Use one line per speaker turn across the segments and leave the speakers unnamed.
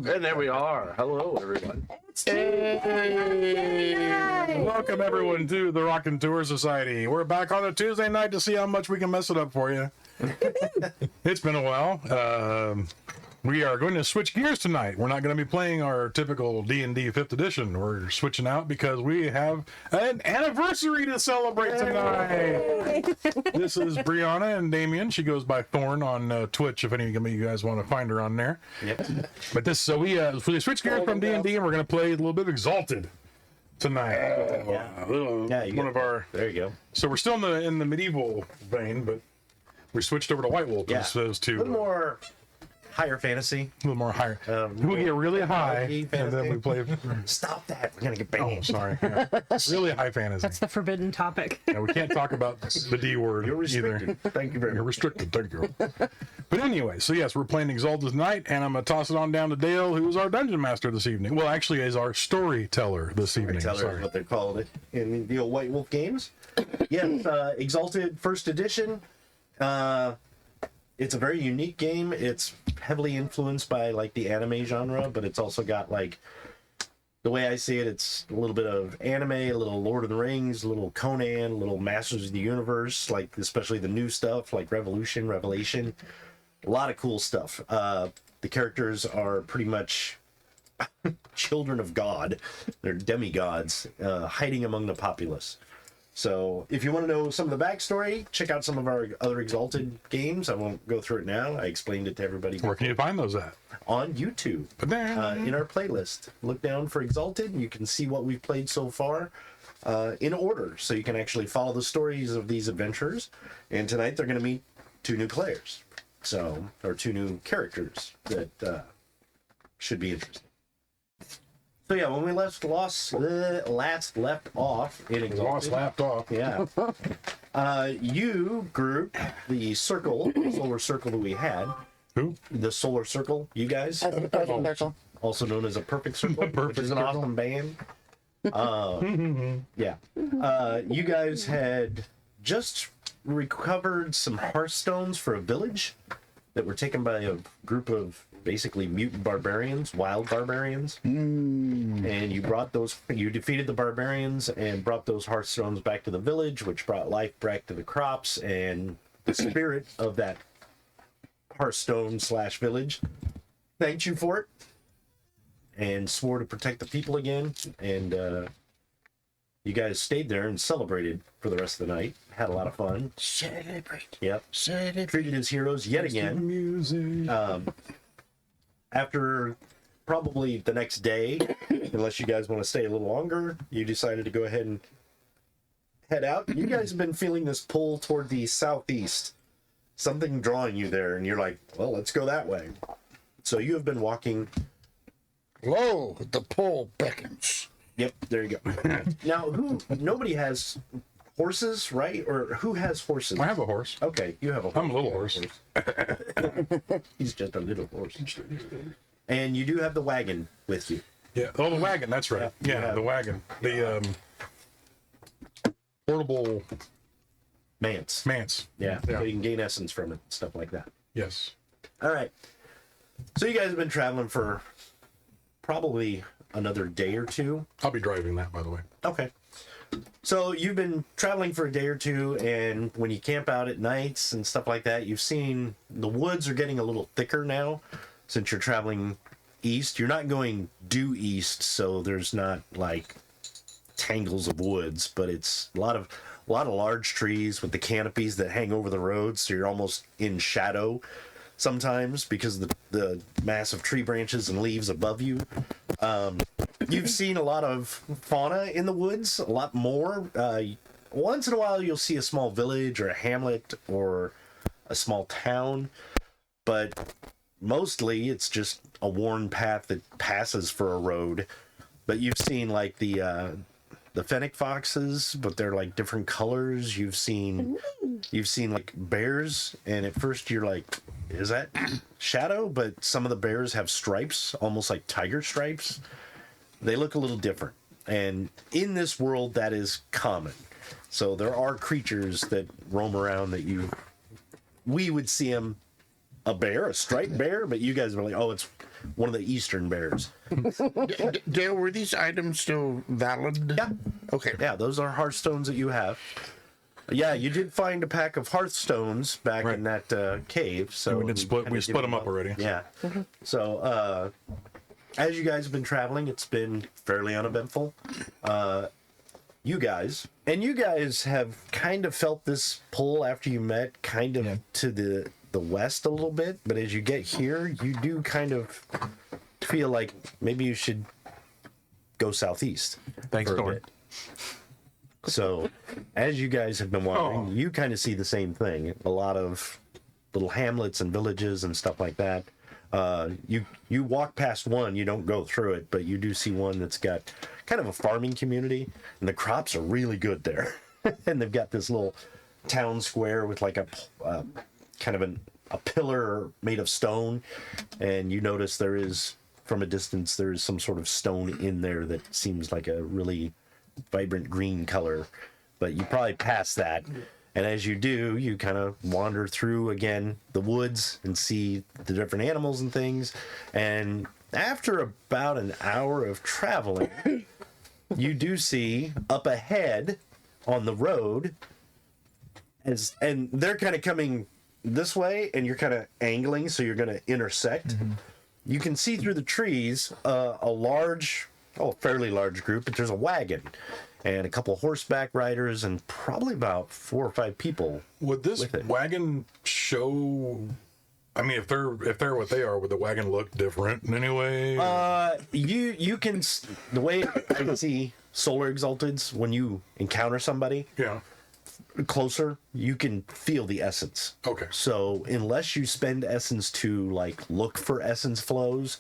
And there we are. Hello, everyone.
Hey! Welcome, everyone, to the Rockin' Tour Society. We're back on a Tuesday night to see how much we can mess it up for you. It's been a while. We are going to switch gears tonight. We're not going to be playing our typical D&D 5th edition. We're switching out because we have an anniversary to celebrate tonight. This is Brianna and Damian. She goes by Thorn on Twitch, if any of you guys want to find her on there.
Yep.
But this, so we switch gears from D&D, and we're going to play a little bit of Exalted tonight. One of our.
There you go.
So we're still in the medieval vein, but we switched over to White Wolf as opposed to
a little more higher fantasy.
A little more higher. We get really high, and then we play.
Stop that! We're gonna get banned.
Oh, sorry. Yeah. Really high fantasy.
That's the forbidden topic.
Yeah, we can't talk about the D word.
You're restricted.
Either.
Thank you very much.
You're restricted. Thank you. But anyway, so yes, we're playing Exalted tonight, and I'm gonna toss it on down to Dale, who's our dungeon master this evening. Well, actually, is our storyteller this evening.
Storyteller is what they're called in the old White Wolf games. Yes, Exalted First Edition. It's a very unique game. It's heavily influenced by like the anime genre, but it's also got like, the way I see it, it's a little bit of anime, a little Lord of the Rings, a little Conan, a little Masters of the Universe, like especially the new stuff like Revelation. A lot of cool stuff. The characters are pretty much children of God. They're demigods hiding among the populace. So if you want to know some of the backstory, check out some of our other Exalted games. I won't go through it now. I explained it to everybody.
Where can you find those at?
On YouTube. In our playlist. Look down for Exalted. You can see what we've played so far in order. So you can actually follow the stories of these adventurers. And tonight they're going to meet two new players. Or two new characters that should be interesting. So yeah, when we last left off in Exalted, you group the solar circle that we had.
Who?
The solar circle, you guys.
The perfect circle.
Also known as a perfect circle, which is an awesome band. Yeah. You guys had just recovered some hearthstones for a village that were taken by a group of basically mutant barbarians, wild barbarians. And you defeated the barbarians and brought those hearthstones back to the village, which brought life back to the crops, and the spirit of that hearthstone / village thanked you for it and swore to protect the people again. And you guys stayed there and celebrated for the rest of the night. Had a lot of fun.
Celebrate.
Yep.
Celebrate.
Treated as heroes yet again.
Music.
After probably the next day, unless you guys want to stay a little longer, you decided to go ahead and head out. You guys have been feeling this pull toward the southeast. Something drawing you there, and you're like, well, let's go that way. So you have been walking.
Lo, the pull beckons.
Yep, there you go. Now, nobody has horses, right? Or who has horses?
I have a horse.
Okay, you have a horse.
I'm a little horse.
He's just a little horse. And you do have the wagon with you.
Yeah. Oh, the wagon. That's right. Yeah, the wagon. The portable
Manse. Yeah, so you can gain essence from it, stuff like that.
Yes.
All right. So you guys have been traveling for probably another day or two.
I'll be driving that, by the way.
Okay. So you've been traveling for a day or two, and when you camp out at nights and stuff like that, you've seen the woods are getting a little thicker now since you're traveling east. You're not going due east, so there's not like tangles of woods, but it's a lot of large trees with the canopies that hang over the road, so you're almost in shadow sometimes because of the massive tree branches and leaves above you. You've seen a lot of fauna in the woods, a lot more. Once in a while you'll see a small village or a hamlet or a small town, but mostly it's just a worn path that passes for a road. But you've seen like the fennec foxes, but they're like different colors. You've seen like bears, and at first you're like, is that shadow? But some of the bears have stripes, almost like tiger stripes. They look a little different, and in this world that is common. So there are creatures that roam around that we would see them, a bear, a striped bear, but you guys are like, oh, one of the eastern bears.
Dale, were these items still valid?
Yeah.
Okay.
Yeah, those are hearthstones that you have. Yeah, you did find a pack of hearthstones back in that cave. So
we split them up already.
Yeah. So as you guys have been traveling, it's been fairly uneventful. You guys have kind of felt this pull after you met, kind of to the west a little bit. But as you get here, you do kind of feel like maybe you should go southeast.
Thanks,
for a
Thorn.
bit. So, as you guys have been wandering, you kind of see the same thing. A lot of little hamlets and villages and stuff like that. You walk past one, you don't go through it, but you do see one that's got kind of a farming community, and the crops are really good there. And they've got this little town square with like a kind of a pillar made of stone, and you notice there is, from a distance, there is some sort of stone in there that seems like a really vibrant green color, but you probably pass that. And as you do, you kind of wander through again the woods and see the different animals and things. And after about an hour of traveling, you do see up ahead on the road, and they're kind of coming this way, and you're kind of angling, so you're going to intersect. You can see through the trees a fairly large group, but there's a wagon and a couple horseback riders and probably about 4 or 5 people.
Would this wagon show? I mean, if they're what they are, would the wagon look different in any way?
You can, the way I can see Solar Exalteds, when you encounter somebody closer, you can feel the essence.
Okay.
So unless you spend essence to like look for essence flows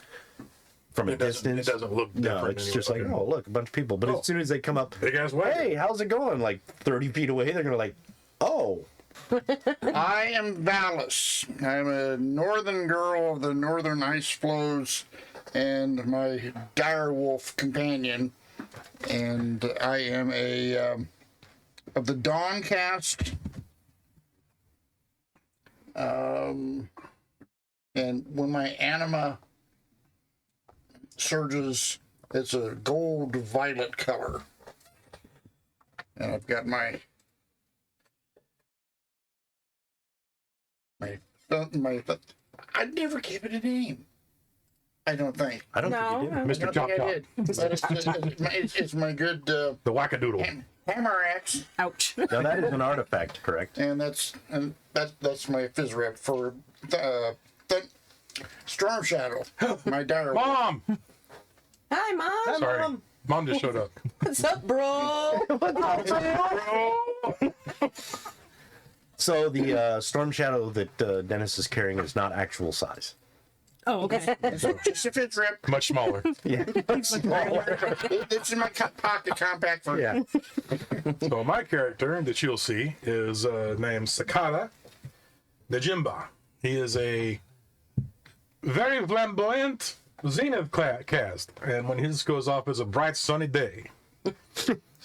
from a distance,
it doesn't look different.
No, it's
anyway.
just like, oh, look, a bunch of people. But as soon as they come up,
big ass wagon.
hey, how's it going? Like 30 feet away, they're gonna like, oh.
I am Valis. I'm a northern girl of the northern ice flows and my direwolf companion. And I am a of the Dawn cast. And when my anima surges, it's a gold violet color. And I've got my I'd never give it a name. I don't think.
I don't think you did.
Mr. Chop Chop.
It's my good
the wackadoodle.
hammer axe,
Ouch.
Now that is an artifact, correct?
and that's my fizz rep for the Storm Shadow. My dire.
Mom.
Hi, Mom.
Sorry, Mom just showed up.
What's up, bro?
So the Storm Shadow that Dennis is carrying is not actual size.
Oh, okay.
Just a fizz rep.
Much smaller.
Yeah.
It's in my pocket compact for
Yeah.
So my character that you'll see is named Sakata Najimba. He is a very flamboyant Zenith cast, and when his goes off, is a bright sunny day.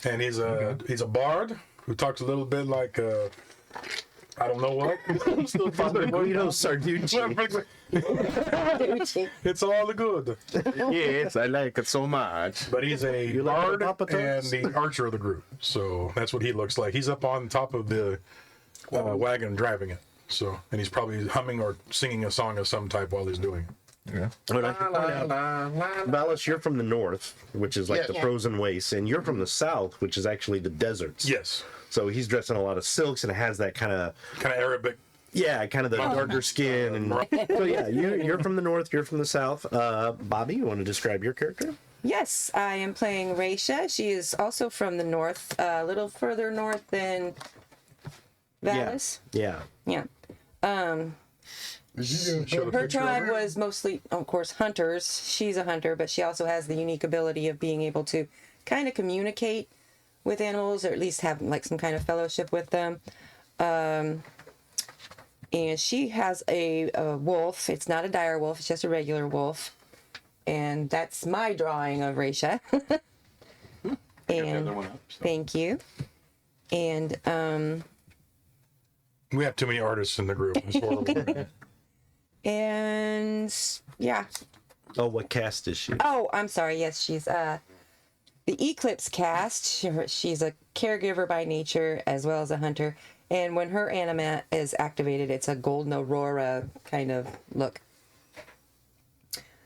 And he's a bard who talks a little bit like I don't know what. I'm still
Burrito Sarducci.
It's all good.
Yes, I like it so much.
But he's a
like
bard
the Papa
and
Tots?
the archer of the group. So that's what he looks like. He's up on top of the wagon driving it. So, and he's probably humming or singing a song of some type while he's doing it.
Yeah.
But I can point out, Valis, you're from the north, which is like
Yes.
the frozen wastes, and you're from the south, which is actually the deserts.
Yes.
So he's dressed in a lot of silks and it has that kind of,
Kind of Arabic.
yeah, kind of the darker skin. And so yeah, you're from the north, you're from the south. Bobbi, you want to describe your character?
Yes, I am playing Reisha. She is also from the north, a little further north than Valis.
Yeah.
Yeah.
Show the
Her
picture
tribe
over.
was mostly, of course, hunters. She's a hunter, but she also has the unique ability of being able to kind of communicate with animals, or at least have like some kind of fellowship with them. And she has a wolf. It's not a dire wolf. It's just a regular wolf. And that's my drawing of Reisha. And thank you. And
We have too many artists in the group. It's horrible.
and yeah,
Oh, what cast is she?
Oh, I'm sorry. Yes, she's the Eclipse cast. She's a caregiver by nature as well as a hunter. And when her anima is activated, it's a golden aurora kind of look.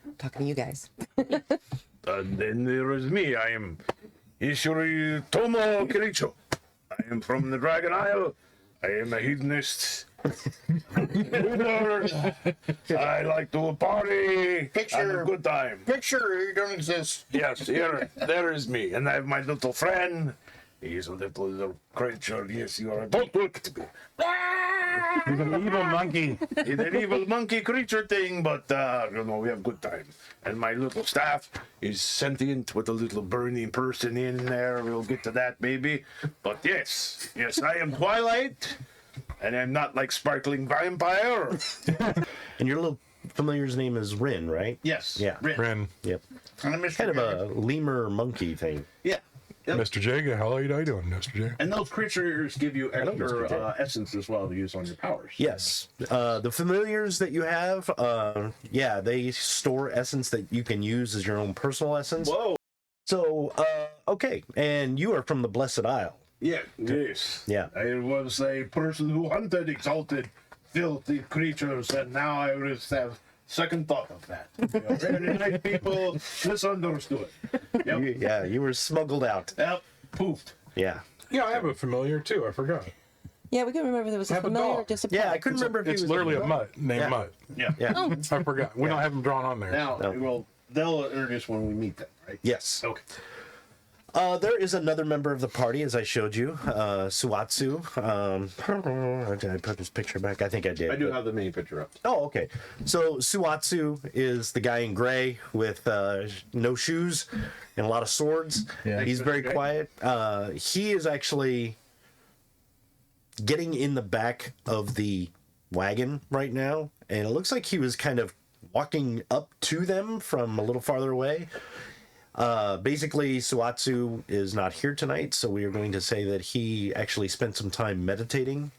I'm talking to you guys.
And then there is me. I am Ishuri Tomo Kiricho. I am from the Dragon Isle. I am a hedonist. I like to party. Have a good time.
Picture, you don't exist.
Yes, here, there is me. And I have my little friend. He's a little creature. Yes, you are. Don't look at me.
He's an evil monkey.
He's an evil monkey creature thing, but, we have good time. And my little staff is sentient with a little burning person in there. We'll get to that, maybe. But yes, I am Twilight, and I'm not like sparkling vampire.
And your little familiar's name is Rin, right?
Yes.
Yeah.
Ren.
Yep.
And I
Kind of a lemur monkey thing.
Yeah. Yep.
Mr. J, how are you doing, Mr. J?
And those creatures give you
Mr.
extra essence as well to use on your powers.
Yes. The familiars that you have, they store essence that you can use as your own personal essence.
Whoa.
So, okay. And you are from the Blessed Isle.
Yeah. Yes.
Yeah.
I was a person who hunted exalted, filthy creatures, and now I just have second thought of that. Very nice people misunderstood. Yep.
You were smuggled out.
Yep. Poofed.
Yeah.
Yeah, I have a familiar too. I forgot.
Yeah, we couldn't remember if there was a
Have a
familiar or
dog.
just a
Yeah, I
pet.
couldn't remember if he
It's
was
literally a mutt named
Yeah.
Mutt.
Yeah.
Yeah.
I forgot. We don't have him drawn on there.
Now,
No.
they'll introduce when we meet them, right?
Yes.
Okay.
There is another member of the party, as I showed you, Suatsu. Did I put his picture back? I think I did.
I do
but-
have the mini picture up.
Oh, okay. So Suatsu is the guy in gray with no shoes and a lot of swords.
Yeah.
He's very
Okay.
quiet. He is actually getting in the back of the wagon right now, and it looks like he was kind of walking up to them from a little farther away. Basically, Suatsu is not here tonight, so we are going to say that he actually spent some time meditating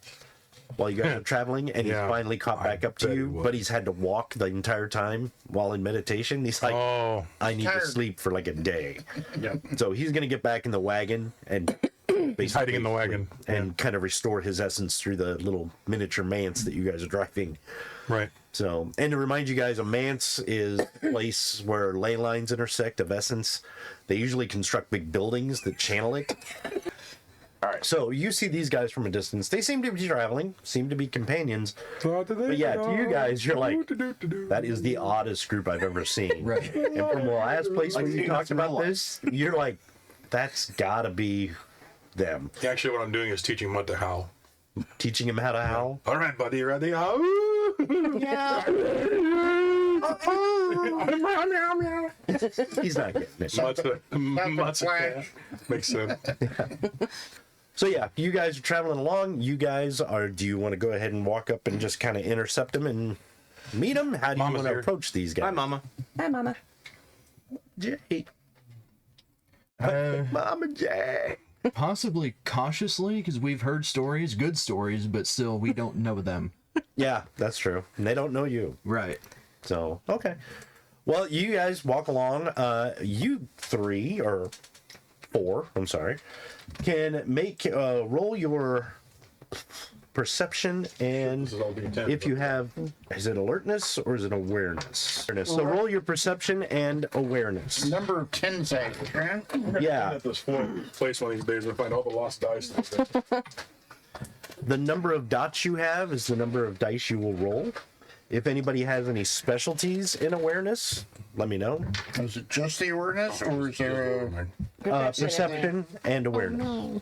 while you guys are traveling, and
Yeah,
he finally caught back up to
bet he
you,
was.
but he's had to walk the entire time while in meditation. He's like,
Oh,
I need to
Tired.
sleep for like a day.
Yeah.
So he's going to get back in the wagon and basically
hiding in the wagon.
and kind of restore his essence through the little miniature manse that you guys are driving.
Right.
So, and to remind you guys, a manse is a place where ley lines intersect of essence. They usually construct big buildings that channel it. All right. So you see these guys from a distance. They seem to be traveling, seem to be companions. But yeah, to you guys, you're like, that is the oddest group I've ever seen.
Right.
And from the last place where you
seeing
talked
us in real
about
life.
this, you're like, that's gotta be them.
Actually, what I'm doing is teaching Mutt to howl.
Teaching him how to howl.
All right, buddy, ready? Howl.
Yeah. He's not getting it.
Mutt's a cat. Makes sense.
So yeah, you guys are traveling along. You guys are. Do you want to go ahead and walk up and just kind of intercept them and meet them? How do you
Mama's
want to
here.
approach these guys?
Hi, Mama.
Hi, Mama.
Jay.
Uh,
Mama Jay.
possibly cautiously, because we've heard stories, good stories, but still we don't know them.
Yeah, that's true. And they don't know you.
Right.
So okay. Well, you guys walk along. You three or four, I'm sorry, can make roll your perception, and
This is all being tapped.
if you have, is it alertness or is it awareness? So roll your perception and awareness.
Number of 10 seconds, right?
Yeah,
At this place one of these days, we'll find all the lost dice.
the number of dots you have is the number of dice you will roll. If anybody has any specialties in awareness, let me know.
Is it just the awareness, or is there a...
Perception and awareness,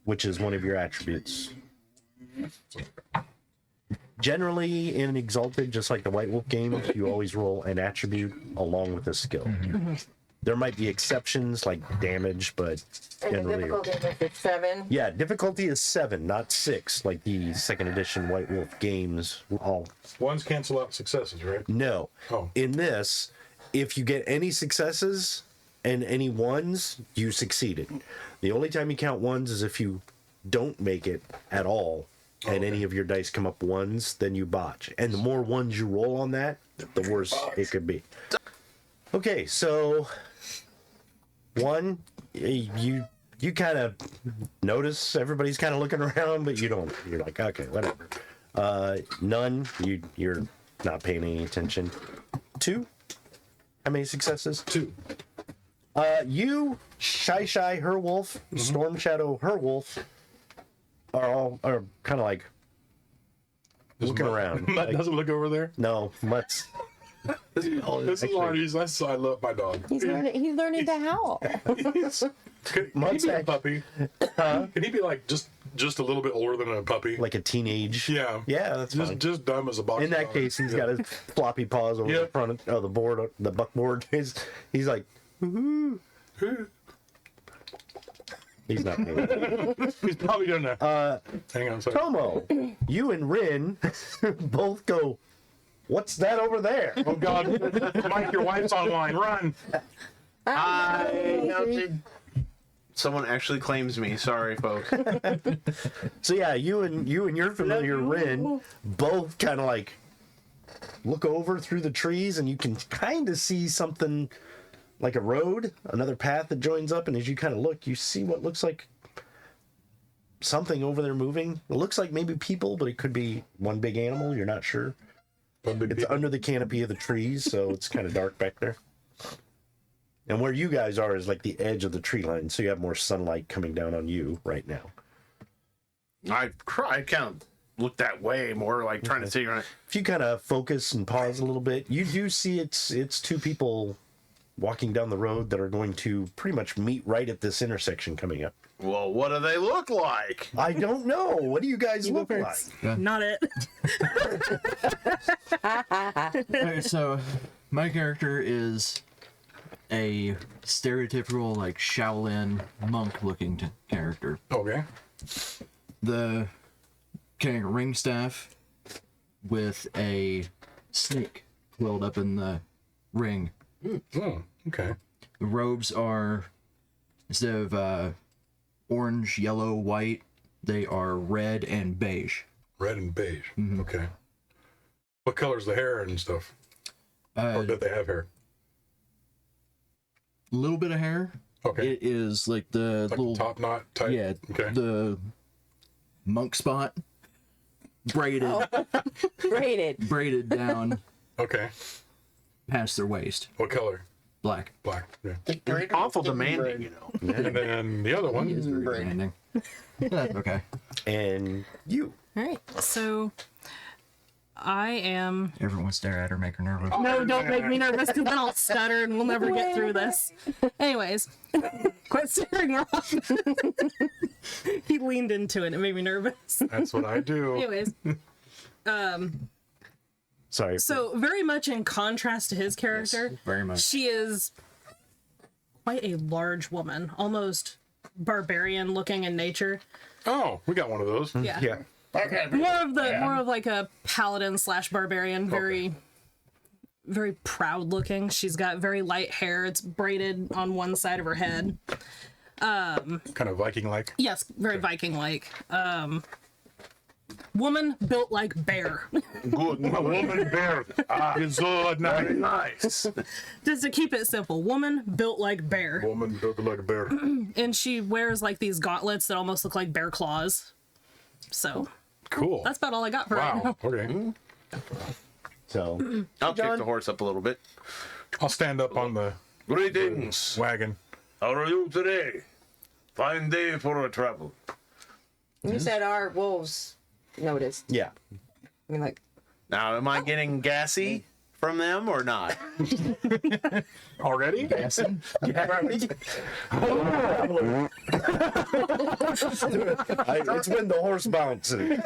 which is one of your attributes. Generally, in Exalted, just like the White Wolf games, you always roll an attribute along with a skill. There might be exceptions like damage, but
And the
generally,
difficulty is 7.
yeah, difficulty is 7, not 6, like the second edition White Wolf games. All
Ones cancel out successes, right?
no.
Oh.
In this, if you get any successes and any ones, you succeeded. The only time you count ones is if you don't make it at all, and any of your dice come up ones, then you botch. And the more ones you roll on that, the worse it could be. Okay, so one, you kind of notice everybody's kind of looking around, but you don't. You're like, okay, whatever. None, you're not paying any attention. Two, how many successes?
2.
You, Shy, her wolf, Storm Shadow, her wolf, are kind of like looking around.
Mutt
Like,
doesn't look over there.
no, Mutt's.
This is Arnie's. I love my dog.
He's learning to howl.
Can he
Mutt's
be a
act-
puppy? Can he be like just a little bit older than a puppy?
Like a teenage.
Yeah.
Yeah, that's fine.
just dumb as a box.
In that
dog.
case, he's got his floppy paws over the front of the board, the buckboard. He's like, he's not paying.
He's probably gonna. Hang on a second.
Tomo, you and Rin both go, what's that over there?
Oh God, Mike, your wife's online. Run!
Someone actually claims me. Sorry, folks.
So yeah, you and your familiar Rin both kind of like look over through the trees, and you can kind of see something like a road, another path that joins up. And as you kind of look, you see what looks like something over there moving. It looks like maybe people, but it could be one big animal. You're not sure. It's under the canopy of the trees, so it's kind of dark back there. And where you guys are is like the edge of the tree line, so you have more sunlight coming down on you right now.
I kind of look that way, more like trying to figure out.
If you kind of focus and pause a little bit, you do see it's two people walking down the road that are going to pretty much meet right at this intersection coming up.
Well, what do they look like?
I don't know. What do you guys look like?
Not it.
Okay, so my character is a stereotypical like Shaolin monk looking character.
Okay.
The carrying a ring staff with a snake coiled up in the ring.
Oh, okay.
The robes are, instead of orange, yellow, white, they are red and beige.
Red and beige. Okay. What color's the hair and stuff? Or did they have hair?
Little bit of hair.
Okay.
It is like the
Like
little
top knot type?
yeah,
Okay.
the monk spot braided braided down
Okay.
past their waist.
What color?
Black.
Black. Yeah.
Awful demanding, you know.
And then the other one.
It's very demanding. That's okay.
And you.
All right. So I am.
Everyone stare at her, make her nervous.
No, don't make me nervous because then I'll stutter and we'll never get through this. Anyways, quit staring off. He leaned into it and it made me nervous.
That's what I do.
Anyways,
Sorry.
so very much in contrast to his character,
Very much.
she is quite a large woman, almost barbarian looking in nature.
Oh, we got one of those.
Yeah.
Yeah.
Okay.
More of like a paladin slash barbarian, very proud looking. She's got very light hair. It's braided on one side of her head.
Kind of Viking like.
Yes, very Viking like. Woman built like bear.
Good.
A woman bear. Is so
Very
nice.
nice.
Just to keep it simple, woman built like bear.
Woman built like a bear.
And she wears like these gauntlets that almost look like bear claws. So
Cool.
that's about all I got for right
Wow.
now.
Okay.
So
I'll kick the horse up a little bit.
I'll stand up on the
Greetings.
wagon.
How are you today? Fine day for a travel.
You said our wolves noticed.
yeah.
I mean, like,
Now, am I getting gassy from them or not?
Already?
It's when the horse bounces.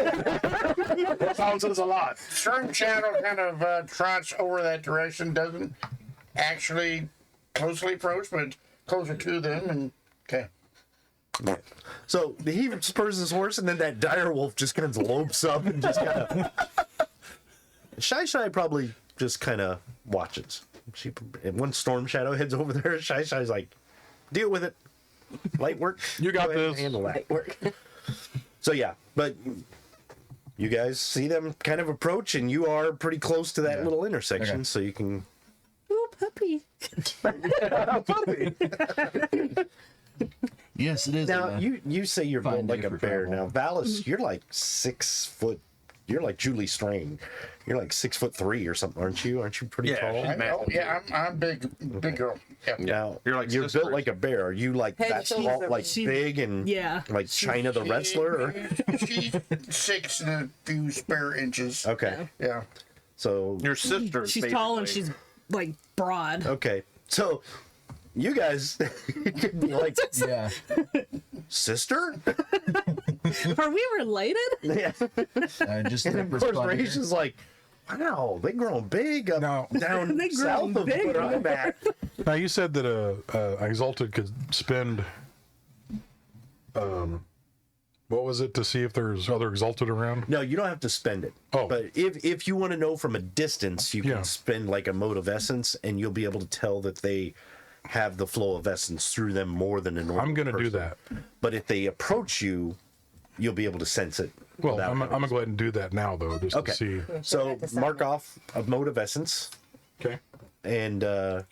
Bounces a lot.
Storm Shadow kind of trots over that direction, doesn't actually closely approach, but closer to them, and okay.
So he spurs his horse, and then that dire wolf just kind of lopes up and just kind of. Shy probably just kind of watches. And once Storm Shadow heads over there, Shy's like, deal with it. Light work.
You got
Go ahead and
this.
handle that.
light work.
So yeah, but you guys see them kind of approach, and you are pretty close to that little intersection,
Okay.
so you can.
Ooh, puppy.
Yes, it is.
Now you say you're built
fine
like
day
a
for
bear.
travel.
Now Valis, you're like 6 foot. You're like Julie Strain. You're like 6'3" or something, aren't you? Aren't you pretty tall?
I'm big girl. Yeah.
Now
You're like
you're built
sisters.
like a bear. Are you like
Head,
that
shoulders,
small, like
everything.
big and
Yeah.
like China the wrestler? Or?
She's 6 and a few spare inches.
Okay,
Yeah.
so
Your sister.
She's tall and she's like broad.
okay, so you guys could be like
Yeah.
sister.
Are we related?
Yeah.
Just
And of course, Reisha's like, wow, they grown big up
No.
down
They
south
grown
of
big.
where I'm at.
Now you said that Exalted could spend, what was it, to see if there's other Exalted around?
No, you don't have to spend it.
Oh.
But if you want to know from a distance, you can
Yeah.
spend like a mode of essence, and you'll be able to tell that they have the flow of essence through them more than a normal
I'm gonna do
person.
that.
But if they approach you, you'll be able to sense it.
Well,
without
I'm
having
gonna go ahead and do that now, though, just
Okay.
to see.
So
That's the
mark
second.
off a mode of essence,
Okay.
and
You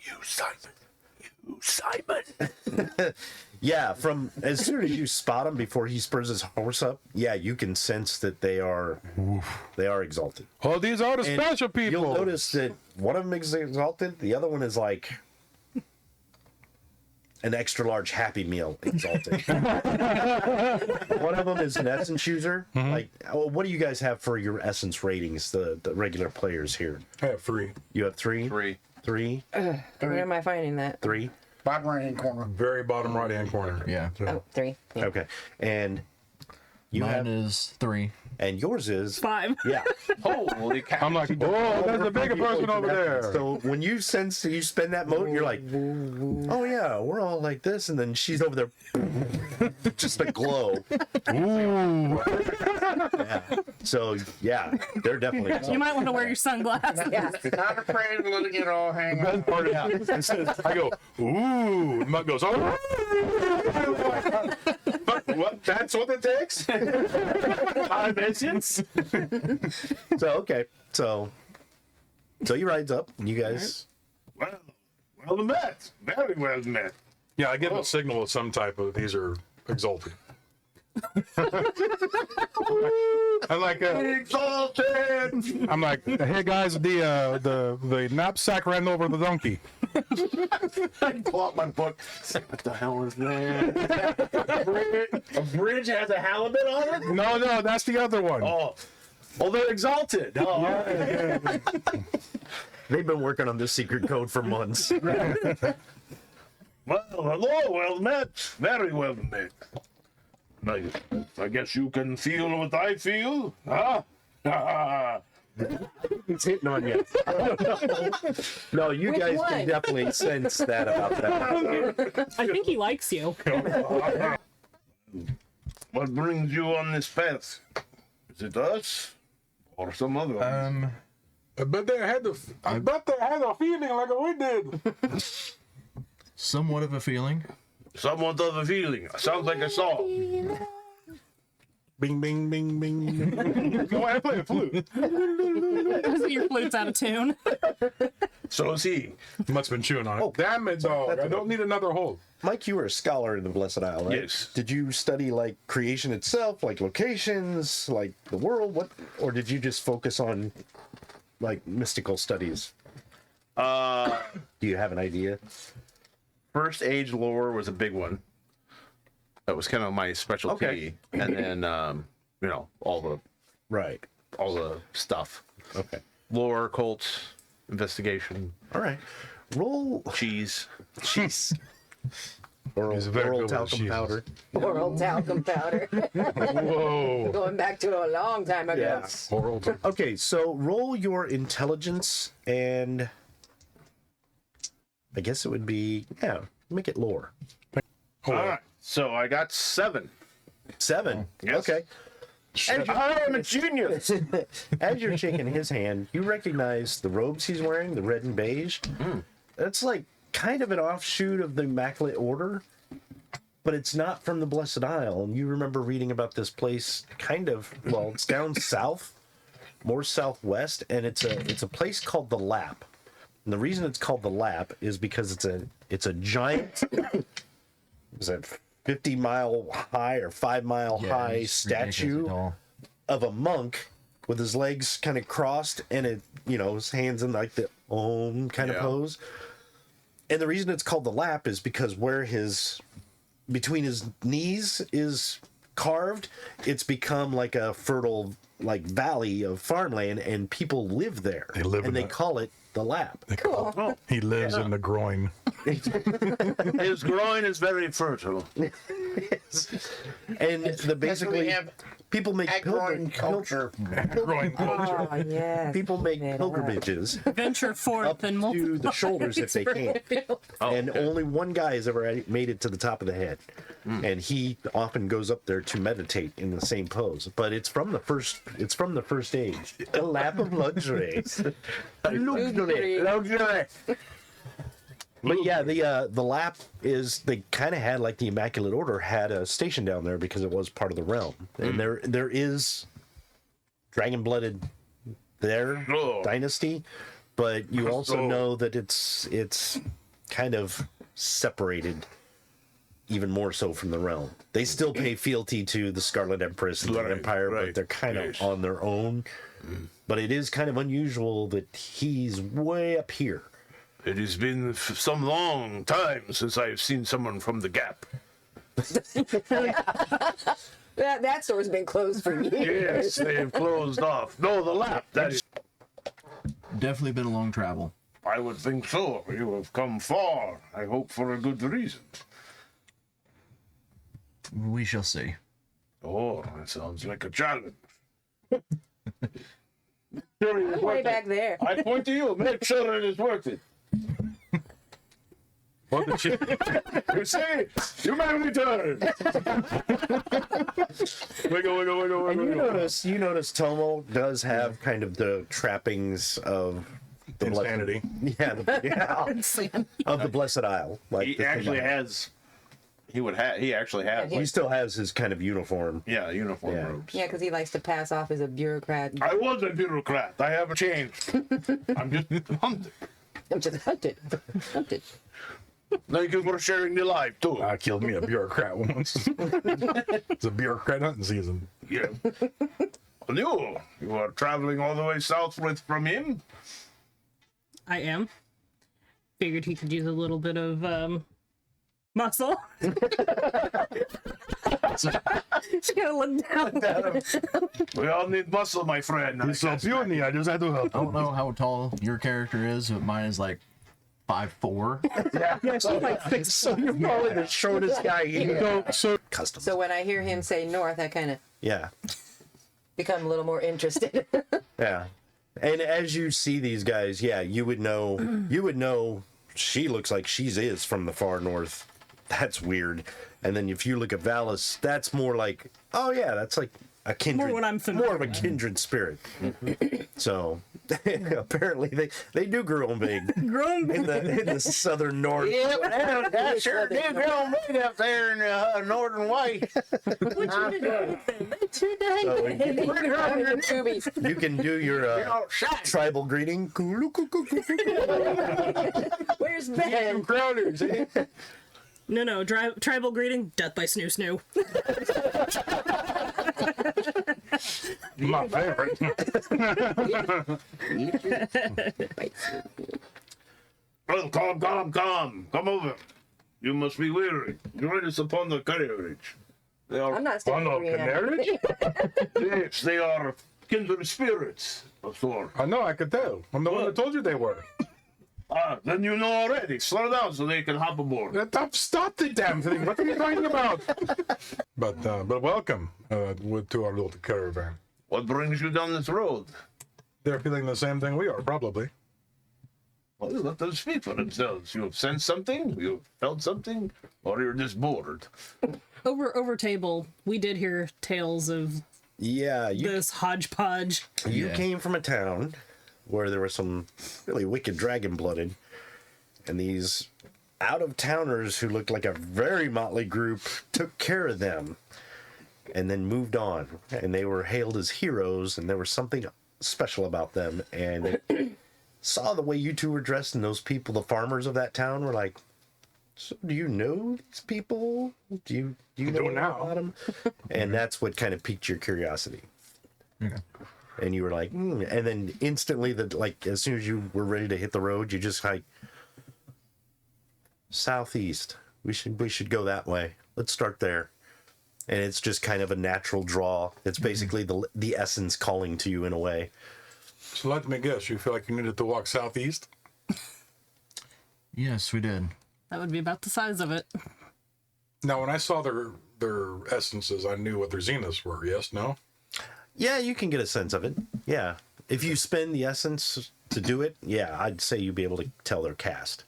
Simon.
yeah, from as soon as you spot him before he spurs his horse up, yeah, you can sense that they are exalted.
Oh, these are the
And
special people.
You'll notice that one of them is exalted, the other one is like an extra large Happy Meal exalted. One of them is an essence user.
Mm-hmm.
Like, oh, what do you guys have for your essence ratings? The regular players here.
I have 3.
You have 3.
3.
3.
Where am I finding that?
3.
Bottom right hand corner.
Very bottom right hand corner.
Yeah.
So,
Oh, 3. Yeah.
Okay, and you
Mine
have,
is 3.
and yours is
5.
yeah.
Holy cow.
I'm like, oh, there's a bigger person over there.
So when you sense you spend that mode, you're like, oh yeah, we're all like this, and then she's over there, just a glow.
Ooh.
Yeah. So yeah, they're definitely.
You might want to wear your sunglasses.
Yeah.
Not afraid of letting it all hang out.
Part of I go, ooh. And Mug goes, oh.
But what? That's what it takes? 5 essence?
So okay, so he rides up, and you guys.
Well met. Very well met.
Yeah, I give him a signal of some type of these are Exalted. I'm like,
Exalted!
I'm like, hey guys, the knapsack ran over the donkey.
I pull out my book. What the hell is that? A bridge has a halibut on it?
No, that's the other one.
Oh, they're exalted. Oh,
They've been working on this secret code for months.
well, hello, well met. Very well met. I guess you can feel what I feel, huh?
He's hitting on you. No, you
Which
guys
one?
can definitely sense that about that.
I think he likes you.
What brings you on this path? Is it us or some other one?
I bet they had a feeling like we did.
Somewhat of a feeling.
Somewhat of a feeling. Sounds like a song.
Bing, bing, bing, bing. Go ahead, play a flute.
Your flute's out of tune.
So is he.
Must have been chewing on it. Damn it, dog. I don't need another hole.
Mike, you were a scholar in the Blessed Isle, right?
Yes.
Did you study like creation itself, like locations, like the world? What, or did you just focus on like mystical studies? Do you have an idea?
First age lore was a big one. That was kind of my specialty.
Okay.
And then, all the
Right.
stuff.
Okay.
Lore, cults, investigation,
All right. Roll
cheese.
cheese. Oral,
He's very
oral
good with
talcum
cheeses.
powder.
Oral talcum powder.
Whoa.
Going back to a long time ago.
Yes.
Oral.
Okay, so roll your intelligence and I guess it would be make it lore.
All right. So I got 7.
7.
Yes.
Okay.
I am a genius.
As you're shaking his hand, you recognize the robes he's wearing, the red and beige. That's like kind of an offshoot of the Immaculate Order. but it's not from the Blessed Isle. And you remember reading about this place kind of, well, it's down south, more southwest, and it's a place called the Lap. And the reason it's called the Lap is because it's a giant, is that 50-mile high or 5-mile high
it's
statue
ridiculously tall.
of a monk with his legs kind of crossed and his hands in like the Om kind of pose. And the reason it's called the Lap is because where between his knees is carved, it's become like a fertile like valley of farmland, and people live there.
They live in
and they
that.
call it the Lap.
Cool.
He lives in the groin.
His groin is very fertile.
And
We
basically
have
people make
agrarian culture.
Groin culture.
Oh, yes.
people make
Yeah.
pilgrimages
Venture forth
up
and
to the shoulders if they can.
Oh,
And only one guy has ever made it to the top of the head. And he often goes up there to meditate in the same pose. But it's from the first age. The lap of luxury. Luxury. But yeah, the lap is, they kind of had, like the Immaculate Order had a station down there because it was part of the realm. And there is dragon-blooded dynasty, but you also know that it's kind of separated even more so from the realm. They still pay fealty to the Scarlet Empress and the Empire, but they're kind of on their own. But it is kind of unusual that he's way up here.
It has been some long time since I've seen someone from the Gap.
That store's been closed for years.
Yes, they have closed off. No, the Lap. That is.
Definitely been a long travel.
I would think so. You have come far. I hope for a good reason.
We shall see.
Oh, that sounds like a challenge.
Way back there.
I point to you. Make sure it is worth it.
What did she?
You see, you may return.
Wiggle, wiggle, wiggle,
And
wiggle.
you notice Tomo does have kind of the trappings of the
Insanity.
of the Blessed Isle. Like
He
the
actually
thing-
has. He actually has.
he still has his kind of uniform.
Yeah, uniform
Yeah.
robes.
Yeah, because he likes to pass off as a bureaucrat.
I was a bureaucrat. I haven't changed. I'm just hunting.
I'm just hunted. Hunted.
Thank you for sharing the life too.
I killed me a bureaucrat once. It's a bureaucrat hunting season.
Yeah. You are traveling all the way south from him.
I am. Figured he could use a little bit of muscle. She gotta look down.
We all need muscle, my friend. I
He's so
guess.
puny, I just had to help
I
him.
don't know how tall your character is, but mine is like 5'4".
Yeah, so you're probably the shortest guy here.
So
Custom.
So when I hear him say north, I kind of
Yeah,
become a little more interested.
yeah. And as you see these guys, yeah, you would know. You would know. She looks like she is from the far north. That's weird. And then if you look at Valis, that's more like, oh yeah, that's like a kindred.
what I'm familiar
more of a kindred spirit. So apparently they do grow big
Grown
in the southern north.
Yeah, well, that sure did grow big up there in the northern white.
You can do your tribal greeting.
Where's Ben?
Crowders, eh?
No, tribal greeting, death by snoo snoo.
my favorite.
Well, come over. You must be weary. Join us upon the carriage. They are,
I'm not
Oh no,
sticking
canary?
yes, they are kindred spirits of Thorn.
I know, I could tell. I'm the one that told you they were.
Ah, then you know already. Slow down so they can hop aboard.
Stop the damn thing. What are you talking about? But welcome to our little caravan.
What brings you down this road?
They're feeling the same thing we are, probably.
Well, let them speak for themselves. You have sensed something? You have felt something? Or you're just bored?
Over table, we did hear tales of
Yeah,
this hodgepodge.
you came from a town where there were some really wicked dragon blooded, and these out-of-towners who looked like a very motley group took care of them and then moved on. And they were hailed as heroes, and there was something special about them. And they saw the way you two were dressed, and those people, the farmers of that town, were like, so do you know these people? Do you know
now.
about them? And that's what kind of piqued your curiosity.
Okay.
And you were like, and then instantly, as soon as you were ready to hit the road, you just like, southeast. We should go that way. Let's start there. And it's just kind of a natural draw. It's basically the essence calling to you in a way.
So let me guess, you feel like you needed to walk southeast?
Yes, we did.
That would be about the size of it.
Now, when I saw their essences, I knew what their zeniths were. Yes, no?
Yeah, you can get a sense of it. Yeah. If you spend the essence to do it, yeah, I'd say you'd be able to tell their cast.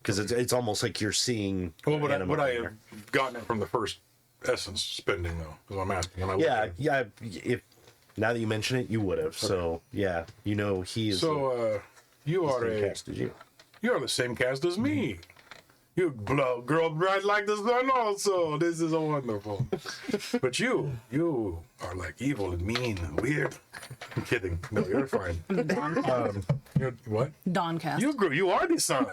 Because it's almost like you're seeing.
Well, would
anima
I
in
have
there.
gotten it from the first essence spending, though? Is what I'm asking. When I looked
Yeah,
at it.
yeah. If now that you mention it, you would have. So yeah, you know he is.
So, you are
the same
a
cast as you.
you are the same cast as me. You blow girl bright like the sun also. This is wonderful. But you are like evil and mean and weird. I'm kidding. No, you're fine. You're what?
Dawncast.
You are the sun.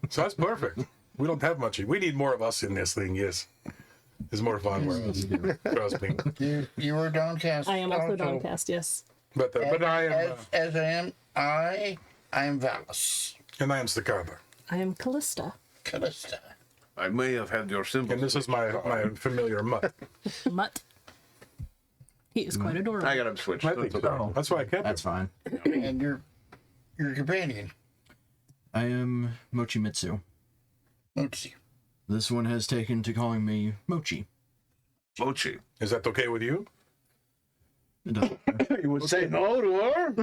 So that's perfect. We don't have much. We need more of us in this thing. Yes, it's more fun for us. Trust me.
You were Dawncast.
I am also Dawncast, yes.
But I am,
As I am Valus.
and I am Staccato.
I am Calysta.
Calysta.
I may have had your symbol.
And this is my familiar mutt.
Mutt. He is quite adorable.
I got him switched.
I think so. That's why I kept
That's
it.
fine.
And your companion.
I am Mochimitsu.
Mochi.
This one has taken to calling me Mochi.
Mochi.
Is that okay with you?
It doesn't-
You would say no to her?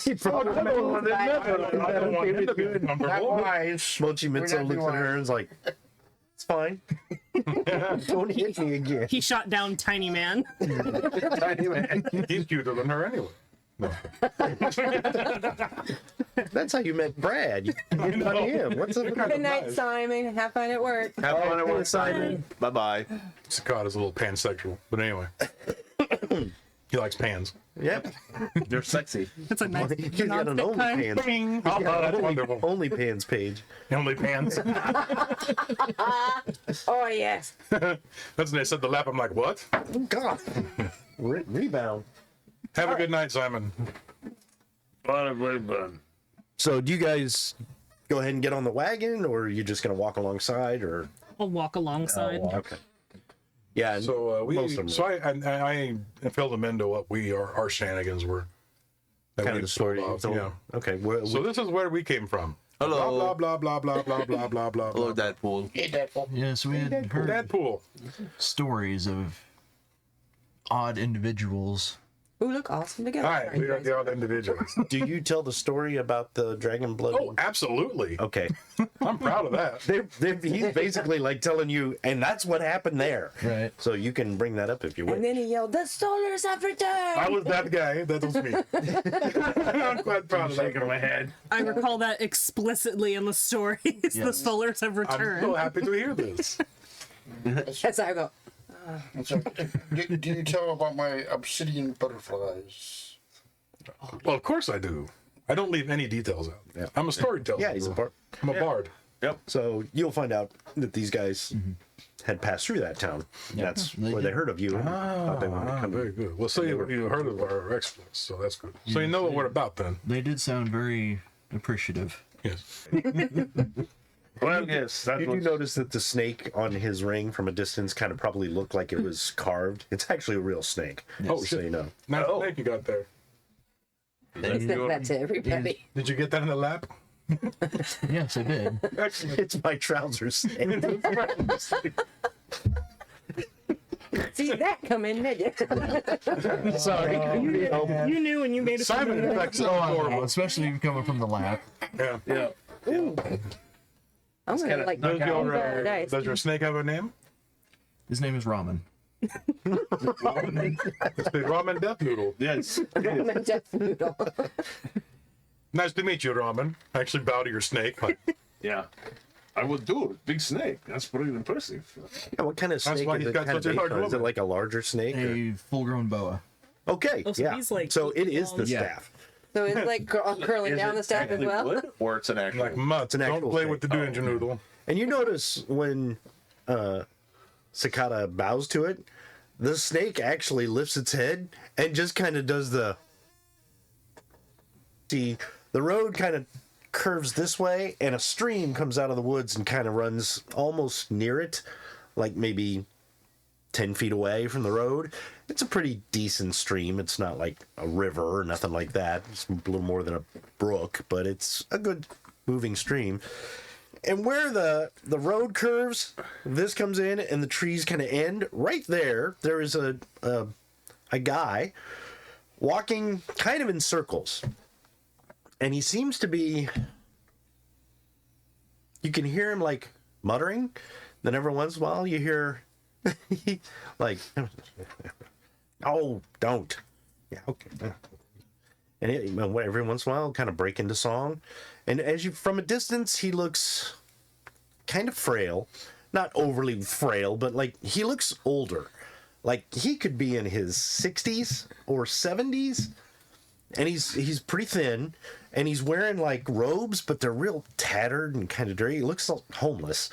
I don't want him to be
That
uncomfortable.
wise.
Mochimitsu looks at her and is like, "It's fine. Don't hit me again."
He shot down Tiny Man.
He's cuter than her anyway. No.
That's how you met Brad. You hit on him. What's up?
Good night, Simon. Have fun at work.
Have fun at work,
Simon.
Bye bye.
Staccato is a little pansexual, but anyway. He likes pans.
Yep.
You're sexy.
It's a nice
He's got an
non-stick pun.
OnlyFans.
Bing! Oh, that's wonderful.
OnlyFans page.
Only pans.
Oh, yes.
That's when they said the lap. I'm like, what?
God. Rebound.
Have a good night, Simon.
What have we done?
So, do you guys go ahead and get on the wagon, or are you just going to walk alongside, or?
I'll walk alongside.
Okay. Yeah. and
So
most of them
I filled them into what our shenanigans were. That
kind
we
of the story.
pulled off,
So,
yeah.
Okay.
So this is where we came from.
Hello.
Blah blah blah blah blah blah blah blah.
Hello,
blah.
Deadpool.
Hey, Deadpool.
Yes, we had heard
Deadpool.
stories of odd individuals.
Who look awesome together.
Hi, we are the odd individuals.
Do you tell the story about the dragon blood?
Oh, absolutely.
Okay.
I'm proud of that.
He's basically like telling you, and that's what happened there.
Right.
So you can bring that up if you
And
wish.
then he yelled, "The Solars have returned!"
I was that guy. That was me. I'm quite proud of that.
Shaking my head.
I recall that explicitly in the stories. The
Yes.
Solars have
I'm
returned.
so happy to hear this.
That's how I go.
So, do you tell about my obsidian butterflies?
Well, of course I do. I don't leave any details out.
Yeah.
I'm a storyteller.
Yeah, he's a bard.
I'm a bard.
So you'll find out that these guys had passed through that town. That's
They
where
did.
they heard of you. and thought they wanted to come
Very good. Well, so you heard of our exploits, so that's good. So you know what we're about then.
They did sound very appreciative.
Yes.
Well, yes, that
You do
was...
notice that the snake on his ring from a distance kind of probably looked like it was carved. It's actually a real snake.
Oh,
just so
shit.
you know.
Nice snake you got there.
He said that to everybody.
Did you get that in the lap?
Yes, I did.
Excellent.
It's my trousers snake.
See that coming, did you?
Sorry.
You knew when you made it.
Simon affects so horrible.
Especially coming from the lab.
Yeah.
Yeah.
I'm gonna like
Does
paradise.
your snake have a name?
His name is Ramen.
It's the Ramen Death Noodle.
Yes.
Death noodle.
Nice to meet you, Ramen. I actually bow to your snake. Like,
Yeah. I would do it. Big snake. That's pretty impressive.
Yeah, what kind of snake
why
is
he's
it?
got
Kind of
such a hard
based on? Is it
woman.
like a larger snake? or-
A full-grown boa.
Okay,
Oh, so
yeah.
he's, like,
So it is the
long.
Yeah.
staff.
So it's like curling down the staff as
Actually
well.
wood, or it's an actual.
Like mutts.
an
Don't
actual
play
snake.
with the danger noodle.
And you notice when Cicada bows to it, the snake actually lifts its head and just kind of does the. See, the road kind of curves this way, and a stream comes out of the woods and kind of runs almost near it, like maybe 10 feet away from the road. It's a pretty decent stream. It's not like a river or nothing like that. It's a little more than a brook, but it's a good moving stream. And where the road curves, this comes in and the trees kind of end. Right there, there is a guy walking kind of in circles. And he seems to be... You can hear him like muttering. Then every once in a while you hear... like... Oh, don't. Yeah, okay. And every once in a while, kind of break into song. And as you, from a distance, he looks kind of frail. Not overly frail, but like he looks older. Like he could be in his 60s or 70s. And he's pretty thin. And he's wearing like robes, but they're real tattered and kind of dirty. He looks homeless,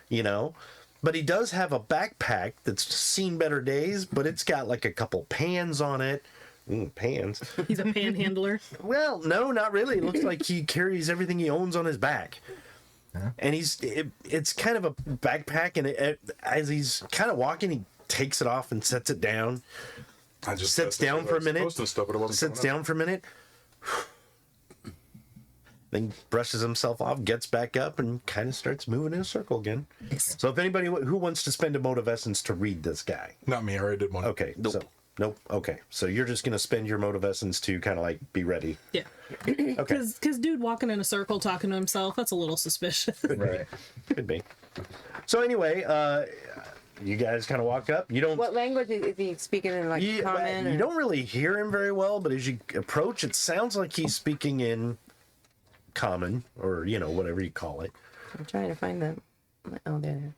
you know. But he does have a backpack that's seen better days, but it's got like a couple pans on it. Pans.
He's a panhandler.
Well, no, not really. It looks like he carries everything he owns on his back. And it's kind of a backpack, and as he's kind of walking, he takes it off and sets it down.
I just
Sits down for a minute.
Posting stuff, but it wasn't
Sits
coming up.
down for a minute. Then brushes himself off, gets back up, and kind of starts moving in a circle again. So if anybody who wants to spend a motive essence to read this guy.
Not me. I already did one.
Okay. So, nope. Okay. So you're just going to spend your motive essence to kind of like be ready.
Yeah.
Okay.
Because dude walking in a circle talking to himself, that's a little suspicious.
Right. Could be. So anyway, you guys kind of walk up. You don't.
What language is he speaking in? Like common?
You
or-
don't really hear him very well, but as you approach, it sounds like he's speaking in common, or whatever you call it.
I'm trying to find them. Oh, there.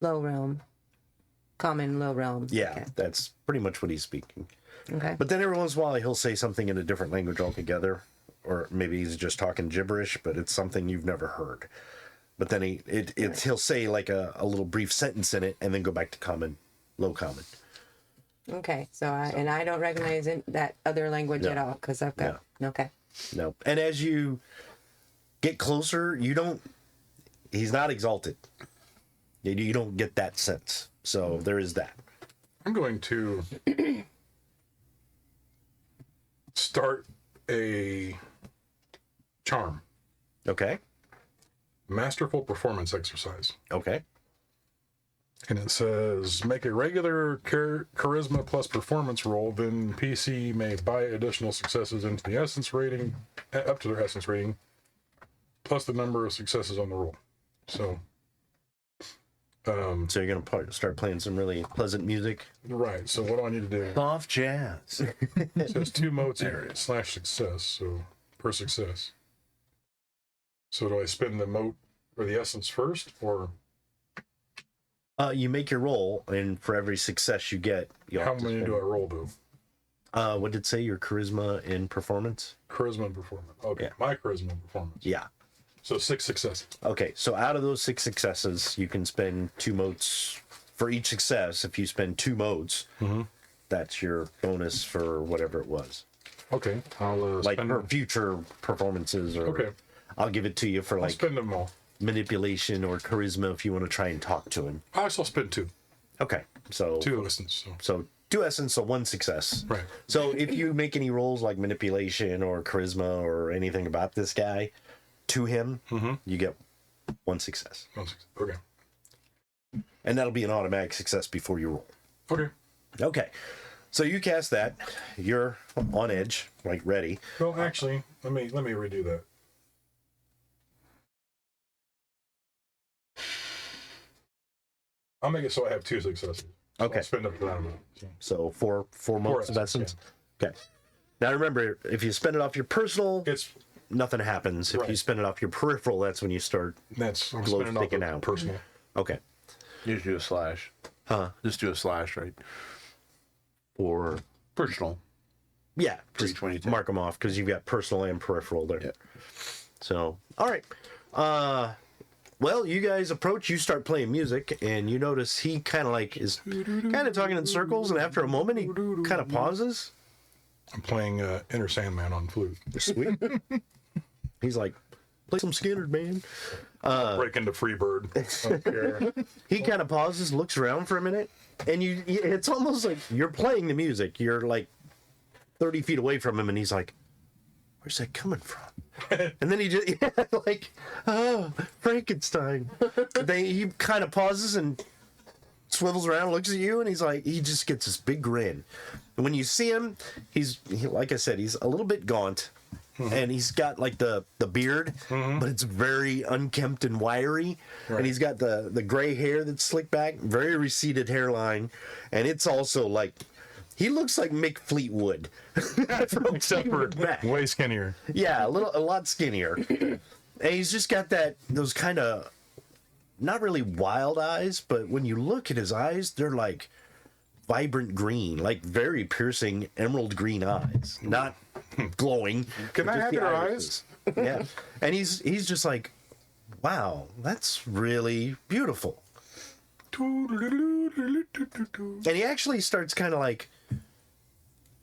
Low realm. Common low realm.
Yeah,
Okay.
that's pretty much what he's speaking.
Okay.
But then every once in a while he'll say something in a different language altogether, or maybe he's just talking gibberish, but it's something you've never heard. But then he'll say like a little brief sentence in it, and then go back to common, low common.
Okay. So I don't recognize that other language at all because I've got. Okay.
No. And as you get closer, he's not exalted. You don't get that sense. So there is that.
I'm going to start a charm.
Okay.
Masterful performance exercise.
Okay.
And it says, make a regular charisma plus performance roll, then PC may buy additional successes into the essence rating, up to their essence rating, plus the number of successes on the roll. So,
So you're going to start playing some really pleasant music.
right. So what do I need to do?
Soft jazz.
It says 2 motes / success, so per success. So do I spend the mote or the essence first, or
You make your roll, and for every success you get, you
how many do I roll to?
What did it say? Your charisma and performance?
Charisma and performance. Okay,
Yeah.
my charisma and performance.
Yeah.
So 6 successes.
Okay, so out of those 6 successes, you can spend 2 motes for each success. If you spend 2 motes, that's your bonus for whatever it was.
Okay, I'll
Like
spend
for future performances, or
Okay.
I'll give it to you for
I'll
like
spend them all.
manipulation or charisma if you want to try and talk to him.
I shall spend 2.
Okay, so
2 essence.
so 2 essence, so 1 success.
Right.
So if you make any rolls like manipulation or charisma or anything about this guy to him, you get 1 success.
Okay.
And that'll be an automatic success before you roll.
Okay.
Okay. So you cast that. You're on edge, like ready.
Well, actually, let me redo that. I'll make it so I have 2 successes. So
Okay.
I'll spend up to that amount.
So four months of
essence,
essence. Okay. Now remember, if you spend it off your personal,
It's
nothing happens. If you spin it off your peripheral, that's when you start.
That's I'm
glow
spinning off
sticking
the
out.
personal.
Okay.
You do a slash.
Huh?
Just do a slash, right?
Or
Personal.
yeah, just
322.
mark them off because you've got personal and peripheral there.
Yeah.
So, all right. Well, you guys approach. You start playing music, and you notice he kind of like is kind of talking in circles. And after a moment, he kind of pauses.
I'm playing Inner Sandman on flute.
Sweet. He's like, play some Skinner, man.
Break into Freebird. Don't care.
He kind of pauses, looks around for a minute, and it's almost like you're playing the music. You're like 30 feet away from him, and he's like, where's that coming from? And then he just, like, oh, Frankenstein. Then he kind of pauses and swivels around, looks at you, and he's like, he just gets this big grin. And when you see him, like I said, he's a little bit gaunt. And he's got like the beard, but it's very unkempt and wiry. Right. And he's got the gray hair that's slicked back, very receded hairline. And it's also like, he looks like Mick Fleetwood.
Except for way skinnier.
Yeah, a lot skinnier. And he's just got those kind of, not really wild eyes, but when you look at his eyes, they're like vibrant green, like very piercing emerald green eyes. Not glowing.
Can I have your eyes?
Yeah. And he's just like, wow, that's really beautiful. And he actually starts kind of like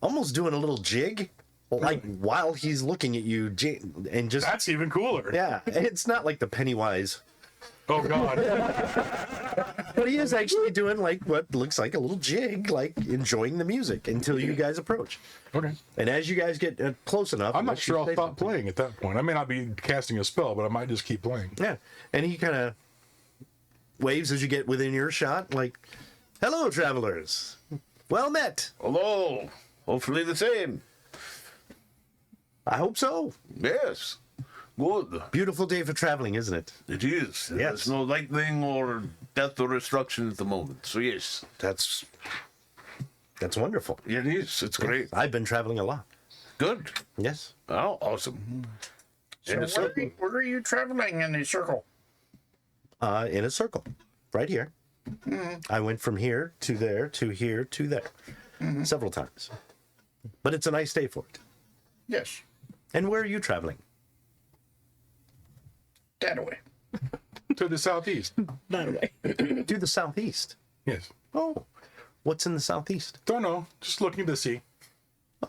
almost doing a little jig, like while he's looking at you, and just
That's even cooler.
yeah. It's not like the Pennywise,
Oh God.
but he is actually doing like what looks like a little jig, like enjoying the music until you guys approach.
Okay.
And as you guys get close enough,
I'm not
unless you
sure I'll
say
stop
something.
playing at that point. I may not be casting a spell, but I might just keep playing.
Yeah, and he kind of waves as you get within earshot, like, "Hello, travelers. Well met.
Hello. Hopefully the same.
I hope so.
Yes. Good.
Beautiful day for traveling, isn't it?
It is.
Yes.
There's no lightning or death or destruction at the moment. So yes,
That's wonderful.
it is. It's great.
I've been traveling a lot.
Good.
Yes.
Oh, awesome.
So
In a circle.
where are you traveling in a circle?
In a circle, right here. I went from here to there to here to there, several times. But it's a nice day for it.
Yes,
And where are you traveling?
that way.
To the southeast.
That way.
To the southeast.
Yes.
Oh, what's in the southeast?
Don't know. Just looking to see.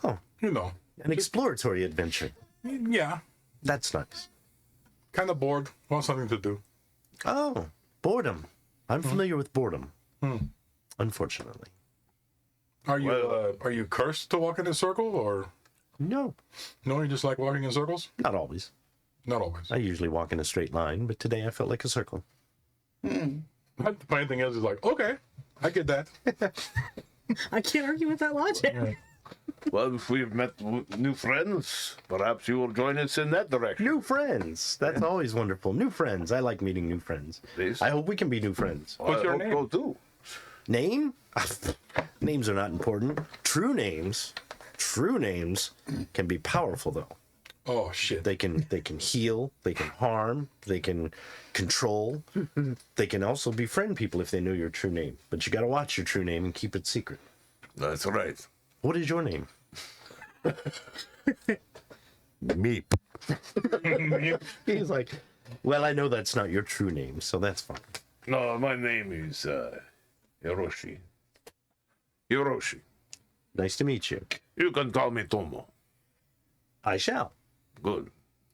Oh,
You know.
an exploratory adventure.
Yeah.
That's nice.
Kind of bored. Want something to do.
Oh, boredom. I'm familiar with boredom. Unfortunately.
Are you cursed to walk in a circle, or
No,
no? You just like walking in circles?
not always.
Not always.
I usually walk in a straight line, but today I felt like a circle.
The funny thing is like, okay, I get that.
I can't argue with that logic.
Well, if we've met new friends, perhaps you will join us in that direction.
New friends. That's always wonderful. New friends. I like meeting new friends.
Please.
I hope we can be new friends.
What's your
I
name?
hope so too.
Name? Names are not important. True names can be powerful though.
Oh shit.
They can heal, they can harm, they can control. They can also befriend people if they know your true name. But you got to watch your true name and keep it secret.
That's right.
What is your name?
Meep.
He's like, well, I know that's not your true name, so that's fine.
No, my name is Hiroshi. Hiroshi.
Nice to meet you.
You can call me Tomo.
I shall.
Good.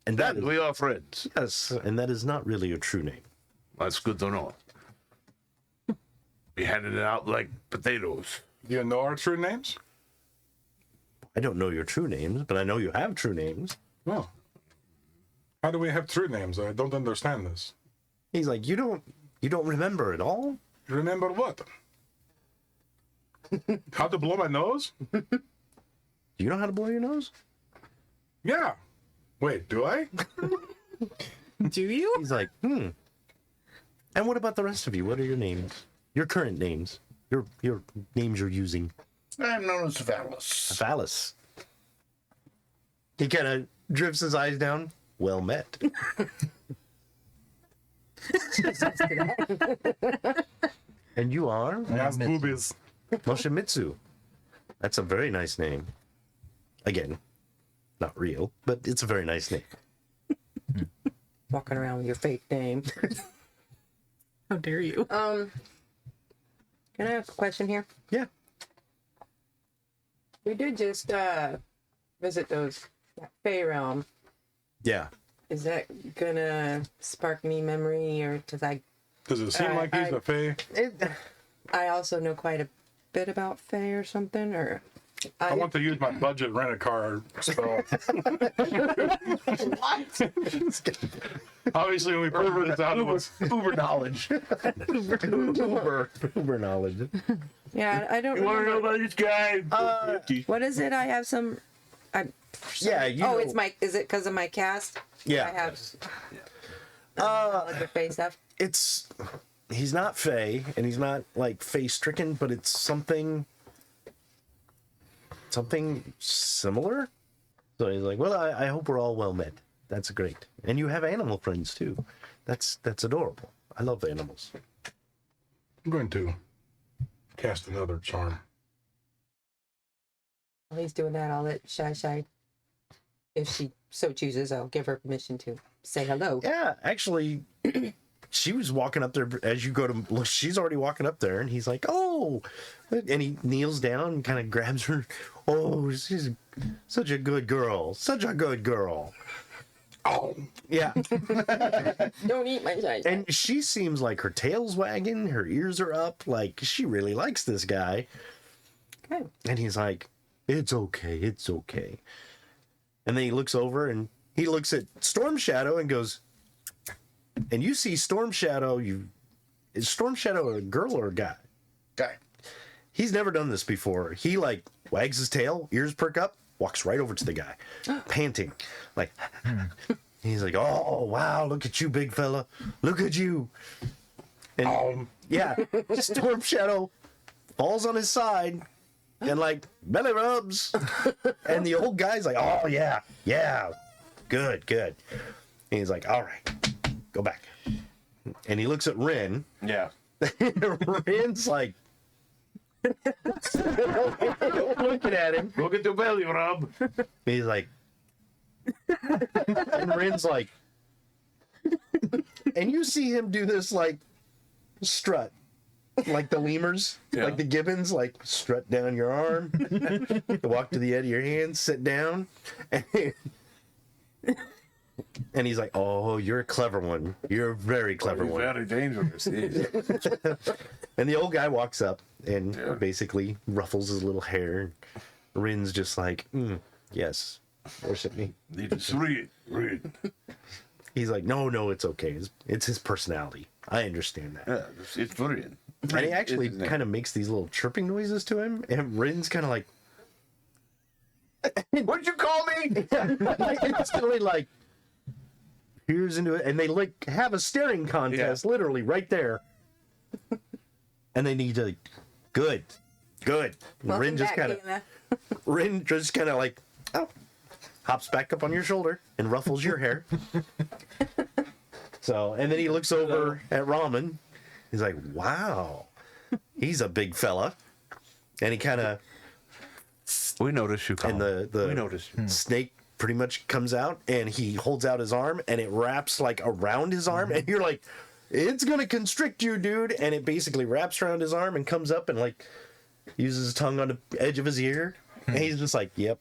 And that
And
is,
we are friends.
yes, and that is not really your true name.
That's good to know. Be handing it out like potatoes.
Do you know our true names?
I don't know your true names, but I know you have true names.
No. How do we have true names? I don't understand this.
He's like, you don't remember at all?
Remember what? How to blow my nose?
Do you know how to blow your nose?
Yeah. Wait, do I?
Do you?
He's like, And what about the rest of you? What are your names? Your current names. Your names you're using.
I'm known as Valus.
Valis. He kind of drifts his eyes down. Well met. And you are?
That's boobies.
Mochimitsu. That's a very nice name. Again, not real, but it's a very nice name.
Walking around with your fake name.
How dare you?
Can I ask a question here?
Yeah.
We did just visit that Fey realm.
Yeah.
Is that gonna spark any memory, or does
Does it seem like he's a fae?
I also know quite a bit about Fey or something, or
I want to use my budget rent-a-car spell. Obviously, when we figured this out, it was
Uber knowledge. Uber knowledge.
yeah, I don't.
You want to know
remember.
about this guy?
What is it? I have some.
Yeah, you know.
It's my. Is it because of my cast?
Yeah.
I have. Like the Fey stuff.
He's not Fey, and he's not like Fey stricken, but it's something similar. So he's like, well, I hope we're all well met. That's great. And you have animal friends too. That's adorable. I love animals.
I'm going to cast another charm.
While he's doing that, I'll let Shy, if she so chooses, I'll give her permission to say hello.
Yeah, actually, she was walking up there as you go to. She's already walking up there, and he's like, "Oh," and he kneels down and kind of grabs her. Oh, she's such a good girl. Such a good girl. Oh, yeah.
Don't eat my Shy.
And she seems like her tail's wagging, her ears are up, like she really likes this guy.
Okay.
And he's like, "It's okay, it's okay." And then he looks over and he looks at Storm Shadow and goes, and you see Storm Shadow. Is Storm Shadow a girl or a guy?
Guy.
He's never done this before. He like wags his tail, ears perk up, walks right over to the guy, panting, like. He's like, "Oh wow, look at you, big fella! Look at you!" And yeah, Storm Shadow falls on his side and like belly rubs, and the old guy's like, "Oh yeah, good." And he's like, "All right, go back." And he looks at Rin.
Yeah.
Rin's like looking at him.
Look at the belly rub.
He's like, and Rin's like, and you see him do this like strut, like the lemurs, like the gibbons, like strut down your arm, walk to the end of your hand, sit down, and he's like, "Oh, you're a clever one. You're a very clever one."
Very dangerous.
And the old guy walks up and basically ruffles his little hair. Rin's just like, "Yes, worship me."
It's read.
He's like, no, it's okay. It's his personality. I understand that.
Yeah, it's brilliant.
And he actually kind of makes these little chirping noises to him, and Rin's kind of like,
What'd you call me?
instantly like, peers into it, and they like have a staring contest, literally right there. And they need to, good. And Rin just kind of like, hops back up on your shoulder and ruffles your hair. So, and then he looks over at Ramen. He's like, "Wow, he's a big fella." And he kind of,
We noticed you, Colin.
and the
We noticed you.
snake pretty much comes out, and he holds out his arm, and it wraps like around his arm, and you're like, "It's gonna constrict you, dude!" And it basically wraps around his arm and comes up and like uses his tongue on the edge of his ear, and he's just like, "Yep.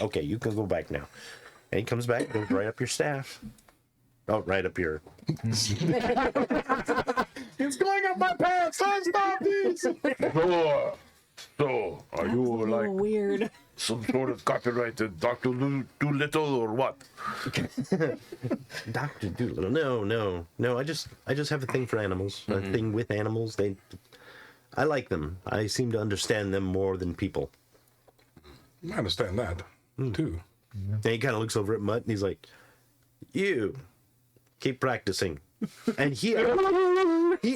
Okay, you can go back now." And he comes back, goes right up your staff. Oh, right up your.
It's going up my pants. Stop these.
So, are you
Oh,
like
weird.
some sort of copyrighted Dr. Doolittle or what?
Dr. Doolittle. No. I just have a thing for animals. A thing with animals. I like them. I seem to understand them more than people.
I understand that too.
And he kind of looks over at Mutt and he's like, "You keep practicing." And he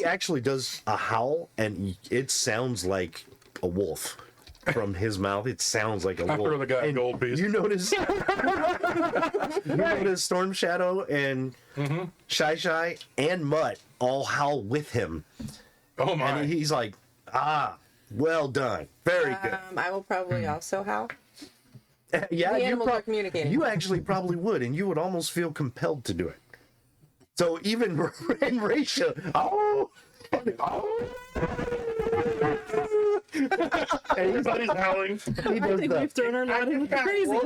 actually does a howl, and it sounds like a wolf. from his mouth. It sounds like a
I
wolf.
throw the guy a
And
gold piece.
You notice, Storm Shadow and Shy and Mutt all howl with him,
Oh my!
and he's like, well done, very good.
I will probably also howl.
Yeah,
The
you
animals are communicating.
You actually probably would, and you would almost feel compelled to do it. So even in Reisha,
Everybody's howling.
he
I
does
think we've thrown our lot in crazy.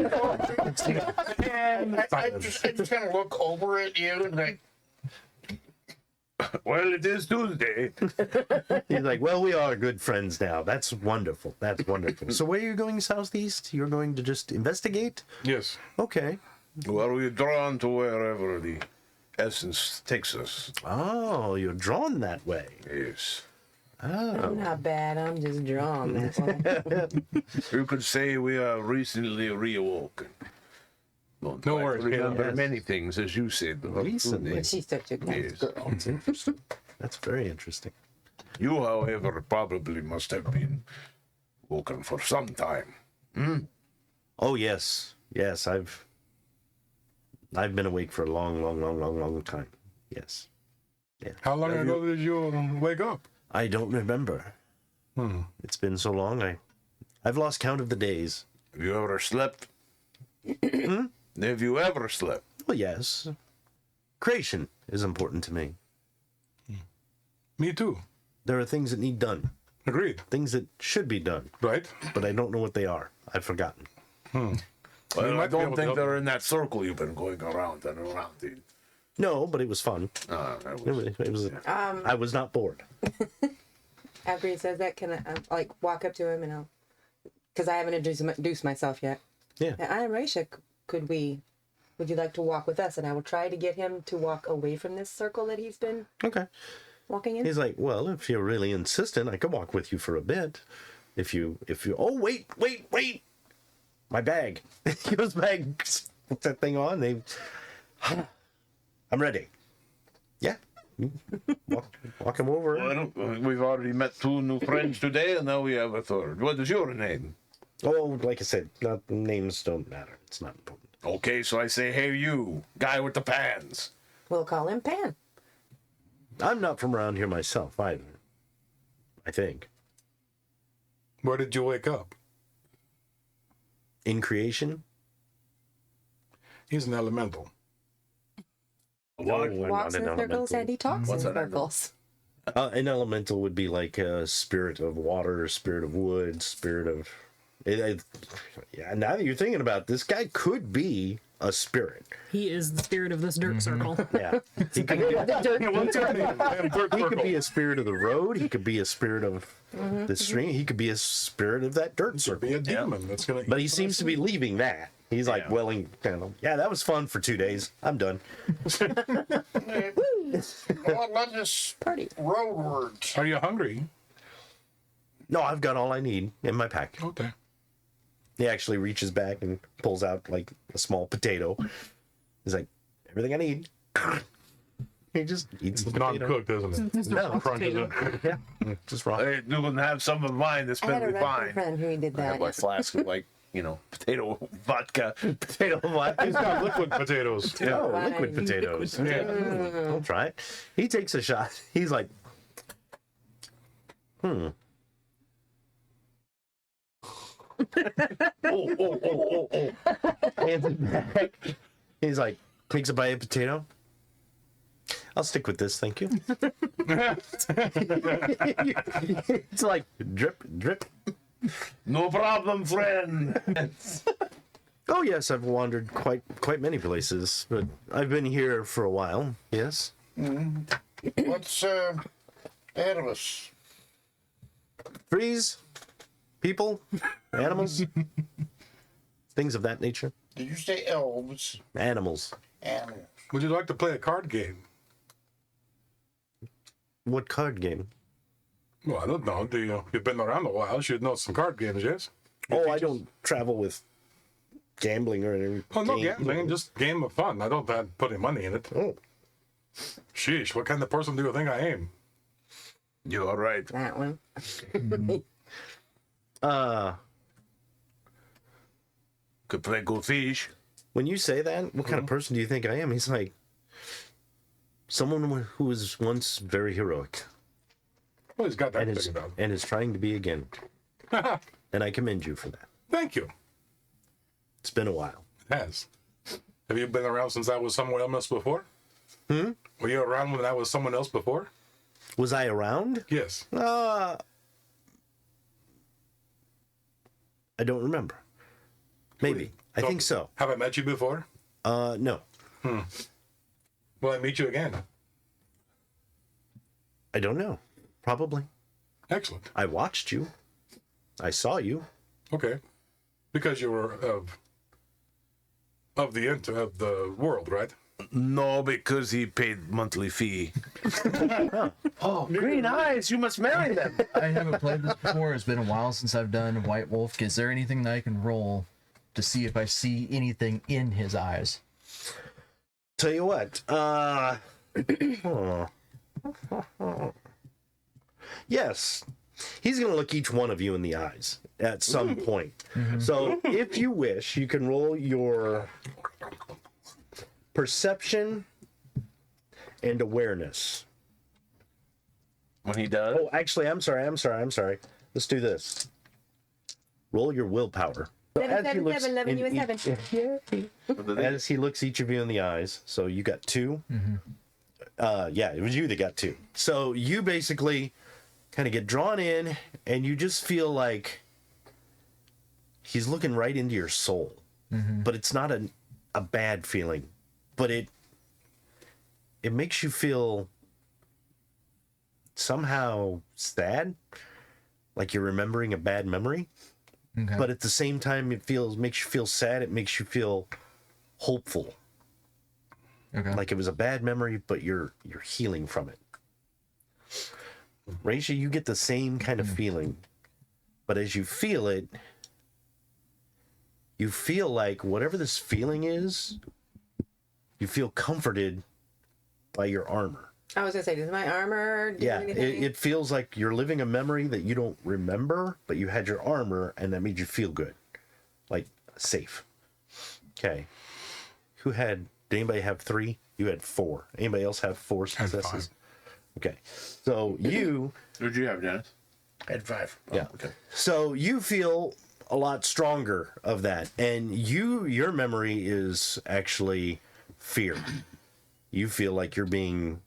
And I just kind of look over at you and like,
Well, it is Tuesday.
He's like, well, we are good friends now. That's wonderful. That's wonderful. So where are you going southeast? You're going to just investigate?
Yes.
Okay.
Well, we're drawn to wherever the essence takes us.
Oh, you're drawn that way.
Yes.
I'm not bad. I'm just drawn. That's all.
You could say we are recently reawoken. Don't
No
quite
worries,
remember
Caleb.
many things, as you said.
Recently.
She's such a good
Yes.
girl.
That's interesting. That's very interesting.
You, however, probably must have been woken for some time.
Oh yes, yes. I've been awake for a long time. Yes.
How long ago did you wake up?
I don't remember. It's been so long. I've lost count of the days.
Have you ever slept? Have you ever slept?
Well, yes. Creation is important to me.
Me too.
There are things that need done,
Agreed.
things that should be done,
Right?
but I don't know what they are. I've forgotten.
Well,
might
I
be able
don't
to
think
help
they're in that circle you've been going around and around in.
No, but it was fun.
That
It was. I was not bored.
After he says that, can I like walk up to him and I'll, because I haven't introduced myself yet.
Yeah.
I am Reisha. Would you like to walk with us? And I will try to get him to walk away from this circle that he's been
Okay.
walking in.
He's like, well, if you're really insistent, I could walk with you for a bit. If you, oh, wait. My bag. Give his bag. Put that thing on. I'm ready. Yeah. Walk him over.
Well, we've already met 2 new friends today, and now we have a third. What is your name?
Oh, like I said, names don't matter. It's not important.
Okay, so I say, hey, you, guy with the pans.
We'll call him Pan.
I'm not from around here myself either. I think.
Where did you wake up?
In creation?
He's an elemental.
No, I'm
Walks
not
in
an
circles
elemental.
and he talks
What's
in
an elemental?
circles.
An elemental would be like a spirit of water, spirit of wood, spirit of. Yeah, now that you're thinking about it, this guy could be a spirit.
He is the spirit of this dirt circle.
Yeah, he could be,
What's your name? I am Dirt
he could
Circle.
be a spirit of the road. He could be a spirit of the stream. He could be a spirit of that dirt circle.
Be a demon. That's gonna.
But he seems to be leaving that. He's like, welling kind of. Yeah, that was fun for 2 days. I'm done.
well, let's just
Party.
roadwards.
Are you hungry?
No, I've got all I need in my pack.
Okay.
He actually reaches back and pulls out like a small potato. He's like, everything I need. He just eats the potato.
Non-cooked, isn't it?
No,
Crunches it.
yeah, just raw.
Hey, you can have some of mine. It's
I had a
been
Russian
fine.
friend who did
I have my
that.
flask of, like, potato vodka.
Potato what?
He's got liquid potatoes.
Oh,
Fine.
liquid potatoes.
Yeah.
I'll try it. He takes a shot. He's like, oh. Hands it back. He's like, takes a bite of potato. I'll stick with this, thank you. It's like drip, drip.
No problem, friend.
Oh yes, I've wandered quite many places, but I've been here for a while. Yes.
What's ahead of us?
Trees, people, animals, things of that nature.
Did you say elves?
Animals.
Animals.
Would you like to play a card game?
What card game?
Well, I don't know. You've been around a while. You should know some card games, yes?
Oh, I don't travel with gambling or anything.
Oh, no gambling, just game of fun. I don't have putting money in it.
Oh,
Sheesh, what kind of person do you think I am?
You're right.
That one.
Could play goldfish.
When you say that, what kind of person do you think I am? He's like, someone who was once very heroic
Well, he's got that
and
thing about him.
is trying to be again. And I commend you for that.
Thank you.
It's been a while.
It has. Have you been around since I was someone else before? Were you around when I was someone else before?
Was I around?
Yes.
I don't remember. Maybe. I think so.
Have I met you before?
No.
Will I meet you again?
I don't know. Probably.
Excellent.
I watched you. I saw you.
Okay. Because you were of the world, right?
No, because he paid monthly fee. Oh, green eyes! You must marry them.
I haven't played this before. It's been a while since I've done White Wolf. Is there anything that I can roll to see if I see anything in his eyes?
Tell you what. Yes. He's going to look each one of you in the eyes at some point. So if you wish, you can roll your perception and awareness.
When he does.
Oh, actually, I'm sorry. Let's do this. Roll your willpower. So as he looks as he looks each of you in the eyes, so you got 2. Yeah, it was you that got 2. So you basically kind of get drawn in, and you just feel like he's looking right into your soul. But it's not a bad feeling, but it makes you feel somehow sad, like you're remembering a bad memory.
Okay.
But at the same time, makes you feel sad. It makes you feel hopeful,
Okay.
like it was a bad memory, but you're healing from it. Reisha, you get the same kind of feeling, but as you feel it, you feel like whatever this feeling is, you feel comforted by your armor.
I was gonna say, does my armor do anything?
It feels like you're living a memory that you don't remember, but you had your armor, and that made you feel good, like safe. Okay. Did anybody have 3? You had 4. Anybody else have 4 successes? Okay. So you.
What did you have, Dennis?
I had 5.
Yeah.
Okay.
So you feel a lot stronger of that, and your memory is actually fear. You feel like you're being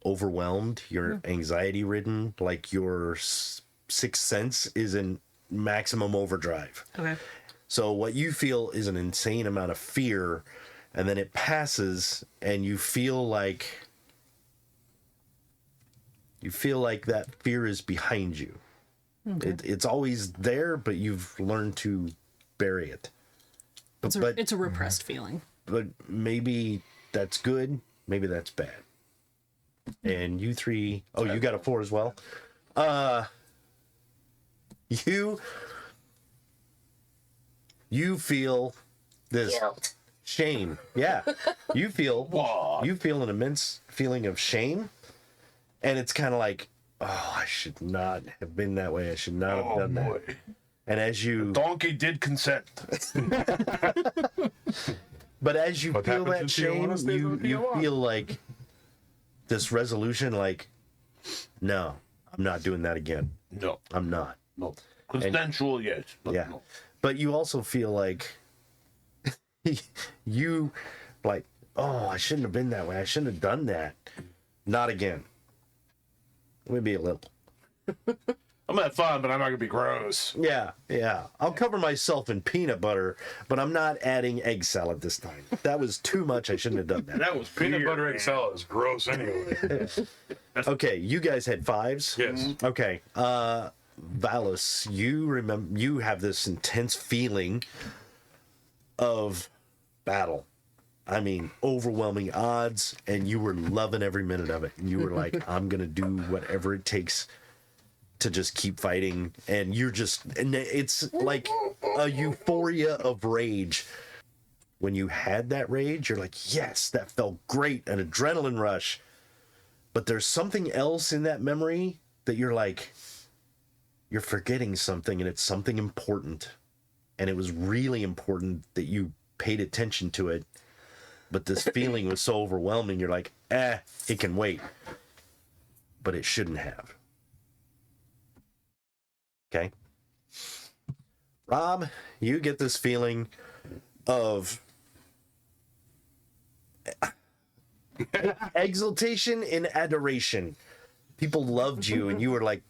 overwhelmed, you're anxiety ridden, like your sixth sense is in maximum overdrive.
Okay.
So what you feel is an insane amount of fear, and then it passes, and you feel like that fear is behind you.
Okay.
It's always there, but you've learned to bury it.
It's a repressed feeling.
But maybe that's good, maybe that's bad. And you 3, you got a 4 as well. You feel this
Guilt.
shame. Yeah. You feel an immense feeling of shame. And it's kind of like, oh, I should not have been that way. I should not have done that. And as you
Donkey did consent.
But as you
What
feel
happens
that
if you
shame,
wanna stay
you
with you
feel like this resolution, like, no, I'm not doing that again.
No.
I'm not.
No. Consensual, yes. But
Yeah.
no.
But you also feel like you, like, oh, I shouldn't have been that way. I shouldn't have done that. Not again. Maybe a little.
I'm gonna have fun, but I'm not gonna be gross.
Yeah. I'll cover myself in peanut butter, but I'm not adding egg salad this time. That was too much. I shouldn't have done that.
That was
Peanut
weird,
butter egg
man.
salad is gross anyway.
Okay, you guys had 5s?
Yes.
Okay. Valis, you have this intense feeling of battle. I mean, overwhelming odds, and you were loving every minute of it. And you were like, I'm gonna do whatever it takes to just keep fighting. And it's like a euphoria of rage. When you had that rage, you're like, yes, that felt great, an adrenaline rush. But there's something else in that memory that you're like, you're forgetting something, and it's something important. and it was really important that you paid attention to it, but this feeling was so overwhelming, you're like, it can wait. But it shouldn't have. Okay? Rob, you get this feeling of exaltation and adoration. People loved you, and you were like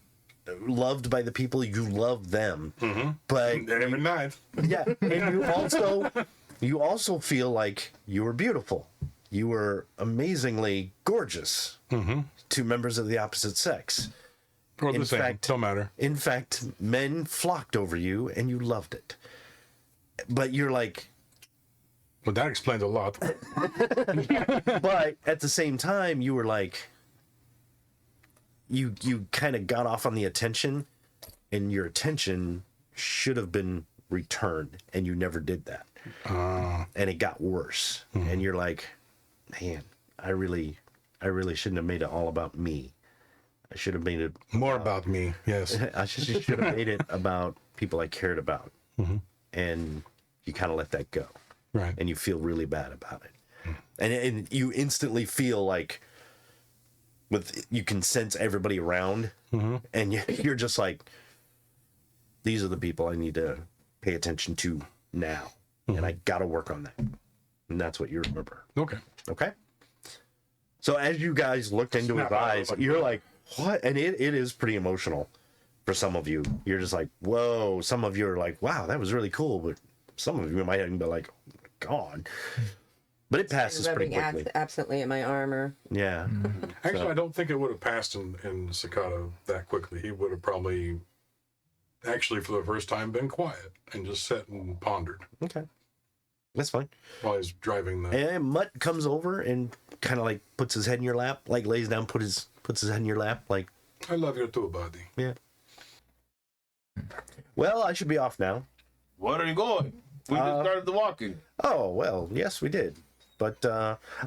loved by the people you loved them. But
Every night.
yeah, and you also feel like you were beautiful. You were amazingly gorgeous to members of the opposite sex.
Or the
In
same.
fact-
Don't matter.
In fact, men flocked over you, and you loved it. But you're like,
Well, that explains a lot.
but at the same time, you were like, you kind of got off on the attention, and your attention should have been returned, and you never did that. And it got worse. And you're like, man, I really shouldn't have made it all about me. I should have made it
More about me. Yes.
I should have made it about people I cared about. And you kind of let that go.
Right.
And you feel really bad about it. And you instantly feel like you can sense everybody around, and you're just like, these are the people I need to pay attention to now. And I got to work on that. And that's what you remember.
Okay.
Okay? So as you guys looked into his
Snap out of
eyes,
it.
you're like, what? And it is pretty emotional for some of you. You're just like, whoa. Some of you are like, wow, that was really cool. But some of you might even be like, oh, God. But it passes pretty
Rubbing
quickly.
absently at my armor.
Yeah.
Actually, I don't think it would have passed in Staccato that quickly. He would have probably, actually, for the first time, been quiet and just sat and pondered
Okay. That's fine.
while he's driving the.
And Mutt comes over and kind of like puts his head in your lap, like lays down, puts his head in your lap, like,
I love you too, buddy.
yeah. Well, I should be off now.
Where are you going? We just started the walking.
Oh, well, yes, we did. But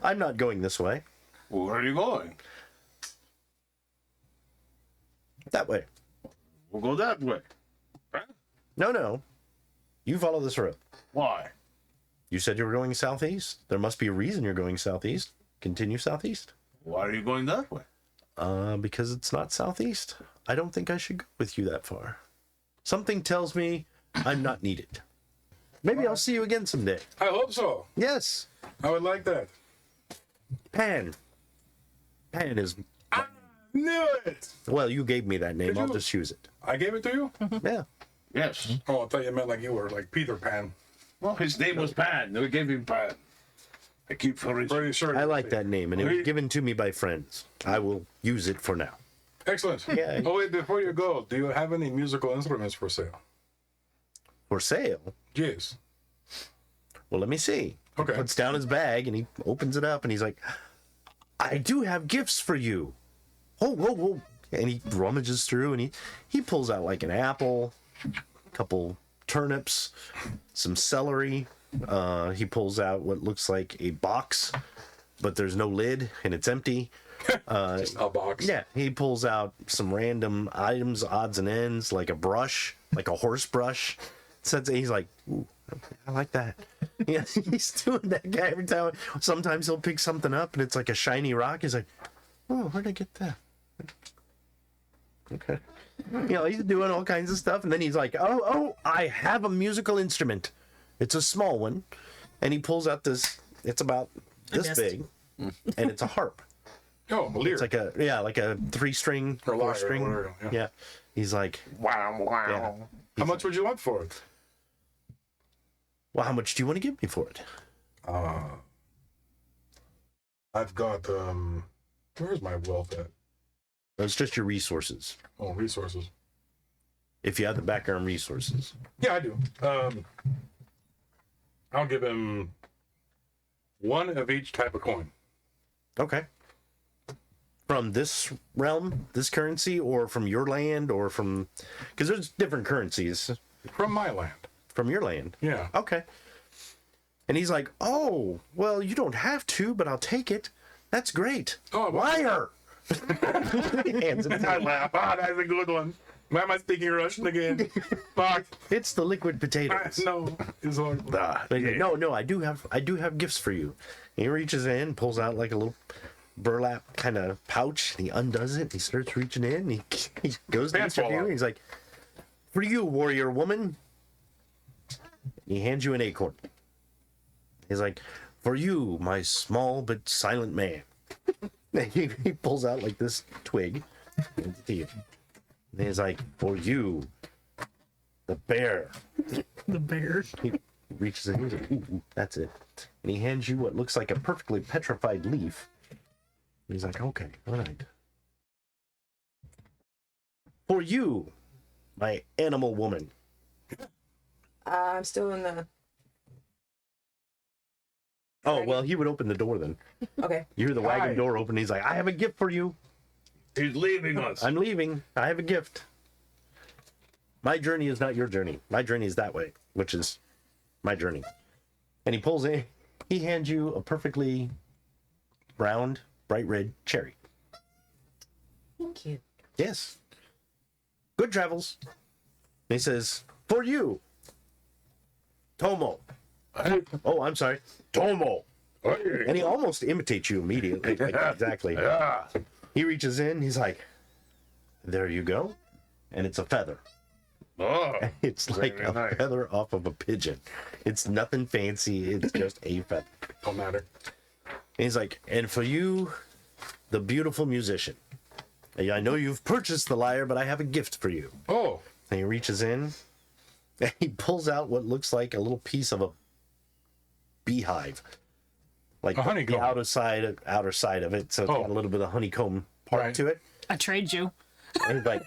I'm not going this way.
Where are you going?
That way.
We'll go that way.
No. You follow this road.
Why?
You said you were going southeast. There must be a reason you're going southeast. Continue southeast.
Why are you going that way?
Because it's not southeast. I don't think I should go with you that far. Something tells me I'm not needed. Maybe I'll see you again someday.
I hope so.
Yes.
I would like that.
Pan. Pan is...
Knew it!
Well, you gave me that name.
Did
I'll
you?
just use it.
I gave it to you?
Yeah.
Yes.
Oh, I thought you meant like you were like Peter Pan.
Well, his name was Pan. We gave him Pan. I keep for his...
Pretty sure.
I like that name, and it was given to me by friends. I will use it for now.
Excellent.
Yeah.
Oh, wait, before you go, do you have any musical instruments for sale?
For sale?
Yes.
Well, let me see.
Okay.
He puts down his bag, and he opens it up, and he's like, I do have gifts for you. Oh, whoa, whoa. And he rummages through, and he pulls out like an apple, a couple turnips, some celery. He pulls out what looks like a box, but there's no lid, and it's empty.
Just a box.
Yeah, he pulls out some random items, odds and ends, like a brush, like a horse brush. He's like, ooh, I like that. Yeah, he's doing that guy every time. Sometimes he'll pick something up, and it's like a shiny rock. He's like, oh, where'd I get that? Okay. He's doing all kinds of stuff, and then he's like, oh, I have a musical instrument. It's a small one. And he pulls out this, it's about this
missed.
big, and it's a harp.
Oh, a lyre.
It's like a 3-string,
Or lyre,
4-string.
whatever, yeah.
Yeah. He's like,
Wow, wow.
yeah.
How much would you want for it?
Well, how much do you want to give me for it?
I've got, where's my wealth at?
It's just your resources.
Oh, resources.
If you have the background resources.
Yeah, I do. I'll give him one of each type of coin.
Okay. From this realm, this currency, or from your land, or from... Because there's different currencies
From my land.
from your land.
Yeah.
Okay. And he's like, oh, well, you don't have to, but I'll take it. That's great.
Oh, well-
Liar! He hands it to
I
you.
laugh. Ah, that's a good one. Why am I speaking Russian again? Fuck.
It's the liquid potatoes.
No. It's all...
Ah,
But
yeah.
no, I do have gifts for you. And he reaches in, pulls out like a little burlap kind of pouch, and he undoes it. He starts reaching in. He goes to
Pants
each of
fall
you.
off.
And he's like, "For you, warrior woman." He hands you an acorn. He's like, "For you, my small but silent man." And he pulls out like this twig. And he's like, "For you, the bear."
The bear.
He reaches in, he's like, "Ooh, that's it." And he hands you what looks like a perfectly petrified leaf. And he's like, "Okay, all right. For you, my animal woman."
I'm still in the.
Oh, well, he would open the door then.
Okay.
You hear the wagon
Hi.
door open. He's like, "I have a gift for you.
He's leaving us.
I'm leaving. I have a gift. My journey is not your journey. My journey is that way, which is my journey." And he pulls in. He hands you a perfectly round, bright red cherry.
Thank you.
Yes. Good travels. And he says, "For you, Tomo." Oh, I'm sorry. Tomo. And he almost imitates you immediately. Like, exactly.
Yeah.
He reaches in. He's like, "There you go." And it's a feather.
Oh,
It's like
Very
a
nice.
feather off of a pigeon. It's nothing fancy. It's just a feather.
Don't matter.
And he's like, "And for you, the beautiful musician. I know you've purchased the lyre, but I have a gift for you."
Oh.
And he reaches in and he pulls out what looks like a little piece of a beehive. Like
A honeycomb.
the outer side of it. So it's got a little bit of honeycomb part
Right.
to it.
I trade you.
And he's like,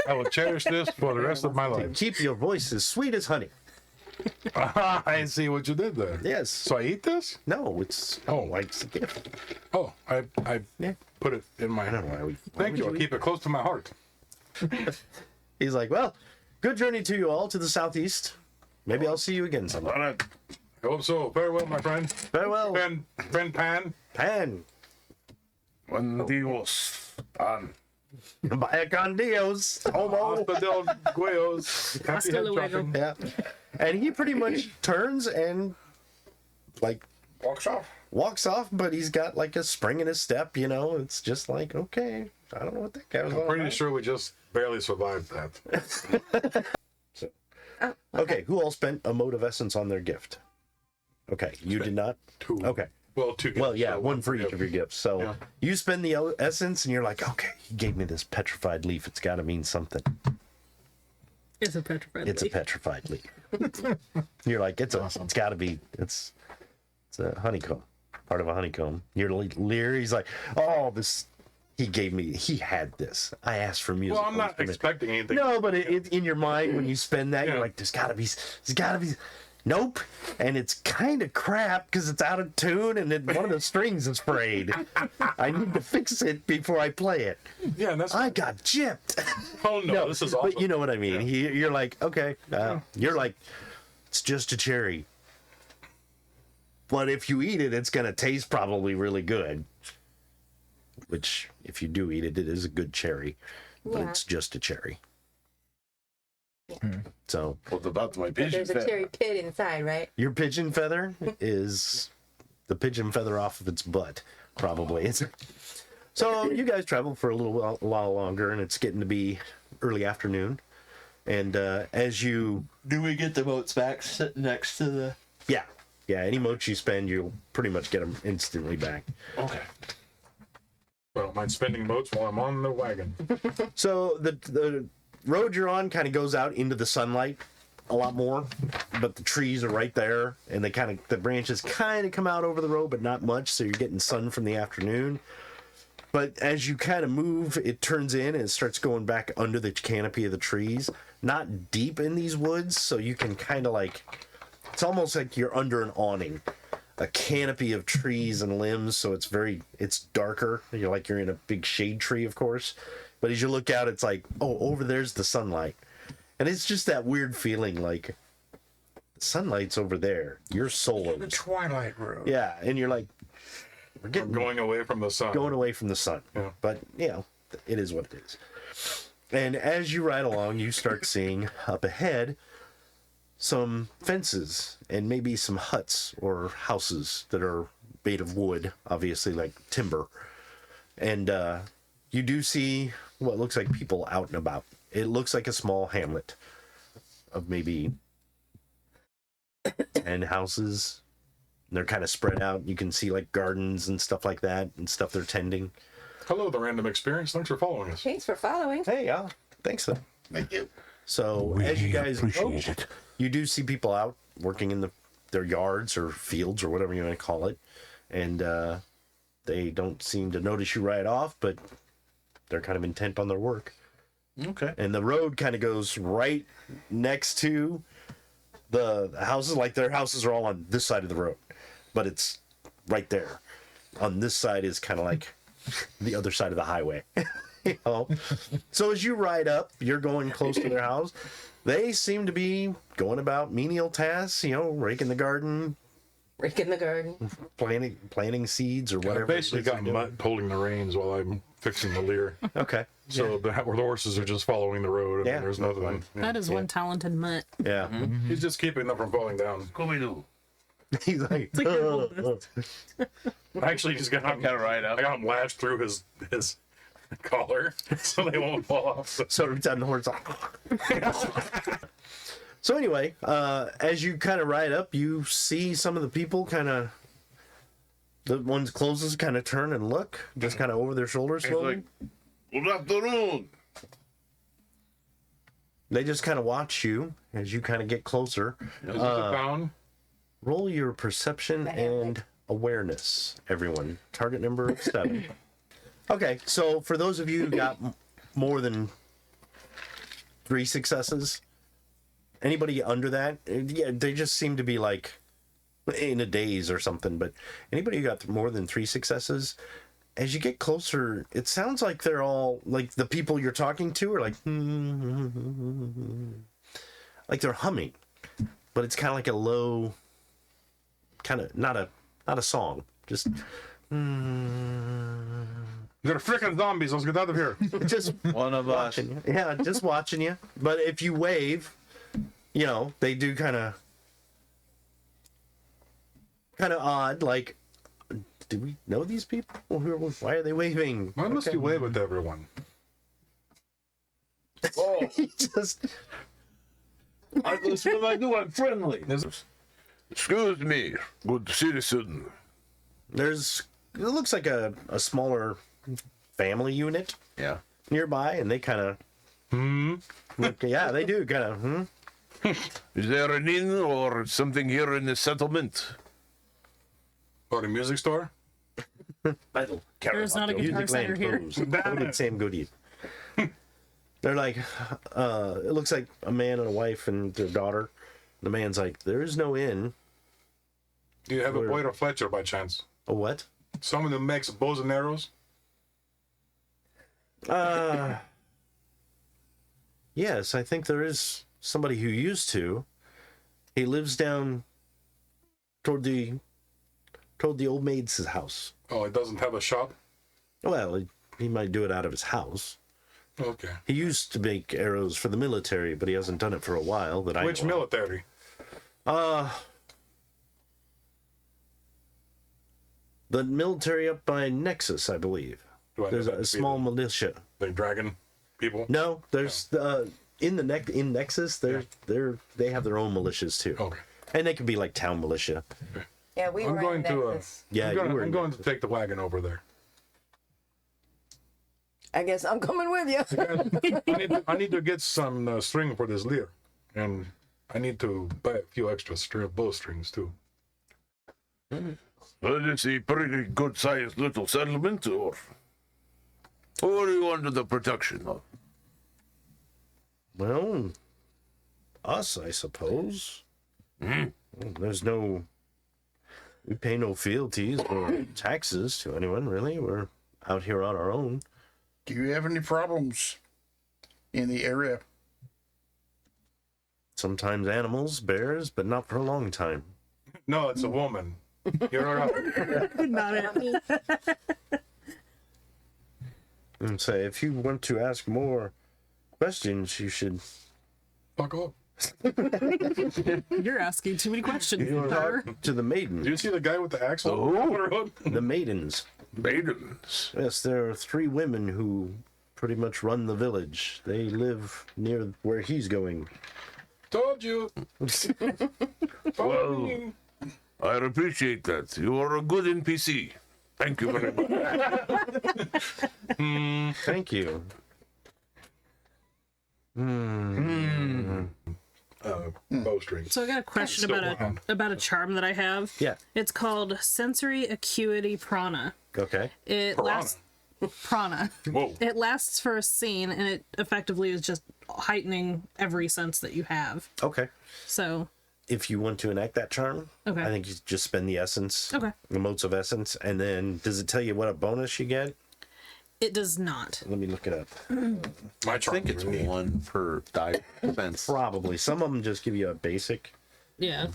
I will cherish this for the rest of my life.
"Keep your voice as sweet as honey."
I see what you did there.
Yes.
So I eat this?
No, it's like it's a gift.
Oh, I
Yeah.
put it in my.
I don't know why we.
Thank you. I'll keep it close to my heart.
He's like, "Well, good journey to you all to the southeast. Maybe I'll see you again someday.
all right.
I hope so. Farewell, my friend.
Farewell,
Friend Pan.
Pan.
Buen Dios.
Vaya con Dios. Tomo."
Hasta del Guayos. Happy
Hasta
head
luego.
chopping.
Yeah. And he pretty much turns and like
Walks off.
but he's got like a spring in his step, you know. It's just like, okay, I don't know what that guy was all
Pretty
about.
sure we just barely survived that.
Okay, who all spent a mode of essence on their gift? Okay, you did not?
Two.
Okay.
Well, two.
Well, yeah,
so
one for each of your gifts. So
Yeah.
you spend the essence and you're like, okay, he gave me this petrified leaf. It's got to mean something.
It's a petrified
It's a
leaf.
petrified leaf. You're like, it's got to be, it's a honeycomb, part of a honeycomb. You're leer. He's like, "Oh, this, he had this. I asked for music."
Well, I'm not expecting anything.
No, but in your mind, when you spend that, you're
Yeah.
like, there's gotta be, nope. And it's kind of crap because it's out of tune and one of the strings is frayed. I need to fix it before I play it.
Yeah, that's.
I got gypped.
Oh no, this is awesome.
But you know what I mean. You're like, okay, you're like, it's just a cherry. But if you eat it, it's gonna taste probably really good. Which, if you do eat it, it is a good cherry. But
Yeah.
it's just a cherry. So
What about my
But
pigeon
there's a
feather?
cherry pit inside, right?
your pigeon feather is the pigeon feather off of its butt, probably. So you guys travel for a while longer, and it's getting to be early afternoon. And as you
Do we get the boats back sitting next to the?
Yeah, any motes you spend, you'll pretty much get them instantly back.
Okay.
I don't mind spending boats while I'm on the wagon.
So the road you're on kind of goes out into the sunlight a lot more, but the trees are right there, and the branches kind of come out over the road, but not much. So you're getting sun from the afternoon. But as you kind of move, it turns in and it starts going back under the canopy of the trees. Not deep in these woods, so you can kind of like, it's almost like you're under an awning, a canopy of trees and limbs. So it's darker. You're in a big shade tree, of course. But as you look out, it's like, oh, over there's the sunlight. And it's just that weird feeling like the sunlight's over there. You're solar.
Twilight Road.
Yeah, and you're like, we're getting
Going away from the sun.
going away from the sun.
Yeah.
But, it is what it is. And as you ride along, you start seeing up ahead some fences and maybe some huts or houses that are made of wood, obviously like timber. And you do see what looks like people out and about. It looks like a small hamlet of maybe 10 houses. They're kind of spread out. You can see like gardens and stuff like that and stuff they're tending.
Hello, the random experience. Thanks for following us.
Thanks for following.
Hey, thanks though.
Thank you.
So as you guys approach, you do see people out working in their yards or fields or whatever you want to call it. And they don't seem to notice you right off, but they're kind of intent on their work.
Okay.
And the road kind of goes right next to the houses. Like their houses are all on this side of the road, but it's right there. On this side is kind of like the other side of the highway. You know? So as you ride up, you're going close to their house. They seem to be going about menial tasks, raking the garden, planting seeds or whatever.
Basically got Mutt holding the reins while I'm fixing the leer.
Okay.
So the horses are just following the road, and there's nothing.
That is one talented mutt.
Yeah.
He's just keeping them from falling down.
Scooby-Doo.
He's like,
It's like your oldest.
Actually, he's got him
Gotta ride up.
I got him lashed through his collar so they won't fall off.
so every time the horse So anyway, as you kind of ride up, you see some of the people the ones closest kind of turn and look, just kind of over their shoulders slowly.
Good afternoon.
They just kind of watch you as you kind of get closer.
Is it down?
Roll your perception and awareness, everyone. Target number 7. Okay, so for those of you who got more than 3 successes, anybody under that, yeah, they just seem to be like in a daze or something. But anybody who got more than 3 successes, as you get closer, it sounds like they're all like the people you're talking to are like they're humming, but it's kind of like a low, kind of not a song, just.
They're freaking zombies. Let's get out of here.
Just
One of us.
watching you. Yeah, just watching you. But if you wave, they do kind of odd. Like, do we know these people? Why are they waving?
Why must you wave with everyone?
Oh,
He just
that's what I do. I'm friendly. Excuse me, good citizen.
it looks like a smaller family unit
Yeah.
nearby, and they kind of yeah, they do kind of
Is there an inn or something here in the settlement?
Or the music store?
There's not a guitar
music
center
land
here.
closed. What did Sam go to you? They're like, it looks like a man and a wife and their daughter. The man's like, there is no inn.
Do you have a Boyd or Fletcher by chance?
A what?
Someone who makes bows and arrows?
Yes, I think there is somebody who used to. He lives down toward the old maid's house.
Oh, it doesn't have a shop?
Well, he might do it out of his house.
Okay.
He used to make arrows for the military, but he hasn't done it for a while.
Which military?
The military up by Nexus, I believe.
Do I know
There's
that to
a
be
small militia.
the dragon people?
No, there's in Nexus. They have their own militias too,
Okay.
and they can be like town militia.
Yeah, we
I'm
were
going
in
to
Nexus.
Yeah,
I'm
you
going,
were
I'm
in
going to take the wagon over there.
I guess I'm coming with you.
I need to get some string for this lyre, and I need to buy a few extra bowstrings too.
Well, it's a pretty good-sized little settlement, or are you under the protection of?
Well, us, I suppose. There's we pay no fealties or taxes to anyone, really. We're out here on our own.
Do you have any problems in the area?
Sometimes animals, bears, but not for a long time.
No, it's a woman. You're all right.
Not it.
and say, if you want to ask more questions, you should
Fuck off.
You're asking too many questions,
You
sir.
talk to the maiden.
Do you see the guy with the axe?
Oh.
The maidens.
Maidens.
Yes, there are 3 women who pretty much run the village. They live near where he's going.
Told you. Follow
Well,
me.
I appreciate that. You are a good NPC. Thank you very much.
Thank you.
Bowstring.
So I got a question
Still
about
around.
about a charm that I have.
Yeah.
It's called Sensory Acuity Prana.
Okay.
It lasts prana.
Whoa.
It lasts for a scene, and it effectively is just heightening every sense that you have.
Okay.
So
If you want to enact that charm,
Okay.
I think you just spend the essence.
Okay.
The motes of essence. And then does it tell you what a bonus you get?
it does not.
Let me look it up.
My
I think it's 1 per die defense.
Probably. Some of them just give you a basic.
Yeah.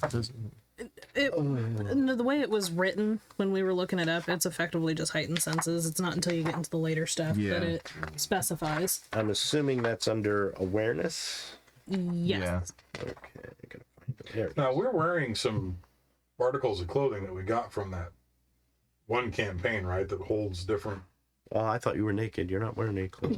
No, the way it was written when we were looking it up, it's effectively just heightened senses. It's not until you get into the later stuff that it specifies.
I'm assuming that's under awareness.
Yes.
Okay. I gotta find it. There.
Now we're wearing some articles of clothing that we got from that one campaign, right? That holds different.
Oh, I thought you were naked. You're not wearing any clothes.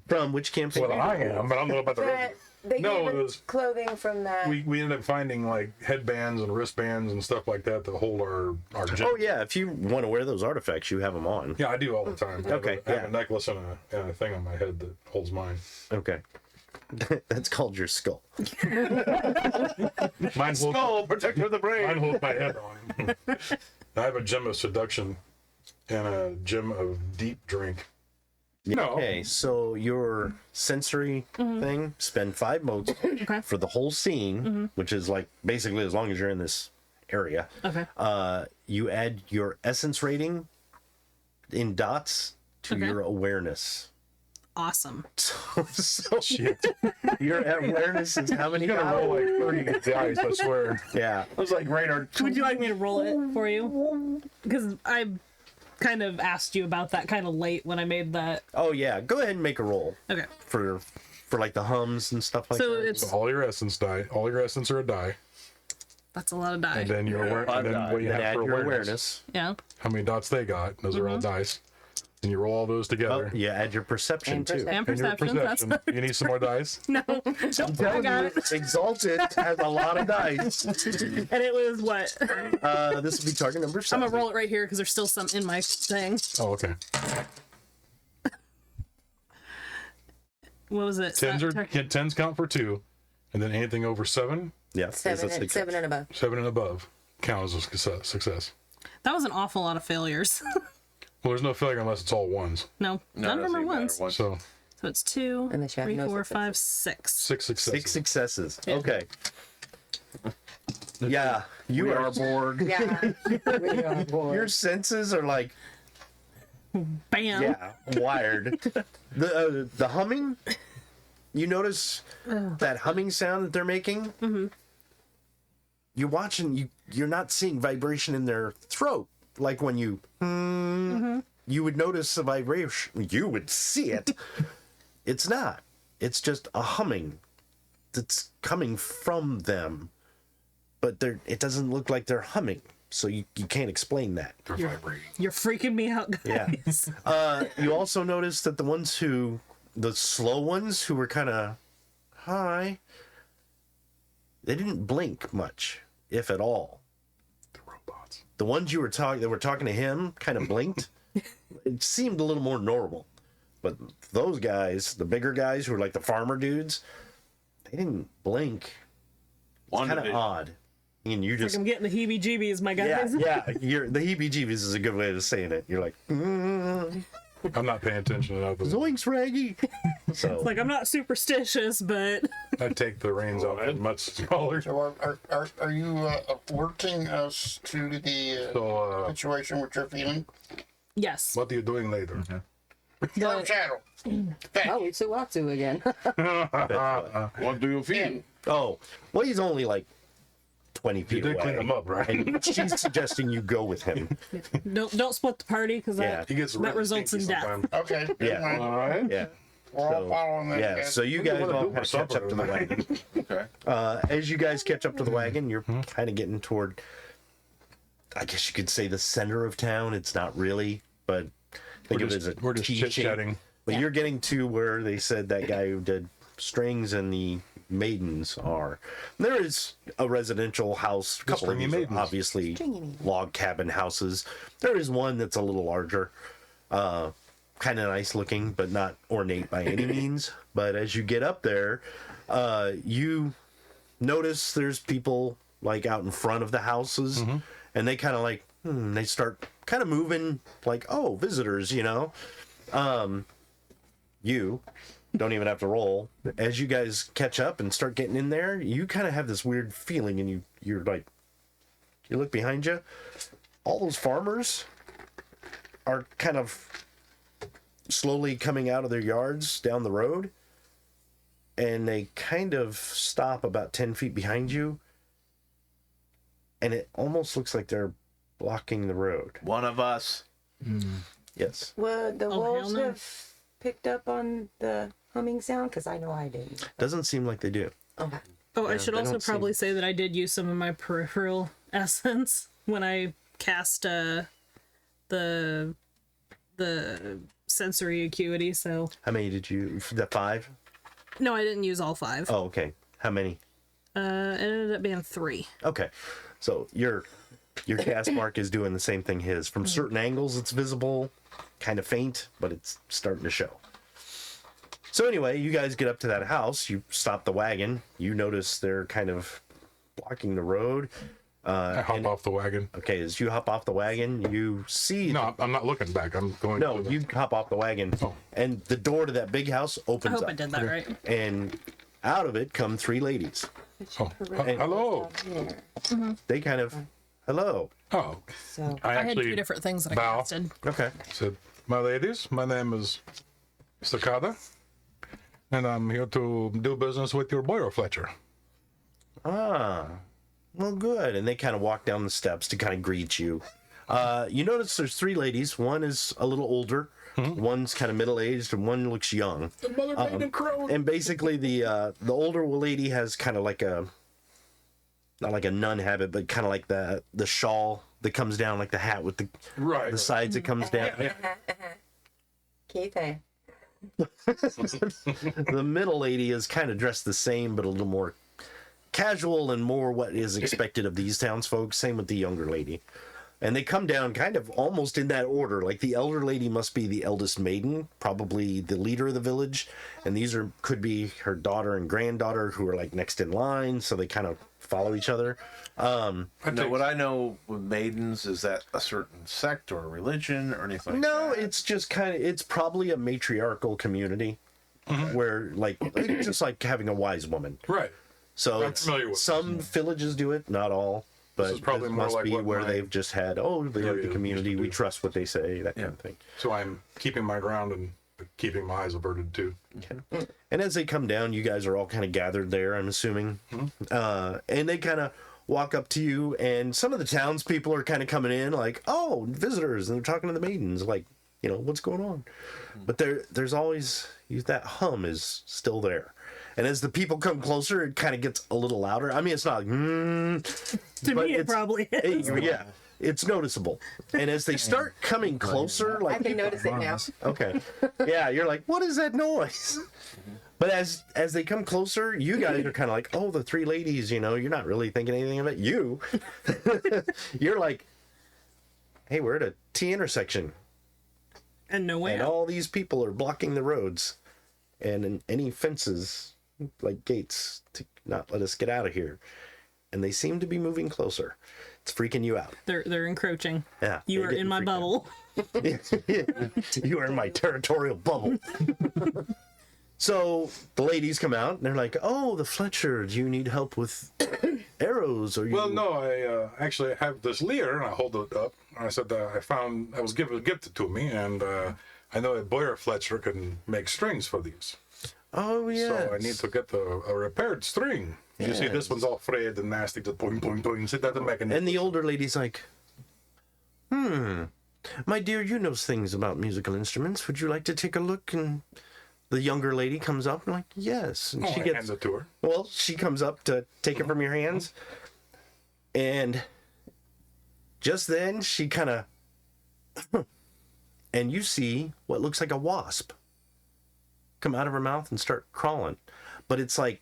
From which campaign?
Well, I am, but I don't know about the rest.
They
No,
gave
it
us
was-
clothing from that.
We ended up finding like headbands and wristbands and stuff like that hold our gem.
Oh yeah, if you want to wear those artifacts, you have them on.
Yeah, I do all the time.
Okay,
I have
yeah.
a necklace and a thing on my head that holds mine.
Okay. That's called your skull.
Mine holds,
Oh, protector of the brain.
mine holds my head on. I have a gem of seduction and a gem of deep drink. No.
Okay, so your sensory thing, spend 5 motes for the whole scene, which is like basically as long as you're in this area.
Okay.
You add your essence rating in dots to
Okay.
your awareness.
Awesome.
So
Shit.
your awareness is how many
You gotta roll like 30 dice, I swear.
Yeah.
I was like radar.
Would you like me to roll it for you? Because I kind of asked you about that kind of late when I made that.
Oh yeah. Go ahead and make a roll
Okay.
for like the hums and stuff like
So
that.
it's
All your essence die. All your essence are a die.
that's a lot of die.
And then your aware, and then what you
Then
have
add
for
your
awareness.
awareness.
Yeah.
How many dots they got? Those are all dice. And you roll all those
Oh,
together.
you add your perception
And
too.
perception.
And
And your
perception. That's
perception. You need some more dice?
no. I got it.
Exalted has a lot of dice.
And it was what?
This will be target number
I'm
7.
gonna roll it right here because there's still some in my thing.
Oh, okay.
What was it?
Tens count for 2. And then anything over 7
Yeah, is a 6.
7 and above.
and above, count as a success.
That was an awful lot of failures.
Well, there's no failure unless it's all ones.
no, none of them are ones.
So
So it's 2,
Unless you have
3,
no
4, 5,
successes.
6.
6 successes.
6 successes. Okay. Yeah, you are bored.
Yeah. We are bored.
Your senses are like,
Bam.
wired. The humming. You notice that humming sound that they're making. Mm-hmm. You're watching. You're not seeing vibration in their throat like when you. You would notice a vibration. You would see it. It's not. It's just a humming that's coming from them. But it doesn't look like they're humming. So you can't explain that.
They're vibrating.
You're freaking me out, guys.
Yeah. You also notice that the slow ones who were kind of hi, they didn't blink much, if at all.
The robots.
The ones that were talking to him kind of blinked. It seemed a little more normal. But those guys, the bigger guys who were like the farmer dudes, they didn't blink. It's kind of odd. And you just
I'm getting the heebie-jeebies, my
yeah,
guys.
yeah. The heebie-jeebies is a good way of saying it. You're like,
I'm not paying attention enough.
zoinks, Raggy. So
Like, I'm not superstitious, but
I take the reins off it much smaller.
So are you alerting us to the
So,
situation which you're feeling?
yes.
what are you doing later?
Dark shadow.
Oh, it's Uatsu again.
What do you feel?
oh, well, he's only like 20 feet
You did
away.
clean them up, right?
And she's suggesting you go with him.
Don't split the party because
Yeah.
He gets
that
really
results in
stinky
death.
sometimes.
Okay.
Yeah.
All right.
Yeah.
We're all following that.
Yeah, so you guys
wanna
all
do
kind of
for
catch
supper
up to the wagon.
Okay.
As you guys catch up to the wagon, you're kind of getting toward, I guess you could say, the center of town. It's not really, but think of it as a
We're just
T
chit
shape.
chatting.
But you're getting to where they said that guy who did strings and the maidens are. There is a residential house, a couple of
stringy
these are
maidens.
obviously
Stringy maidens.
log cabin houses. There is one that's a little larger. Kind of nice looking, but not ornate by any means. But as you get up there, you notice there's people like out in front of the houses, and they kind of like they start kind of moving like, oh, visitors, you know. You don't even have to roll. As you guys catch up and start getting in there, you kind of have this weird feeling, and you're like, you look behind you, all those farmers are kind of slowly coming out of their yards down the road, and they kind of stop about 10 feet behind you, and it almost looks like they're blocking the road.
One of us.
Yes.
Would the
Oh, hell
wolves
no.
have picked up on the humming sound? Because I know I didn't.
Doesn't seem like they do.
Okay.
Oh, I should
they
also
don't seem-
probably say that I did use some of my peripheral essence when I cast the sensory acuity. So
How many did you? The 5?
no, I didn't use all 5.
Oh, okay. How many?
It ended up being 3.
Okay. So your cast mark is doing the same thing his. From certain angles it's visible, kind of faint, but it's starting to show. So anyway, you guys get up to that house, you stop the wagon, you notice they're kind of blocking the road.
I hop off the wagon.
Okay, as you hop off the wagon, you see
No, I'm not looking back. I'm going.
no,
to the-
you hop off the wagon, and the door to that big house
I
opens
hope
up,
I did that right.
and out of it come 3 ladies.
Oh, hello.
They kind of, hello.
Oh,
So
I
I had
actually
2 different things that I
bow.
casted.
Okay.
said, "My ladies, my name is Stacada, and I'm here to do business with your Boyer Fletcher."
Ah, well, good. And they kind of walk down the steps to kind of greet you. You notice there's 3 ladies. One is a little older, one's kind of middle-aged, and one looks young.
The Mother-Maiden crowed.
And basically, the older lady has kind of like a, not like a nun habit, but kind of like the shawl that comes down, like the hat with the
Right.
sides that comes down.
Keith,
The middle lady is kind of dressed the same, but a little more casual and more what is expected of these townsfolk. Same with the younger lady. And they come down kind of almost in that order. Like the elder lady must be the eldest maiden, probably the leader of the village. And these could be her daughter and granddaughter who are like next in line. So they kind of follow each other.
No, what I know with maidens is that a certain sect or religion or anything like
No,
that.
it's just kind of, it's probably a matriarchal community where like, just like having a wise woman.
Right.
So
I'm
it's,
familiar with
some villages do it, not all. But
is probably
this
more
must
like
be
what
where
my
they've just had, oh, they're
area
the community,
used to
we
do.
trust what they say, that kind of thing.
So I'm keeping my ground and keeping my eyes averted too.
And as they come down, you guys are all kind of gathered there, I'm assuming. And they kind of walk up to you, and some of the townspeople are kind of coming in like, oh, visitors, and they're talking to the maidens, like, you know, what's going on? But there's always, that hum is still there. And as the people come closer, it kind of gets a little louder. I mean, it's not like,
To
but
me, it
it's-
probably is.
yeah, it's noticeable. And as they start coming closer,
I
like,
can notice it now.
okay, yeah, you're like, what is that noise? But as they come closer, you guys are kind of like, oh, the 3 ladies, you know, you're not really thinking anything of it. You're like, hey, we're at a T intersection,
And no way
and
out.
all these people are blocking the roads, and any fences, like gates, to not let us get out of here. And they seem to be moving closer. It's freaking you out.
They're encroaching.
Yeah,
You
they're
are
getting
in my
freaked out.
bubble.
You are in my territorial bubble. So the ladies come out and they're like, "Oh, the Fletcher, do you need help with arrows?" Or you?
Well, no, I actually have this leer, and I hold it up. And I said, I was gifted to me, and I know that Boyer Fletcher can make strings for these.
Oh yeah.
So I need to get a repaired string. You see, this one's all frayed and nasty. Just boing, boing, boing. Sit down the mechanism.
And the older lady's like, my dear, you know things about musical instruments. Would you like to take a look? And the younger lady comes up and like, yes. And
I hand it to her.
well, she comes up to take it from your hands. And just then she kind of, and you see what looks like a wasp come out of her mouth and start crawling. But it's like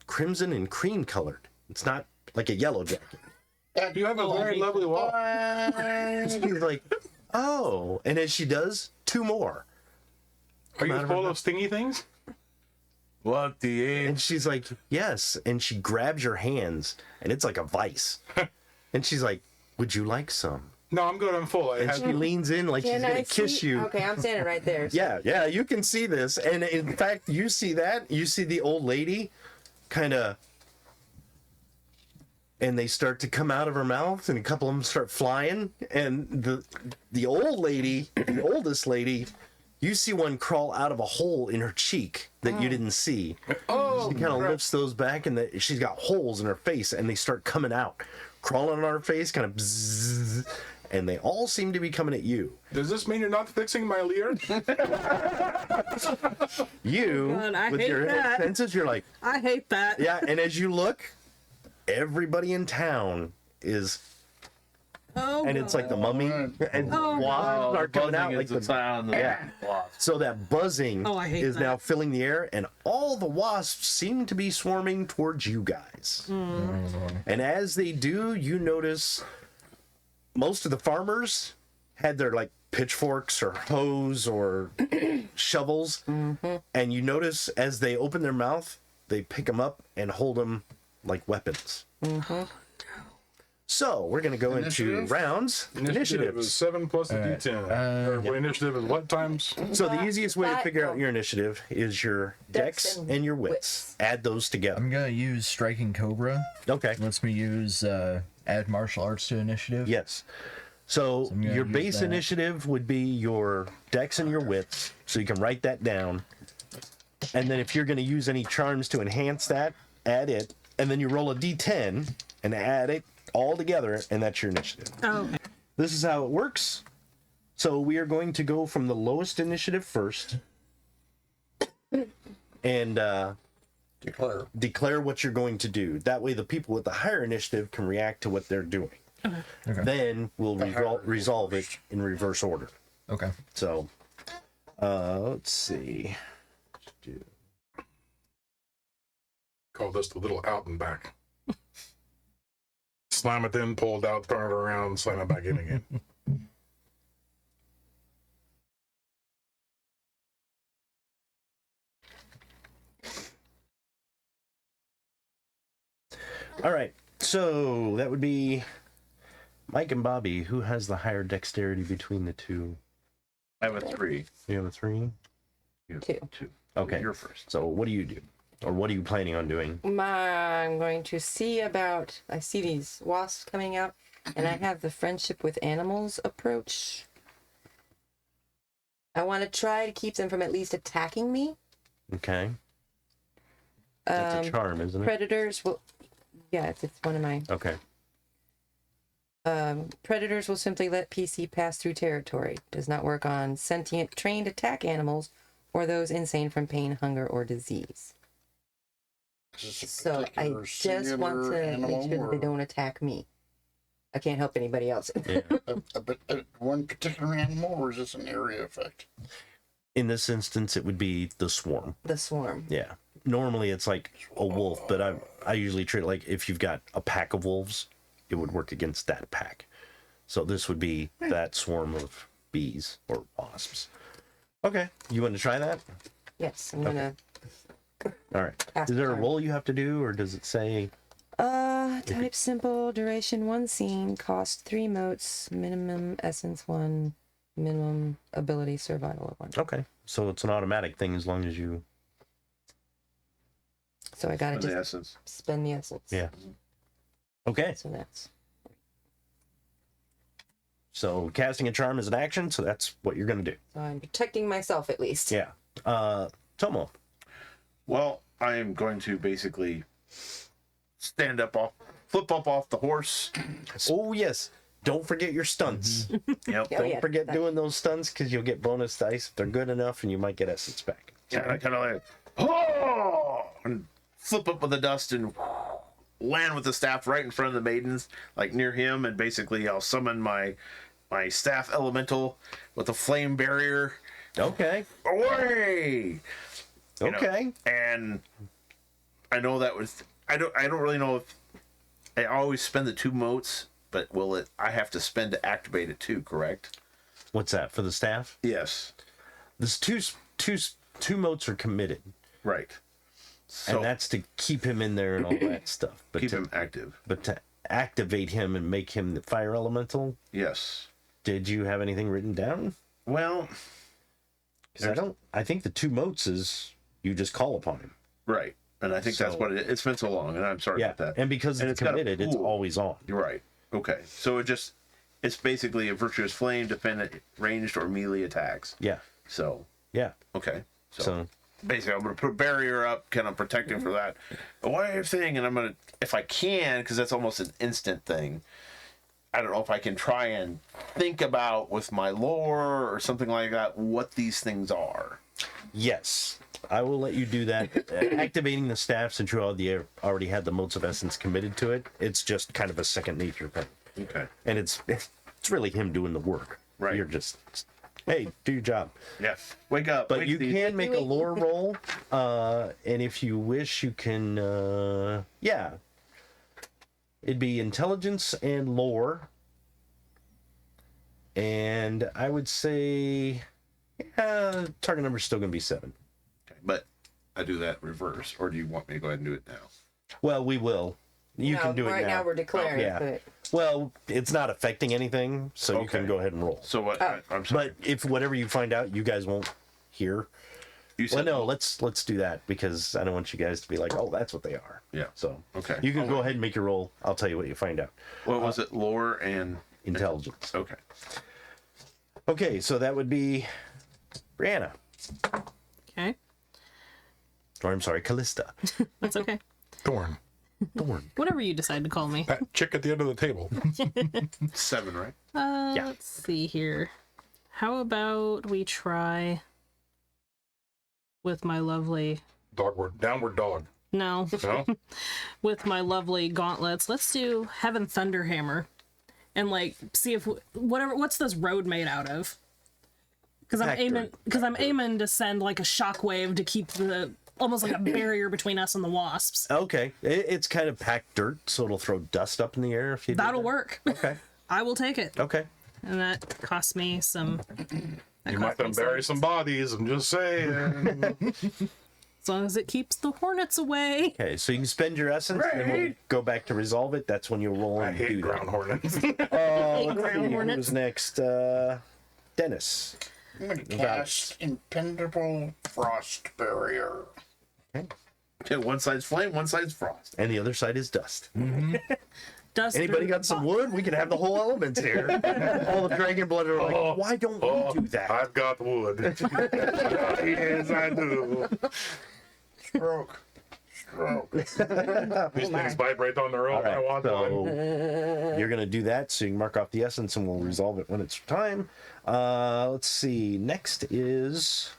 crimson and cream colored. It's not like a yellow jacket.
You have a very lovely wall.
She's like, oh. And as she does, two more.
Are you full of stingy things?
What the age?
And she's like, yes. And she grabs your hands, and it's like a vice. And she's like, would you like some?
No, I'm good. I'm full.
And she leans in like she's
Can
going
I
to kiss
see?
you.
Okay, I'm standing right there. So.
Yeah, you can see this. And in fact, you see that. You see the old lady kind of, and they start to come out of her mouth, and a couple of them start flying. And the old lady, the oldest lady, you see one crawl out of a hole in her cheek that you didn't see.
Oh,
She kind of lifts those back, and she's got holes in her face, and they start coming out, crawling on her face, kind of bzzz, and they all seem to be coming at you.
does this mean you're not fixing my leer?
You,
God, I
with
hate
your
that.
senses, you're like,
I hate that.
yeah, and as you look, everybody in town is,
Oh,
and it's like the mummy, and wasps are coming out like the
sound.
yeah. So that buzzing
Oh, I hate
is
that.
now filling the air, and all the wasps seem to be swarming towards you guys. And as they do, you notice most of the farmers had their like pitchforks or hoes or shovels, and you notice as they open their mouth, they pick them up and hold them like weapons. So we're gonna go into
Initiative?
rounds.
Initiative is 7 plus a d10. Or what initiative is what times?
So the easiest way to figure out your initiative is your dex and your wits. Add those together.
I'm gonna use Striking Cobra.
Okay.
Lets me use add martial arts to initiative.
Yes. So
I'm gonna
your
use
base
that.
initiative would be your dex and your wits. So you can write that down. And then if you're going to use any charms to enhance that, add it. And then you roll a d10 and add it all together, and that's your initiative.
Oh,
This is how it works. So we are going to go from the lowest initiative first. And declare what you're going to do. That way the people with the higher initiative can react to what they're doing.
Okay.
Then we'll resolve it in reverse order.
Okay.
So, let's see.
Call this the little out and back. Slam it in, pull it out, turn it around, slam it back in again.
All right. So that would be Mike and Bobby. Who has the higher dexterity between the two?
I have a 3.
You have a 3?
You have
Two.
2.
Okay.
You're first.
So what do you do? Or what are you planning on doing?
I'm going to see about. I see these wasps coming out, and I have the friendship with animals approach. I want to try to keep them from at least attacking me.
Okay. That's a charm, isn't it?
Predators will. Yeah, it's one of my.
Okay.
Predators will simply let PC pass through territory. Does not work on sentient trained attack animals or those insane from pain, hunger, or disease. So I just want to make sure that they don't attack me. I can't help anybody else.
Yeah.
But one particular animal, or is this an area effect?
In this instance, it would be the swarm.
The swarm.
Yeah. Normally it's like a wolf, but I usually treat it like if you've got a pack of wolves, it would work against that pack. So this would be that swarm of bees or wasps. Okay. You want to try that?
Yes, I'm gonna.
All right.
Pass
Is there a
turn.
roll you have to do, or does it say?
Type simple, duration 1 scene, cost 3 motes, minimum essence 1, minimum ability survival of 1.
Okay. So it's an automatic thing as long as you.
So I gotta
The
just
essence.
spend the essence.
Yeah. Okay.
So that's.
So casting a charm is an action, so that's what you're gonna do.
So I'm protecting myself at least.
Yeah. Tomo.
Well, I am going to basically flip up off the horse.
Oh yes. Don't forget your stunts.
Yep.
Oh,
Don't
yeah.
forget doing those stunts because you'll get bonus dice if they're good enough, and you might get essence back.
Yeah, I kind of like, oh, and flip up with the dust and land with the staff right in front of the maidens, like near him, and basically I'll summon my staff elemental with a flame barrier.
Okay.
Away. You know,
Okay.
and I know that was I don't really know if I always spend the 2 motes, but I have to spend to activate it too, correct?
What's that for the staff?
Yes.
There's two motes are committed,
Right. So
and that's to keep him in there and all that stuff. But
keep
to,
him active.
but to activate him and make him the fire elemental,
Yes.
did you have anything written down?
Well,
'Cause I think the 2 motes is you just call upon him.
right. And I think that's
So-
what it's been so long, and I'm sorry
Yeah,
about that.
and because
And
it's
got a
committed, it's
pool.
always on.
You're right. Okay. So it's basically a virtuous flame, defend at ranged or melee attacks.
Yeah,
So,
yeah.
okay.
So
Basically, I'm going to put a barrier up, kind of protecting for that away thing, and I'm going to, if I can, because that's almost an instant thing, I don't know if I can try and think about with my lore or something like that what these things are.
yes, I will let you do that. Activating the staff, since you already had the motes of essence committed to it, it's just kind of a second nature thing.
Okay.
And it's really him doing the work.
Right.
You're just, hey, do your job.
Yeah. Wake up.
But
wake
you
these-
can make a lore roll, and if you wish, you can, it'd be intelligence and lore. And I would say, target number's still going to be 7.
Okay, but I do that reverse, or do you want me to go ahead and do it now?
Well, we will. You
No,
can do it
right now we're declaring
Yeah.
it.
Well, it's not affecting anything, so you can
Okay.
go ahead and roll.
So what?
Oh.
I'm sorry.
But if whatever you find out, you guys won't hear.
You
Well,
said
no, let's do that because I don't want you guys to be like, oh, that's what they are.
Yeah.
So
Okay.
you can go ahead and make your roll. I'll tell you what you find out.
What was it? Lore and
Intelligence.
Okay.
Okay, so that would be Brianna.
Okay.
Or I'm sorry, Calysta.
That's okay.
Thorn.
Thorn.
Whatever you decide to call me.
That chick at the end of the table.
7, right?
Yeah.
Let's see here. How about we try with my lovely...
Downward dog.
No.
No?
With my lovely gauntlets. Let's do Heaven Thunderhammer. And like see if what's this road made out of? Because I'm aiming to send like a shockwave to keep the almost like a barrier between us and the wasps.
Okay, it's kind of packed dirt, so it'll throw dust up in the air if you.
That'll work.
Okay.
I will take it.
Okay.
And that cost me some.
You might have bury some bodies, I'm just saying.
As long as it keeps the hornets away.
Okay, so you can spend your essence, and then we'll go back to resolve it. That's when you'll roll
I
and
hate
do
ground
that.
hornets.
Ground hornets.
Who's next? Dennis.
I'm going to cast Impenetrable Frost Barrier.
Okay, one side's flame, one side's frost.
And the other side is dust.
Dust
Anybody got some wood? We can have the whole elements here. All the dragon blood are like, why don't we do that?
I've got wood. Yes, I do.
Stroke.
These things vibrate on their own.
All right,
I want one.
so you're gonna do that, so you can mark off the essence, and we'll resolve it when it's time. Let's see. Next is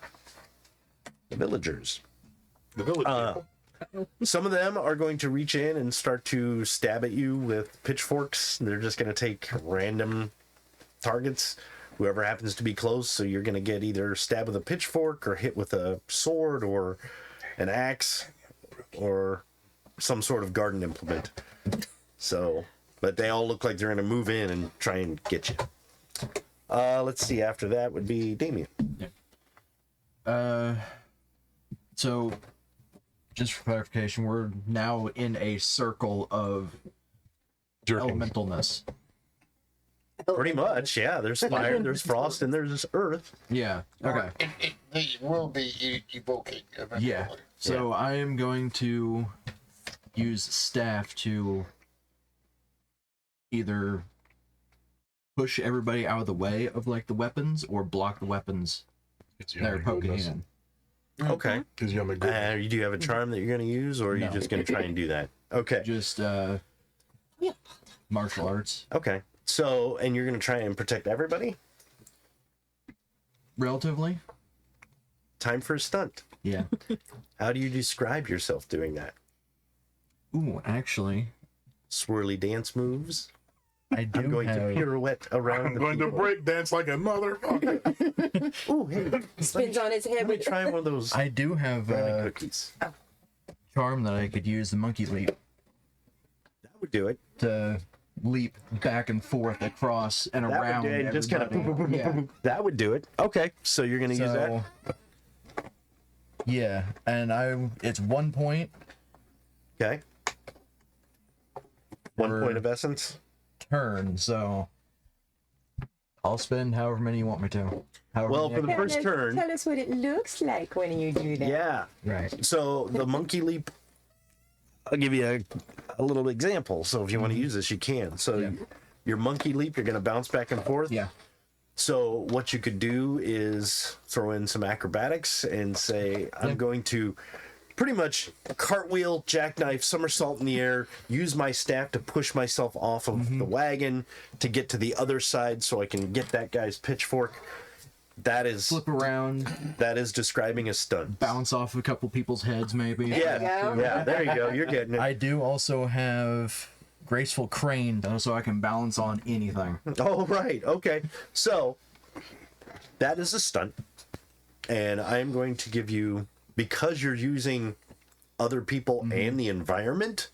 the villagers.
The village people.
Some of them are going to reach in and start to stab at you with pitchforks. They're just going to take random targets, whoever happens to be close. So you're going to get either stabbed with a pitchfork or hit with a sword or an axe or some sort of garden implement. So, but they all look like they're going to move in and try and get you. Let's see. After that would be Damian.
So, just for clarification, we're now in a circle of
Jerking.
elementalness.
Pretty much, yeah. There's fire, there's frost, and there's earth.
Yeah. Okay.
They will be evoking eventually.
Yeah. So I am going to use staff to either push everybody out of the way of like the weapons or block the weapons
It's
that are
only
poking
goodness.
in.
Okay.
Because I'm a good.
Do you have a charm that you're going to use, or are you
No.
just going to try and do that? Okay.
Just martial arts,
Okay. So, and you're going to try and protect everybody?
relatively.
Time for a stunt.
Yeah.
How do you describe yourself doing that?
Ooh, actually,
Swirly dance moves?
I do
I'm going
have.
to pirouette around
I'm
the
going to
people.
break dance like a motherfucker.
Ooh, hey,
Spins on his head
let me
with
try one of those
I do have
brownie
a
cookies.
charm that I could use, the monkey leap,
That would do it.
to leap back and forth across and
That
around.
would do it. Just kind of
everybody. Yeah.
That would do it. Okay, so you're going to use that?
Yeah, and it's 1 point
Okay. 1
Or-
point of essence.
turn, so I'll spend however many you want me to. However
Well,
many
for the first turn,
Tell us what it looks like when you do that.
yeah.
right.
So the monkey leap, I'll give you a little example. So if you want to use this, you can. So
Yeah.
your monkey leap, you're going to bounce back and forth.
Yeah.
So what you could do is throw in some acrobatics and say, I'm going to pretty much cartwheel, jackknife, somersault in the air, use my staff to push myself off of the wagon to get to the other side so I can get that guy's pitchfork. That is
Flip around,
describing a stunt.
bounce off a couple people's heads, maybe.
Yeah,
go.
yeah, there you go. You're getting it.
I do also have graceful crane, though, so I can balance on anything.
Oh, right. Okay. So that is a stunt. And I'm going to give you, because you're using other people and the environment,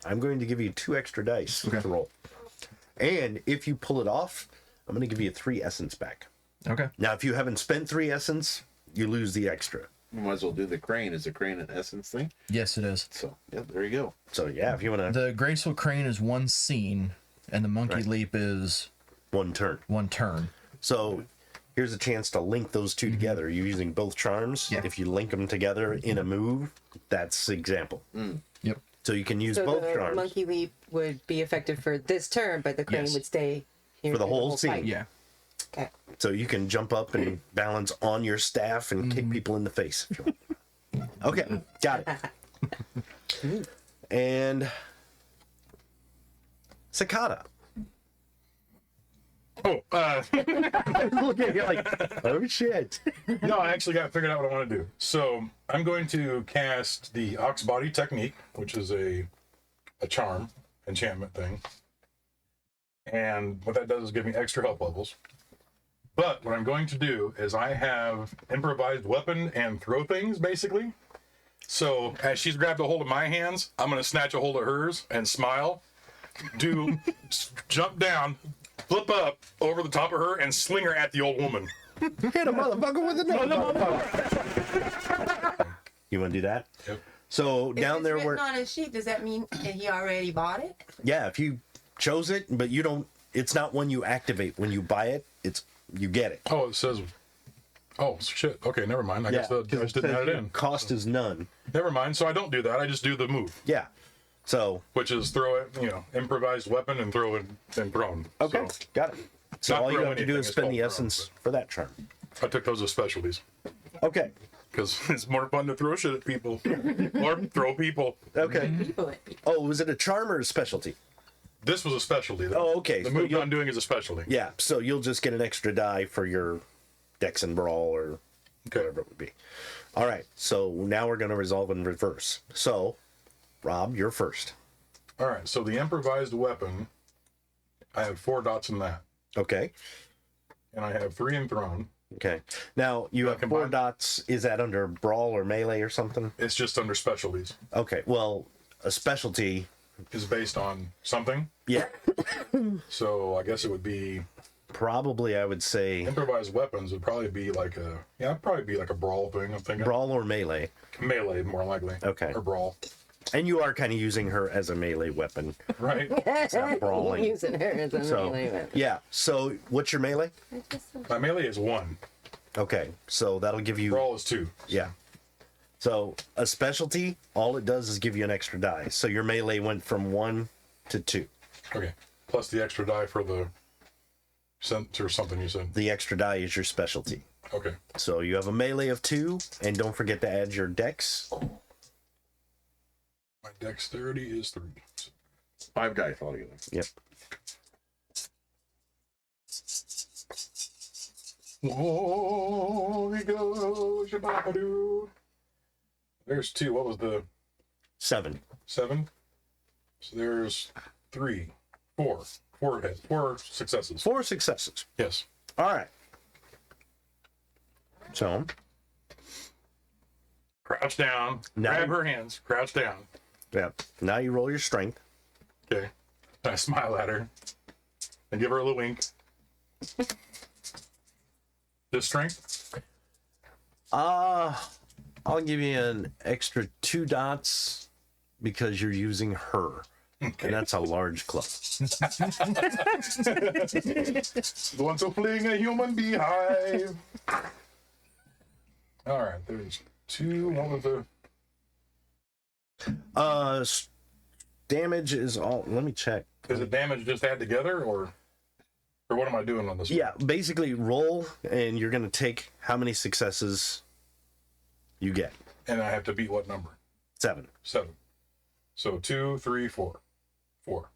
I'm going to give you 2 extra dice to roll. And if you pull it off, I'm going to give you 3 essence back.
Okay.
Now, if you haven't spent 3 essence, you lose the extra.
Might as well do the crane. Is the crane an essence thing?
Yes, it is.
So, yeah, there you go.
So, yeah, if you want to,
The graceful crane is 1 scene, and the monkey leap is
1 turn.
1 turn.
So here's a chance to link those 2 together. You're using both charms.
Yeah.
If you link them together in a move, that's example.
Yep.
So you can use
So
both
the
charms
monkey leap would be effective for this turn, but the crane
Yes.
would stay here
for the
through
whole scene.
fight.
Yeah.
Okay.
So you can jump up and balance on your staff and kick people in the face if you want. Okay, got it. And Cicada.
Oh,
Look at you like, oh shit.
no, I actually got figured out what I want to do. So I'm going to cast the Ox Body Technique, which is a charm enchantment thing. And what that does is give me extra health levels. But what I'm going to do is I have improvised weapon and throw things, basically. So as she's grabbed a hold of my hands, I'm going to snatch a hold of hers and smile, jump down, flip up over the top of her, and sling her at the old woman.
Hit a motherfucker with another motherfucker. You want to do that?
Yep.
So down there where,
on his sheet, does that mean that he already bought it?
yeah, if you chose it, but you don't, it's not one you activate. When you buy it, it's, you get it.
Oh, it says. Oh shit. Okay, never mind. I guess I just didn't add it in.
Cost is none.
Never mind. So I don't do that. I just do the move,
Yeah. So,
which is throw it. Improvised weapon and throw it and prone.
okay,
So
got it. So
Not
all you
throw
have to do
anything,
is
it's
spend the
called
essence for that charm.
I took those as specialties
Okay.
because it's more fun to throw shit at people or throw people.
Okay.
People at people.
Oh, was it a charm or a specialty?
This was a specialty. Though.
Oh, okay.
The
So
move
you'll-
I'm doing is a specialty.
Yeah, so you'll just get an extra die for your Dex and Brawl or whatever it would be. All right, so now we're going to resolve in reverse. So, Rob, you're first.
All right. So the improvised weapon, I have 4 dots in that,
Okay.
and I have 3 in thrown.
Okay. Now, you have 4
combine-
dots. Is that under Brawl or Melee or something?
It's just under specialties.
Okay, well, a specialty,
Is based on something.
yeah,
So I guess it would be
probably I would say
improvised weapons would probably be like a it'd probably be like a brawl thing. I'm thinking
Brawl or Melee.
melee more likely.
Okay.
Or brawl,
And you are kind of using her as a melee weapon.
right?
not brawling.
Using her as a
So,
melee weapon.
yeah, so what's your melee?
My melee is 1.
Okay, so that'll give you...
Brawl is 2.
Yeah. So a specialty, all it does is give you an extra die. So your melee went from 1 to 2.
Okay. Plus the extra die for the scent or something you said.
The extra die is your specialty.
Okay.
So you have a melee of 2, and don't forget to add your dex.
My dexterity is 3.
5 dice altogether.
Yep.
Whoa, we go, shababadoo. There's 2. What was the
7.
7? So there's 3, 4. 4 successes.
4 successes.
Yes.
All right. So
Crouch down.
Now-
Grab her hands. Crouch down.
yeah. Now you roll your strength.
Okay. I smile at her and give her a little wink. This strength?
I'll give you an extra 2 dots because you're using her.
Okay.
And that's a large club.
The one to fling a human beehive. All right, there's 2. What was the?
Damage is all. Let me check.
Is it damage just add together, or what am I doing on this?
Yeah, basically roll, and you're gonna take how many successes you get.
And I have to beat what number?
7.
7. So 2, 3, 4. 4.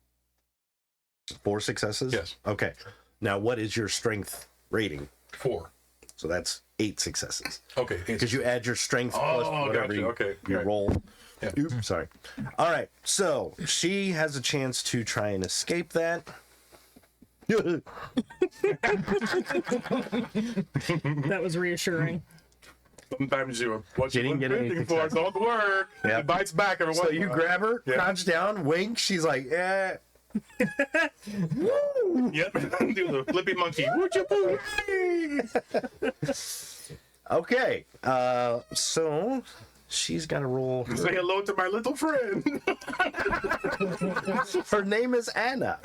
4 successes.
Yes.
Okay. Now, what is your strength rating?
4.
So that's 8 successes.
Okay.
Because you add your strength plus whatever
gotcha. Okay.
you
Right.
roll.
Yeah.
Oops, sorry. All right. So she has a chance to try and escape that.
That was reassuring.
Sometimes what
She
you
didn't
were
get any
thinking for don't work.
Yep.
It bites back every
So
once in
you
a while.
grab her,
Yeah.
crouch down, wink. She's like, eh.
Yep. Do the flippy monkey. Would you
Okay. So she's got to roll.
say hello to my little friend?
Her name is Anna.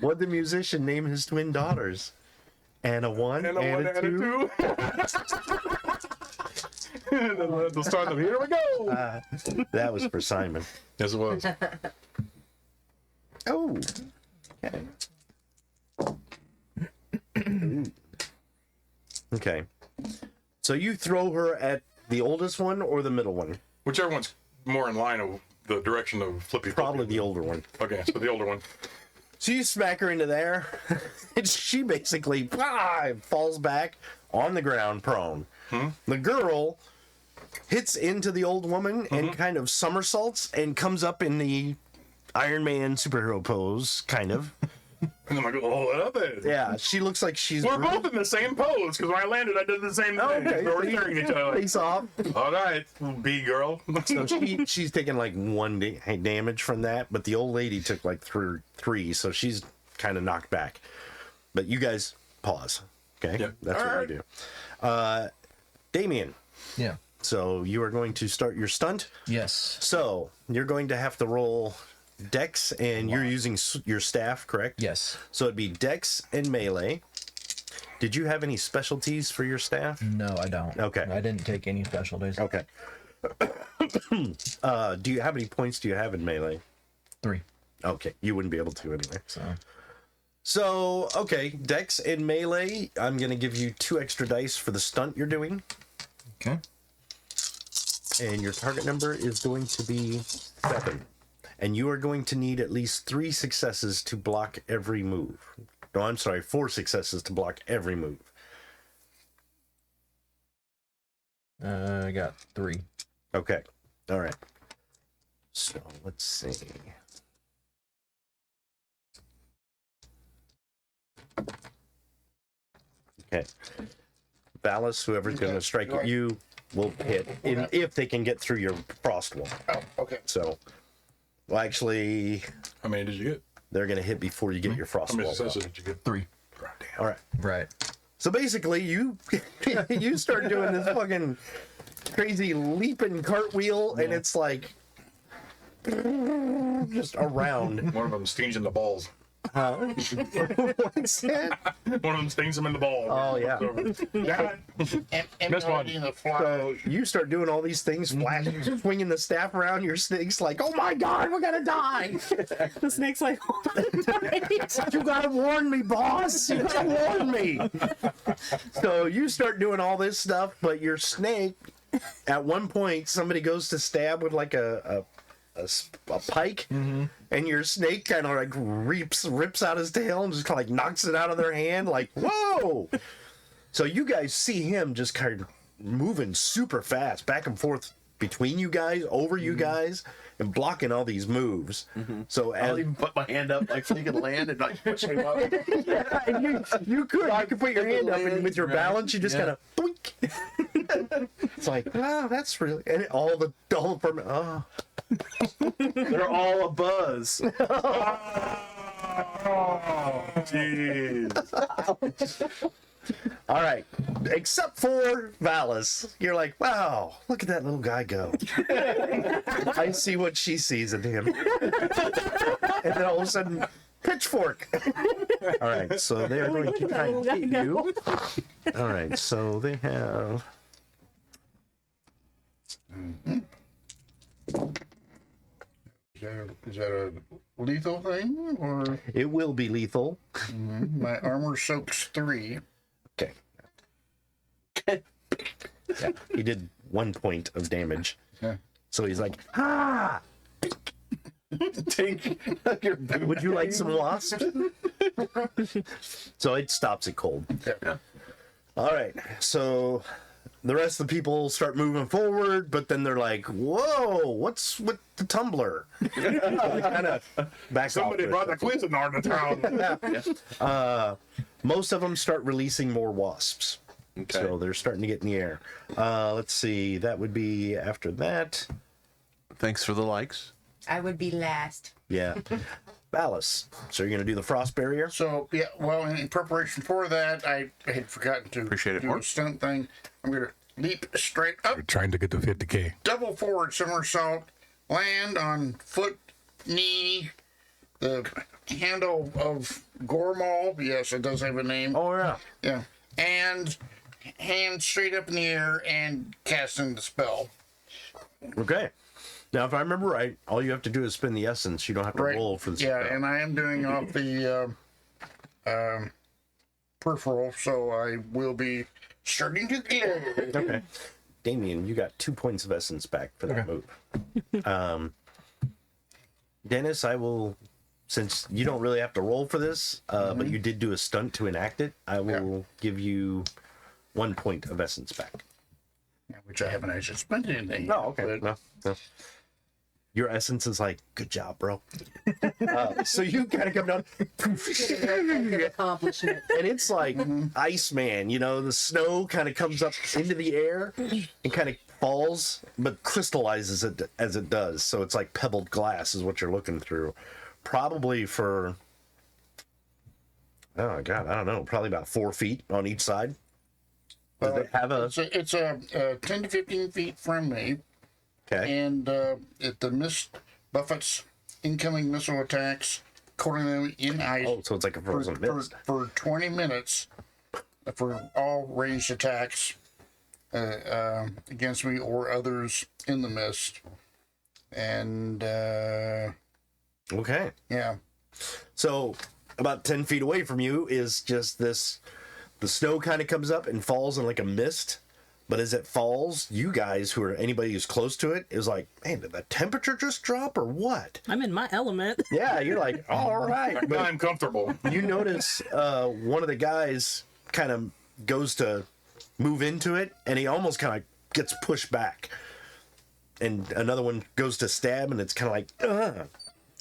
What the musician name his twin daughters? Anna 1,
And
Anna,
a 1 and
2.
a 2. And then we'll start them. Here we go.
That was for Simon.
Yes, it was.
Oh. Okay. Okay. So you throw her at the oldest one or the middle one?
Whichever one's more in line of the direction of Flippy.
Probably
Flippy.
the older one.
Okay, so the older one.
So you smack her into there, and she basically falls back on the ground prone. The girl hits into the old woman and kind of somersaults and comes up in the Iron Man superhero pose, kind of.
And I'm like, oh, what up there?
Yeah, she looks like she's...
We're both in the same pose because when I landed, I did the same thing.
Okay,
So we're staring at each other. Like,
face off.
all right, B girl.
So she's taking like 1 damage from that, but the old lady took like 3, so she's kind of knocked back. But you guys pause, okay?
Yep.
That's what
Alright.
you do. Damian,
Yeah.
so you are going to start your stunt.
Yes.
So you're going to have to roll Dex, and you're using your staff, correct?
Yes.
So it'd be Dex and melee. Did you have any specialties for your staff?
No, I don't.
Okay.
I didn't take any specialties.
Okay. How many points do you have in melee?
3.
Okay, you wouldn't be able to anyway.
So.
So, okay, Dex and melee, I'm going to give you 2 extra dice for the stunt you're doing.
Okay.
And your target number is going to be 7. And you are going to need at least 3 successes to block every move. No, I'm sorry, 4 successes to block every move.
I got 3.
Okay, all right. So, let's see. Okay. Valis, whoever's going to strike at you will hit if they can get through your frost wall.
Oh, okay.
So, well, actually,
How many did you get?
they're going to hit before you get your frost
How many
wall.
successes did you get?
3.
All right.
Right.
So basically, you you start doing this fucking crazy leaping cartwheel, and it's like just around.
One of them stings in the balls.
What's that?
One of them stings him in the ball.
Oh, yeah.
Emulating the fly.
So you start doing all these things, flashing, swinging the staff around. Your snake's like, "Oh my god, we're gonna die!"
The snake's like,
You gotta warn me, boss. You gotta warn me. So you start doing all this stuff, but your snake, at one point, somebody goes to stab with like a pike, and your snake kind of like rips out his tail and just kind of like knocks it out of their hand, like, whoa. So you guys see him just kind of moving super fast back and forth between you guys, over you guys, and blocking all these moves. So
I'll
as
even put my hand up like so you can land and like push him up.
yeah, and you could put your hand up, and with your balance, you just kind of boink. It's like, wow, that's really, and all the permit. Oh,
They're all a buzz.
Jeez.
all right, except for Valis. You're like, wow, look at that little guy go. I see what she sees in him. And then all of a sudden, pitchfork. All right, so they're going to try and get you. All right, so they have.
Is that a lethal thing, or
It will be lethal.
my armor soaks 3?
Okay. Yeah, he did 1 point of damage.
Yeah.
So he's like, ah!
Take your boot.
Would you like some wasps? So it stops it cold.
Yeah.
All right. So the rest of the people start moving forward, but then they're like, whoa, what's with the tumbler? Kind of back
Somebody
off
brought the Cuisinart to town.
Most of them start releasing more wasps.
Okay.
So they're starting to get in the air. Let's see. That would be after that.
Thanks for the likes.
I would be last.
Yeah. Valis. So you're going to do the frost barrier?
So, yeah, well, in preparation for that, I had forgotten to
Appreciate it,
do
Mark.
a stunt thing. I'm going to leap straight up,
We're trying to get to 50K.
double forward somersault, land on foot, knee, the handle of Gormal. Yes, it does have a name.
Oh, yeah.
Yeah. And hand straight up in the air and casting the spell.
Okay. Now, if I remember right, all you have to do is spend the essence. You don't have to roll for the
Yeah,
spell.
and I am doing off the peripheral, so I will be starting to glow.
Okay. Damian, you got 2 points of essence back for that move. Dennis, I will, since you don't really have to roll for this, but you did do a stunt to enact it, I will give you 1 point of essence back.
Which I haven't actually spent anything.
Oh, okay.
But
No. Your essence is like, good job, bro. So you kind of come down,
Accomplishment.
and it's like Iceman, you know, the snow kind of comes up into the air and kind of falls, but crystallizes it as it does. So it's like pebbled glass is what you're looking through. Probably for, oh God, I don't know, probably about 4 feet on each side. Does it have a,
it's a 10 to 15 feet from me,
okay.
and the mist buffets incoming missile attacks, coating them in ice
Oh, so it's like a frozen mist.
for 20 minutes for all ranged attacks against me or others in the mist. And
Okay.
yeah,
So about 10 feet away from you is just this, the snow kind of comes up and falls in like a mist. But as it falls, you guys who are anybody who's close to it is like, man, did the temperature just drop or what?
I'm in my element.
Yeah, you're like, all right. But
I'm comfortable.
you notice one of the guys kind of goes to move into it and he almost kind of gets pushed back. And another one goes to stab and it's kind of like,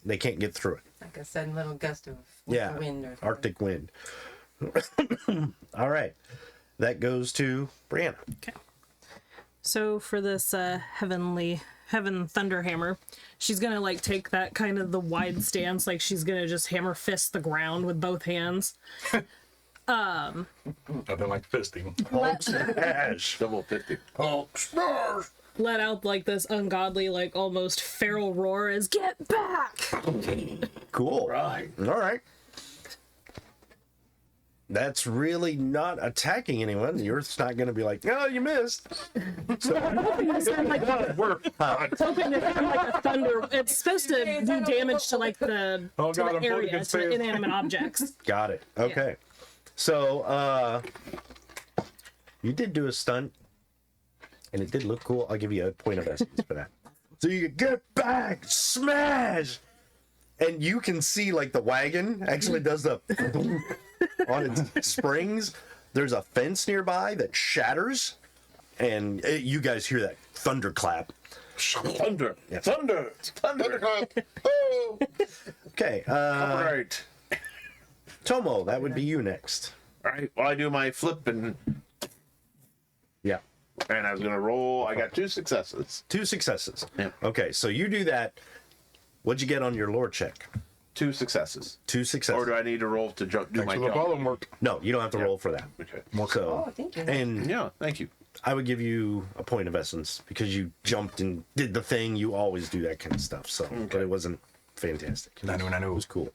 they can't get through it.
Like a sudden little gust of
Yeah,
wind or something.
Arctic wind. All right, that goes to Brianna.
So for this heaven thunder hammer, she's gonna like take that kind of the wide stance, like she's gonna just hammer fist the ground with both hands.
Nothing like fisting.
Double 50.
Hulk stars.
Let out like this ungodly, like almost feral roar as "Get back!"
Cool. Right. All right. That's really not attacking anyone. The Earth's not going to be like, oh, you missed.
I'm hoping to send like a thunder. It's supposed to do damage to like the,
Oh,
to
God,
the
I'm floating
area,
in
to the
space.
inanimate objects.
Got it. Okay. So, you did do a stunt, and it did look cool. I'll give you a point of essence for that. So you can get back, smash, and you can see like the wagon actually does the on its springs. There's a fence nearby that shatters, and you guys hear that thunderclap.
Thunder.
Yeah.
Thunder. Thunder.
Oh,
Okay,
All right.
Tomo, that would be you next.
All right. Well, I do my flip and
Yeah.
I was gonna roll. I got 2 successes.
2 successes.
Yeah.
Okay, so you do that. What'd you get on your lore check?
2 successes.
2 successes.
Or do I need to roll to jump? Do
Thanks
my
for the
jump?
pollen work.
No, you don't have to roll for that.
Okay.
So,
Oh, thank you.
and
Yeah. Thank you.
I would give you a point of essence because you jumped and did the thing. You always do that kind of stuff. So, but it wasn't fantastic.
I know.
It was cool.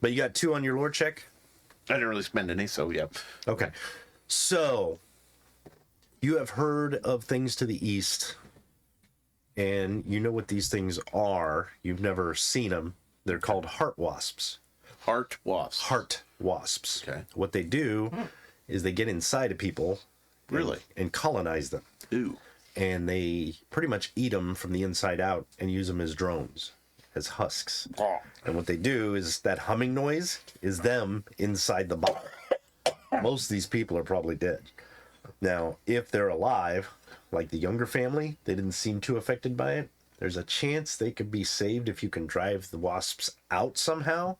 But you got 2 on your lore check.
I didn't really spend any, so yeah.
Okay. So, you have heard of things to the east, and you know what these things are. You've never seen them. They're called heart wasps.
Heart wasp.
Heart wasps.
Okay.
What they do is they get inside of people.
Really?
And colonize them.
Ooh.
And they pretty much eat them from the inside out and use them as drones, as husks.
Oh.
And what they do is that humming noise is them inside the bottle. Most of these people are probably dead. Now, if they're alive, like the younger family, they didn't seem too affected by it. There's a chance they could be saved if you can drive the wasps out somehow,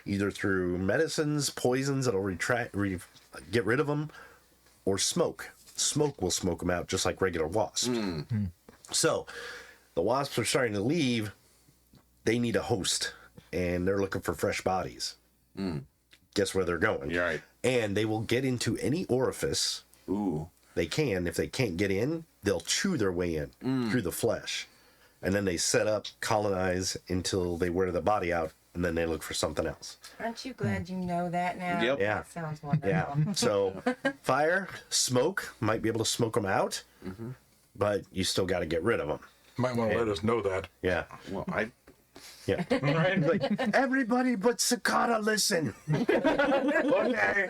either through medicines, poisons that'll get rid of them, or smoke. Smoke will smoke them out just like regular wasps. So, the wasps are starting to leave. They need a host, and they're looking for fresh bodies. Guess where they're going?
You're right.
And they will get into any orifice
Ooh.
they can. If they can't get in, they'll chew their way in through the flesh. And then they set up, colonize until they wear the body out, and then they look for something else.
Aren't you glad you know that now?
Yep.
Yeah.
That sounds wonderful.
Yeah. So, fire, smoke, might be able to smoke them out, but you still got to get rid of them.
Might want to let us know that.
Yeah.
Well, I.
Yeah. Like, everybody but Cicada, listen. Okay.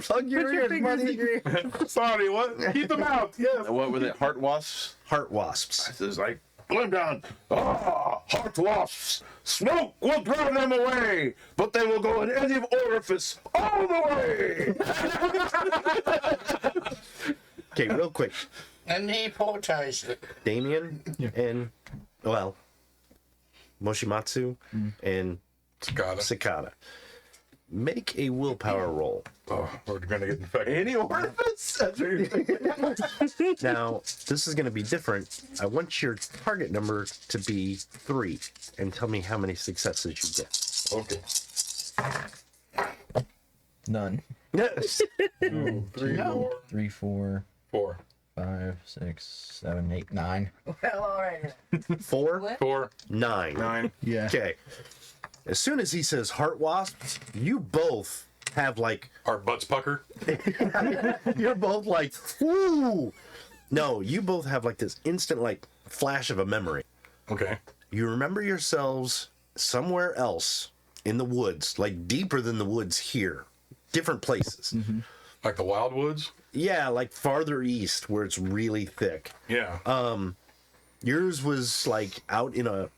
Plug your ears, buddy.
Sorry, what? Keep them out. Yes.
What were they? Heart wasps?
Heart wasps.
This is like, pull them down. Ah, heart wasps. Smoke will drown them away, but they will go in any orifice all the way.
Okay, real quick.
and he poetized it.
Damian and, well, Mochimitsu and
Cicada.
Cicada. Make a willpower roll.
Oh, we're gonna get infected.
Any orifice? That's what you're thinking.
Now, this is going to be different. I want your target number to be 3, and tell me how many successes you get.
Okay.
None.
Yes.
2, 3, 4,
3, 4,
4.
5, 6, 7, 8, 9.
Well, all right.
4,
4,
9.
9.
Yeah.
Okay. As soon as he says heart wasps, you both have like,
Our butts pucker.
you're both like, ooh. No, you both have like this instant like flash of a memory.
Okay.
You remember yourselves somewhere else in the woods, like deeper than the woods here, different places.
Like the Wildwoods?
Yeah, like farther east where it's really thick.
Yeah.
Yours was like out in a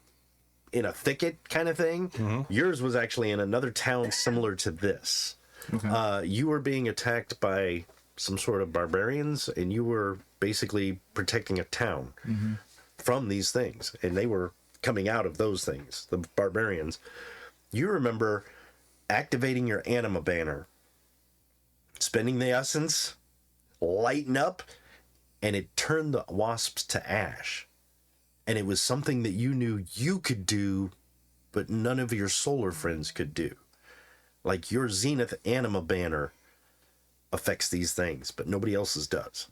thicket kind of thing. Yours was actually in another town similar to this. You were being attacked by some sort of barbarians, and you were basically protecting a town from these things, and they were coming out of those things, the barbarians. You remember activating your anima banner, spending the essence, lighten up, and it turned the wasps to ash. And it was something that you knew you could do, but none of your solar friends could do. Like your Zenith anima banner affects these things, but nobody else's does.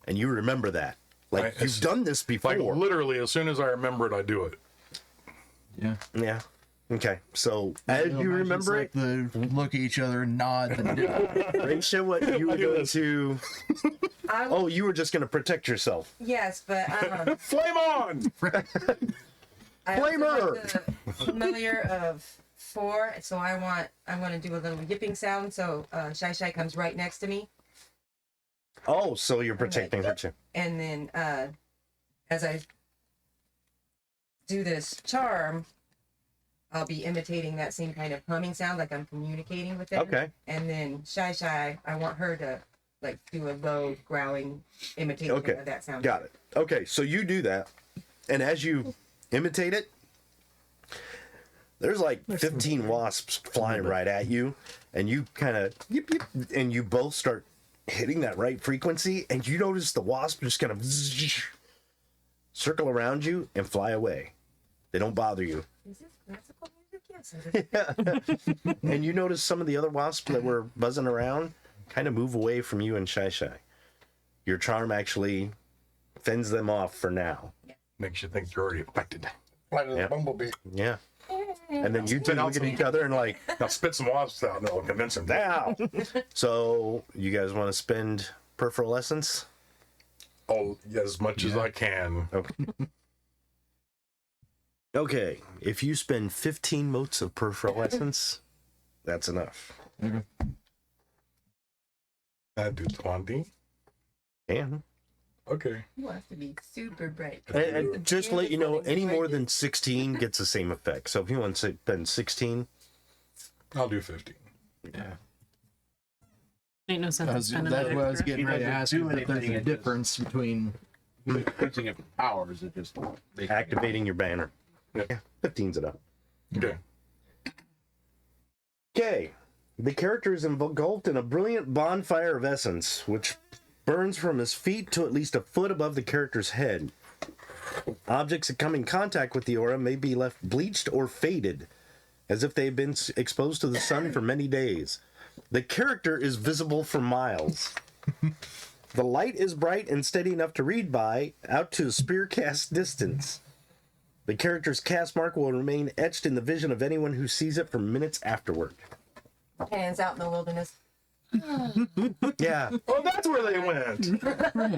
And you remember that. Like, you've done this before.
Like literally, as soon as I remember it, I do it.
Yeah.
Yeah. Okay, so as you remember it,
the look at each other, nod, and
Reisha, what you were going to... Oh, you were just going to protect yourself.
Yes, but
Flame on!
I
Flamer!
also have the familiar of 4, so I'm going to do a little yipping sound, so Shy Shy comes right next to me.
Oh, so you're protecting her too.
And then as I do this charm, I'll be imitating that same kind of humming sound, like I'm communicating with them.
Okay.
And then Shy Shy, I want her to like do a low growling imitation
Okay,
of that sound.
got it. Okay, so you do that, and as you imitate it, there's like 15 wasps flying right at you, and you kind of yip yip, and you both start hitting that right frequency, and you notice the wasp just kind of circle around you and fly away. They don't bother you.
Is this classical music? Yes.
And you notice some of the other wasps that were buzzing around kind of move away from you and Shy Shy. Your charm actually fends them off for now.
Makes you think you're already affected.
Like a
Yeah.
bumblebee.
Yeah. And then you two look at each other and like,
Now spit some wasps out and it'll convince him.
now. So you guys want to spend peripheral essence?
Oh, as much as I can.
Okay. Okay. If you spend 15 motes of peripheral essence, that's enough.
I do 20.
And,
Okay.
He wants to be super bright.
and just to let you know, any more than 16 gets the same effect. So if you want to spend 16,
I'll do 15.
Ain't no sense in spending
That's
it
what I was
extra.
getting ready to ask you, if there's a difference between...
Using it for powers, it just
activating your banner.
Yeah.
15's enough.
Okay.
Okay. The character is engulfed in a brilliant bonfire of essence, which burns from his feet to at least a foot above the character's head. Objects that come in contact with the aura may be left bleached or faded, as if they have been exposed to the sun for many days. The character is visible for miles. The light is bright and steady enough to read by, out to a spear cast distance. The character's cast mark will remain etched in the vision of anyone who sees it for minutes afterward.
Hands out in the wilderness.
Yeah.
Oh, that's where they went.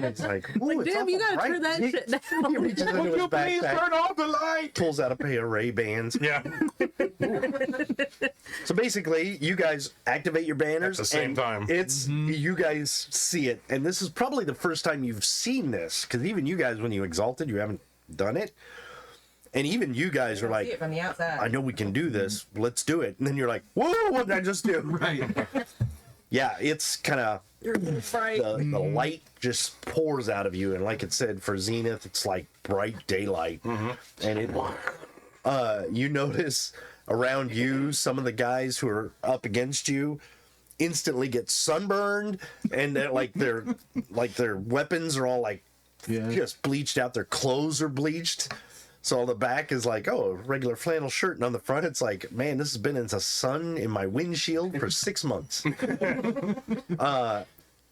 It's like, ooh, it's
Damn, you
awful
gotta turn
bright.
that shit down.
He reaches into
Would
his
you please
backpack,
turn off the light?
pulls out a pair of Ray-Bans.
Yeah.
So basically, you guys activate your banners
At the same
and
time.
It's you guys see it, and this is probably the first time you've seen this, because even you guys, when you exalted, you haven't done it, and even you guys are
See
like,
it from the outside.
"I know we can do this. Let's do it." And then you're like, "Whoa! What did I just do?"
Right.
Yeah, it's kind of
Right.
the light just pours out of you, and like it said, for Zenith, it's like bright daylight, and it. You notice around you, some of the guys who are up against you instantly get sunburned, and they're like their weapons are all like just bleached out. Their clothes are bleached. So on the back is like, oh, a regular flannel shirt, and on the front it's like, man, this has been in the sun in my windshield for 6 months.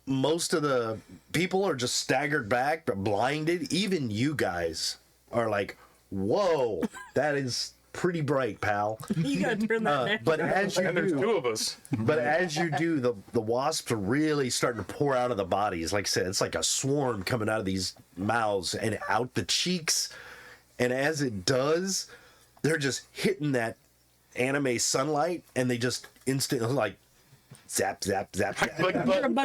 Most of the people are just staggered back, but blinded. Even you guys are like, whoa, that is pretty bright, pal.
You gotta turn that down.
But as you
And there's two
do,
of us.
the wasps are really starting to pour out of the bodies. Like I said, it's like a swarm coming out of these mouths and out the cheeks. And as it does, they're just hitting that anime sunlight, and they just instantly like zap, zap, zap, zap.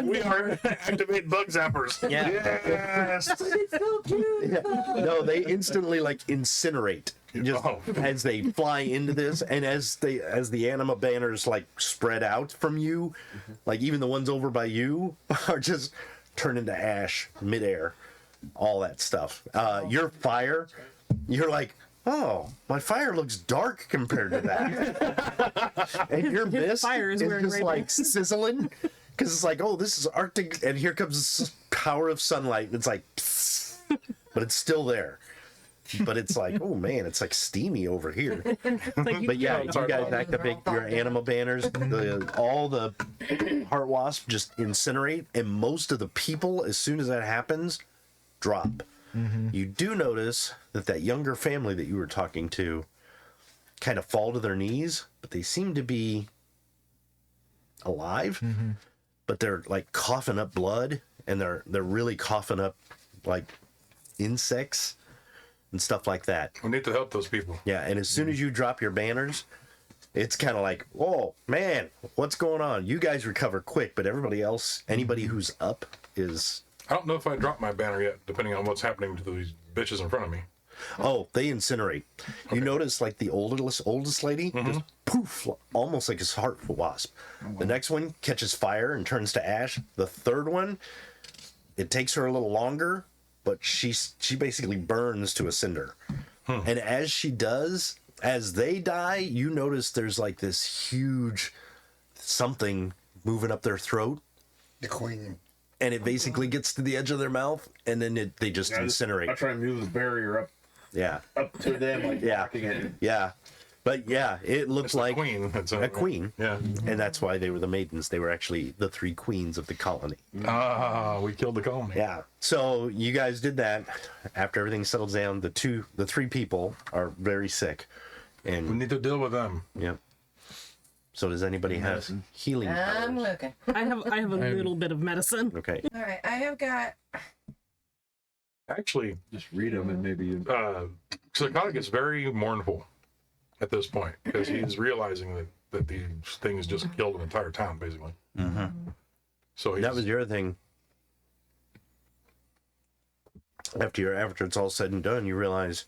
We are activate bug zappers.
Yeah.
Yes.
It's so cute.
No, they instantly like incinerate just
Oh.
as they fly into this, and as the anima banners like spread out from you, like even the ones over by you are just turned into ash midair, all that stuff. Your fire, you're like, oh, my fire looks dark compared to that, and your mist
fire is
is
wearing
just
Ray-Bans.
like sizzling. Because it's like, oh, this is Arctic, and here comes this power of sunlight, and it's like, psst, but it's still there. But it's like, oh man, it's like steamy over here. But yeah, you guys activate your anima banners. All the heart wasp just incinerate, and most of the people, as soon as that happens, drop. You do notice that younger family that you were talking to kind of fall to their knees, but they seem to be alive. But they're like coughing up blood, and they're really coughing up like insects and stuff like that.
We need to help those people.
Yeah, and as soon as you drop your banners, it's kind of like, oh man, what's going on? You guys recover quick, but everybody else, anybody who's up is.
I don't know if I dropped my banner yet, depending on what's happening to these bitches in front of me.
Oh, they incinerate. You notice like the oldest lady, just poof, almost like a heart wasp. The next one catches fire and turns to ash. The third one, it takes her a little longer, but she basically burns to a cinder. And as she does, as they die, you notice there's like this huge something moving up their throat.
The queen.
And it basically gets to the edge of their mouth, and then they just incinerate.
I try and move this barrier
Yeah.
up to them, like blocking it.
Yeah. But yeah, it looks
It's
like
a queen. It's
a queen.
Yeah.
And that's why they were the maidens. They were actually the 3 queens of the colony.
Ah, we killed the colony.
Yeah. So you guys did that. After everything settles down, the 3 people are very sick.
We
And
need to deal with them.
yeah. So does anybody have healing
I'm
powers?
looking.
I have a little bit of medicine.
Okay.
All right, I have got.
Actually,
Just read them and maybe you.
Psychotic is very mournful at this point because he's realizing that these things just killed an entire town, basically. So
That was the other thing. After it's all said and done, you realize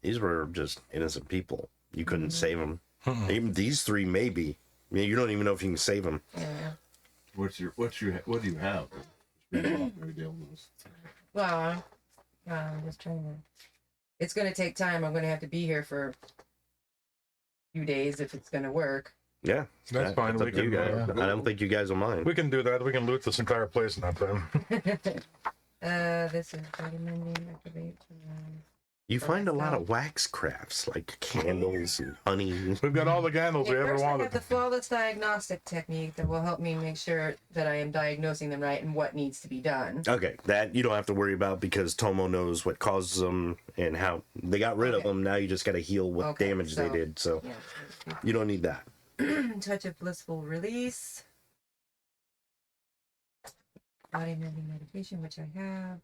these were just innocent people. You couldn't save them. Even these 3, maybe. I mean, you don't even know if you can save them.
Yeah.
What do you have?
Well, I'm just trying to. It's going to take time. I'm going to have to be here for a few days if it's going to work.
Yeah,
That's fine.
It's up
We
to you
can,
guys. I don't think you guys will mind.
we can do that. We can loot this entire place in that time.
This is vitamin D activate.
You find a lot of wax crafts, like candles and honey.
We've got all the candles we ever
First, I
wanted.
have the flawless diagnostic technique that will help me make sure that I am diagnosing them right and what needs to be done.
Okay, that you don't have to worry about because Tomo knows what causes them and how they got rid of
Okay.
them. Now you just got to heal what
Okay,
damage they
so-
did. So
Yeah.
you don't need that.
Touch of blissful release. Body mending medication, which I have.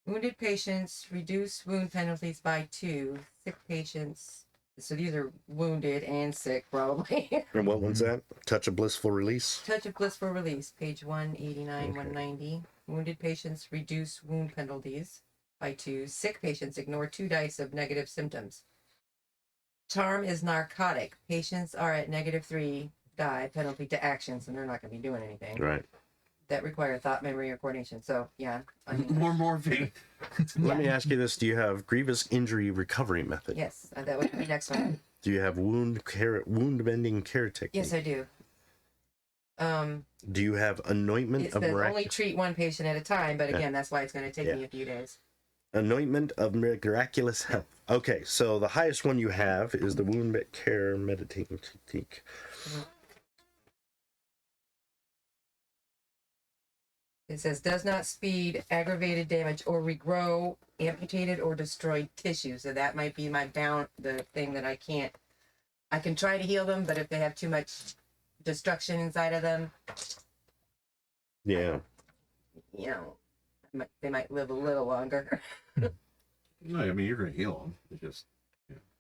Wounded patients reduce wound penalties by 2. Sick patients. So these are wounded and sick, probably.
And what one's that? Touch of blissful release.
Touch of blissful release, page 189, 190. Wounded patients reduce wound penalties by 2. Sick patients ignore 2 dice of negative symptoms. Charm is narcotic. Patients are at -3 die penalty to actions, and they're not going to be doing anything
Right.
that require thought, memory, or coordination. So, yeah. I mean,
More morphine.
Let me ask you this: do you have grievous injury recovery method?
yes, that would be the next one.
Do you have wound mending care technique?
Yes, I do.
Do you have anointment
It
of
says only
miraculous
treat 1 patient at a time, but
Yeah.
again, that's why it's going to take
Yeah.
me a few days.
anointment of miraculous health? Okay, so the highest one you have is the wound care meditating technique.
It says does not speed aggravated damage or regrow amputated or destroyed tissue. So that might be the thing that I can't. I can try to heal them, but if they have too much destruction inside of them,
Yeah.
you know, they might live a little longer.
No, I mean you're gonna heal them. It's just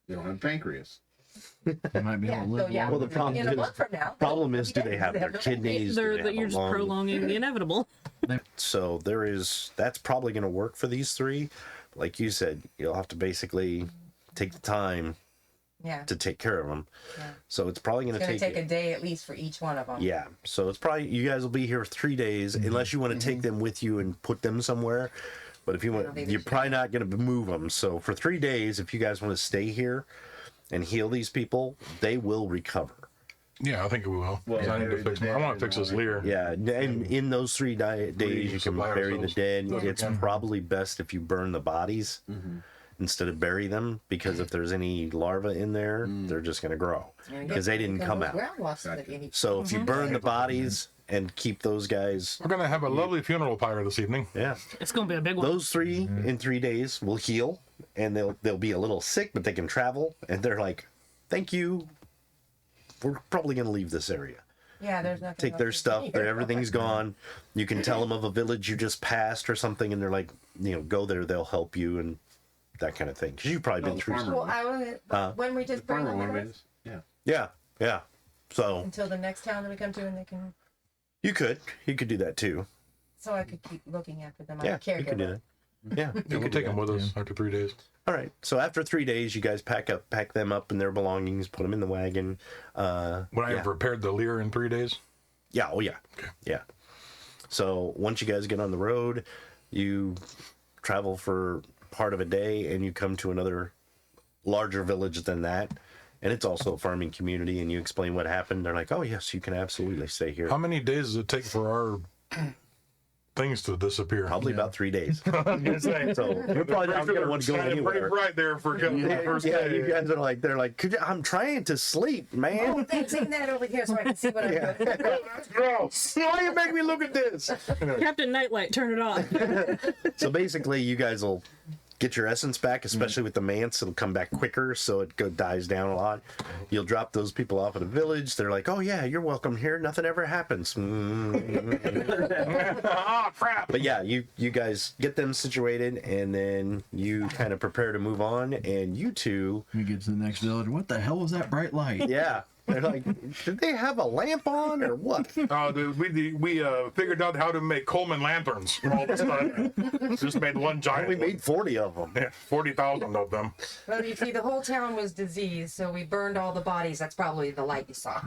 they don't have pancreas.
They might be able to live
yeah.
Well, the problem
in a
is-
month from now.
Problem is, do they have their
no
kidneys? Do they have
You're
a
just
lung?
prolonging the inevitable.
So that's probably going to work for these 3. Like you said, you'll have to basically take the time
Yeah.
to take care of them.
Yeah.
So it's probably going
It's
to
going to take
you-
a day at least for each one of them.
Yeah. So it's probably you guys will be here 3 days unless you want to take them with you and put them somewhere. But if you
don't
want,
think they
you're
should.
probably not going to move them. So for 3 days, if you guys want to stay here and heal these people, they will recover.
Yeah, I think we will.
Well,
'Cause I need to
bury the
fix.
dead
I want
and
to fix
all
this
that.
leer.
Yeah, and in those 3 days, you can
supply
bury the
ourselves.
dead.
Yeah.
It's probably best if you burn the bodies instead of bury them, because if there's any larvae in there, they're just going to grow because they didn't come out.
Ground wasps that you need.
So if you burn the bodies and keep those guys,
We're gonna have a lovely funeral pyre this evening.
yeah,
It's gonna be a big one.
those 3 in 3 days will heal, and they'll be a little sick, but they can travel, and they're like, "Thank you. We're probably gonna leave this area."
Yeah, there's nothing.
Take their stuff. Everything's gone. You can tell them of a village you just passed or something, and they're like, go there. They'll help you and that kind of thing. Because you've probably been through.
Well, I was when we just bring them with us
Yeah. So
until the next town that we come to, and they can.
you could do that too.
So I could keep looking after them.
Yeah,
I'm a caregiver.
you could do that. Yeah,
You can take them with us after 3 days.
All right. So after 3 days, you guys pack them up and their belongings, put them in the wagon.
Would I have repaired the Lear in 3 days?
Yeah. Oh yeah.
Okay.
Yeah. So once you guys get on the road, you travel for part of a day, and you come to another larger village than that, and it's also a farming community. And you explain what happened. They're like, "Oh yes, you can absolutely stay here."
How many days does it take for our things to disappear?
Probably about 3 days.
I was gonna say.
So you're probably not going to want to go
Pretty
anywhere.
bright there for the first
Yeah,
day.
you guys are like, they're like, I'm trying to sleep, man.
Take that over here so I can see what I'm doing.
That's gross. Why you make me look at this?
Captain Nightlight, turn it on.
So basically, you guys will get your essence back, especially with the manse. It'll come back quicker, so it dies down a lot. You'll drop those people off at a village. They're like, "Oh yeah, you're welcome here. Nothing ever happens."
Oh crap!
But yeah, you guys get them situated, and then you kind of prepare to move on. And you two,
We get to the next village. What the hell was that bright light?
yeah, they're like, "Did they have a lamp on or what?"
We figured out how to make Coleman lanterns all of a sudden. Just made one giant.
We made 40 of them.
Yeah, 40,000 of them.
Well, you see, the whole town was diseased, so we burned all the bodies. That's probably the light you saw.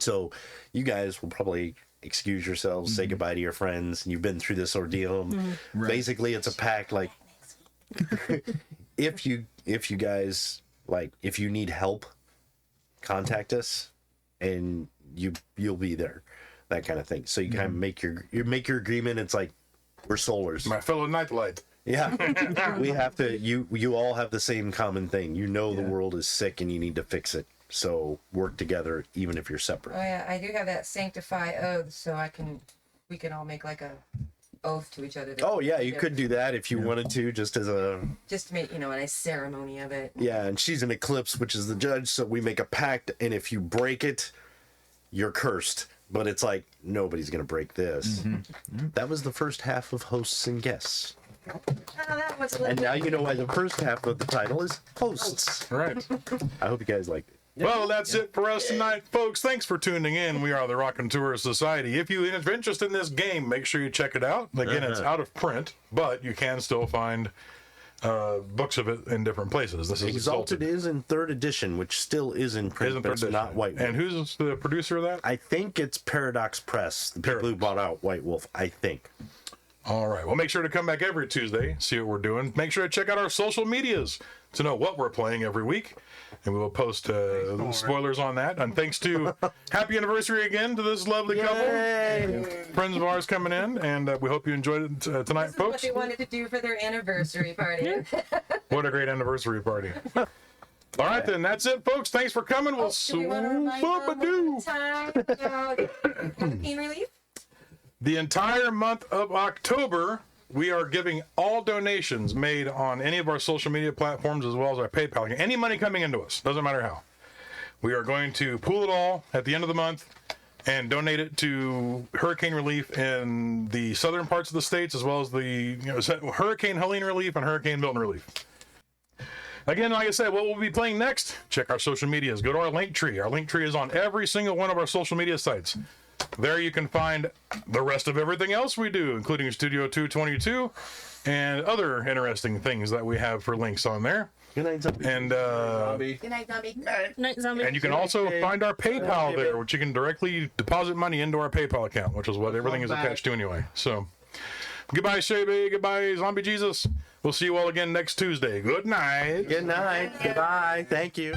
So you guys will probably excuse yourselves, say goodbye to your friends. You've been through this ordeal.
Right.
Basically, it's a pact. Like, if you guys, like, if you need help, contact us, and you'll be there, that kind of thing. So you kind of make your agreement. It's like, we're solars.
My fellow nightlight.
Yeah, we have to. You all have the same common thing. The world is sick and you need to fix it. So work together, even if you're separate.
Oh yeah, I do have that sanctify oath, so we can all make like a oath to each other.
Oh yeah, you could do that if you wanted to, just to make
a nice ceremony of it.
Yeah, and she's an eclipse, which is the judge, so we make a pact, and if you break it, you're cursed. But it's like, nobody's gonna break this. That was the first half of hosts and guests.
Oh, that was
And now you know why the first half of the title is hosts.
Right.
I hope you guys liked it.
Well, that's it for us tonight, folks. Thanks for tuning in. We are the Rockin' Tourist Society. If you're interested in this game, make sure you check it out. Again, it's out of print, but you can still find books of it in different places. This is
Exalted is in 3rd edition, which still is in print, but it's not White Wolf.
And who's the producer of that?
I think it's Paradox Press, the people who bought out White Wolf, I think.
All right. Well, make sure to come back every Tuesday, see what we're doing. Make sure to check out our social medias to know what we're playing every week. And we will post spoilers on that. And thanks to happy anniversary again to this lovely couple. Friends of ours coming in. And we hope you enjoyed it tonight,
This is
folks.
what they wanted to do for their anniversary party.
What a great anniversary party. All right, then. That's it, folks. Thanks for coming. We'll
Do we want to remind them one more time about pain relief?
The entire month of October, we are giving all donations made on any of our social media platforms as well as our PayPal. Any money coming into us, doesn't matter how. We are going to pool it all at the end of the month and donate it to hurricane relief in the southern parts of the states as well as the Hurricane Helene relief and Hurricane Milton relief. Again, like I said, what we'll be playing next, check our social medias. Go to our link tree. Our link tree is on every single one of our social media sites. There you can find the rest of everything else we do, including Studio 222 and other interesting things that we have for links on there.
Good night, zombie.
And
Good night, zombie.
Night, zombie.
and you can also find our PayPal there, which you can directly deposit money into our PayPal account, which is what everything is attached to anyway. So, goodbye, Shabby. Goodbye, Zombie Jesus. We'll see you all again next Tuesday. Good night.
Good night. Goodbye. Thank you.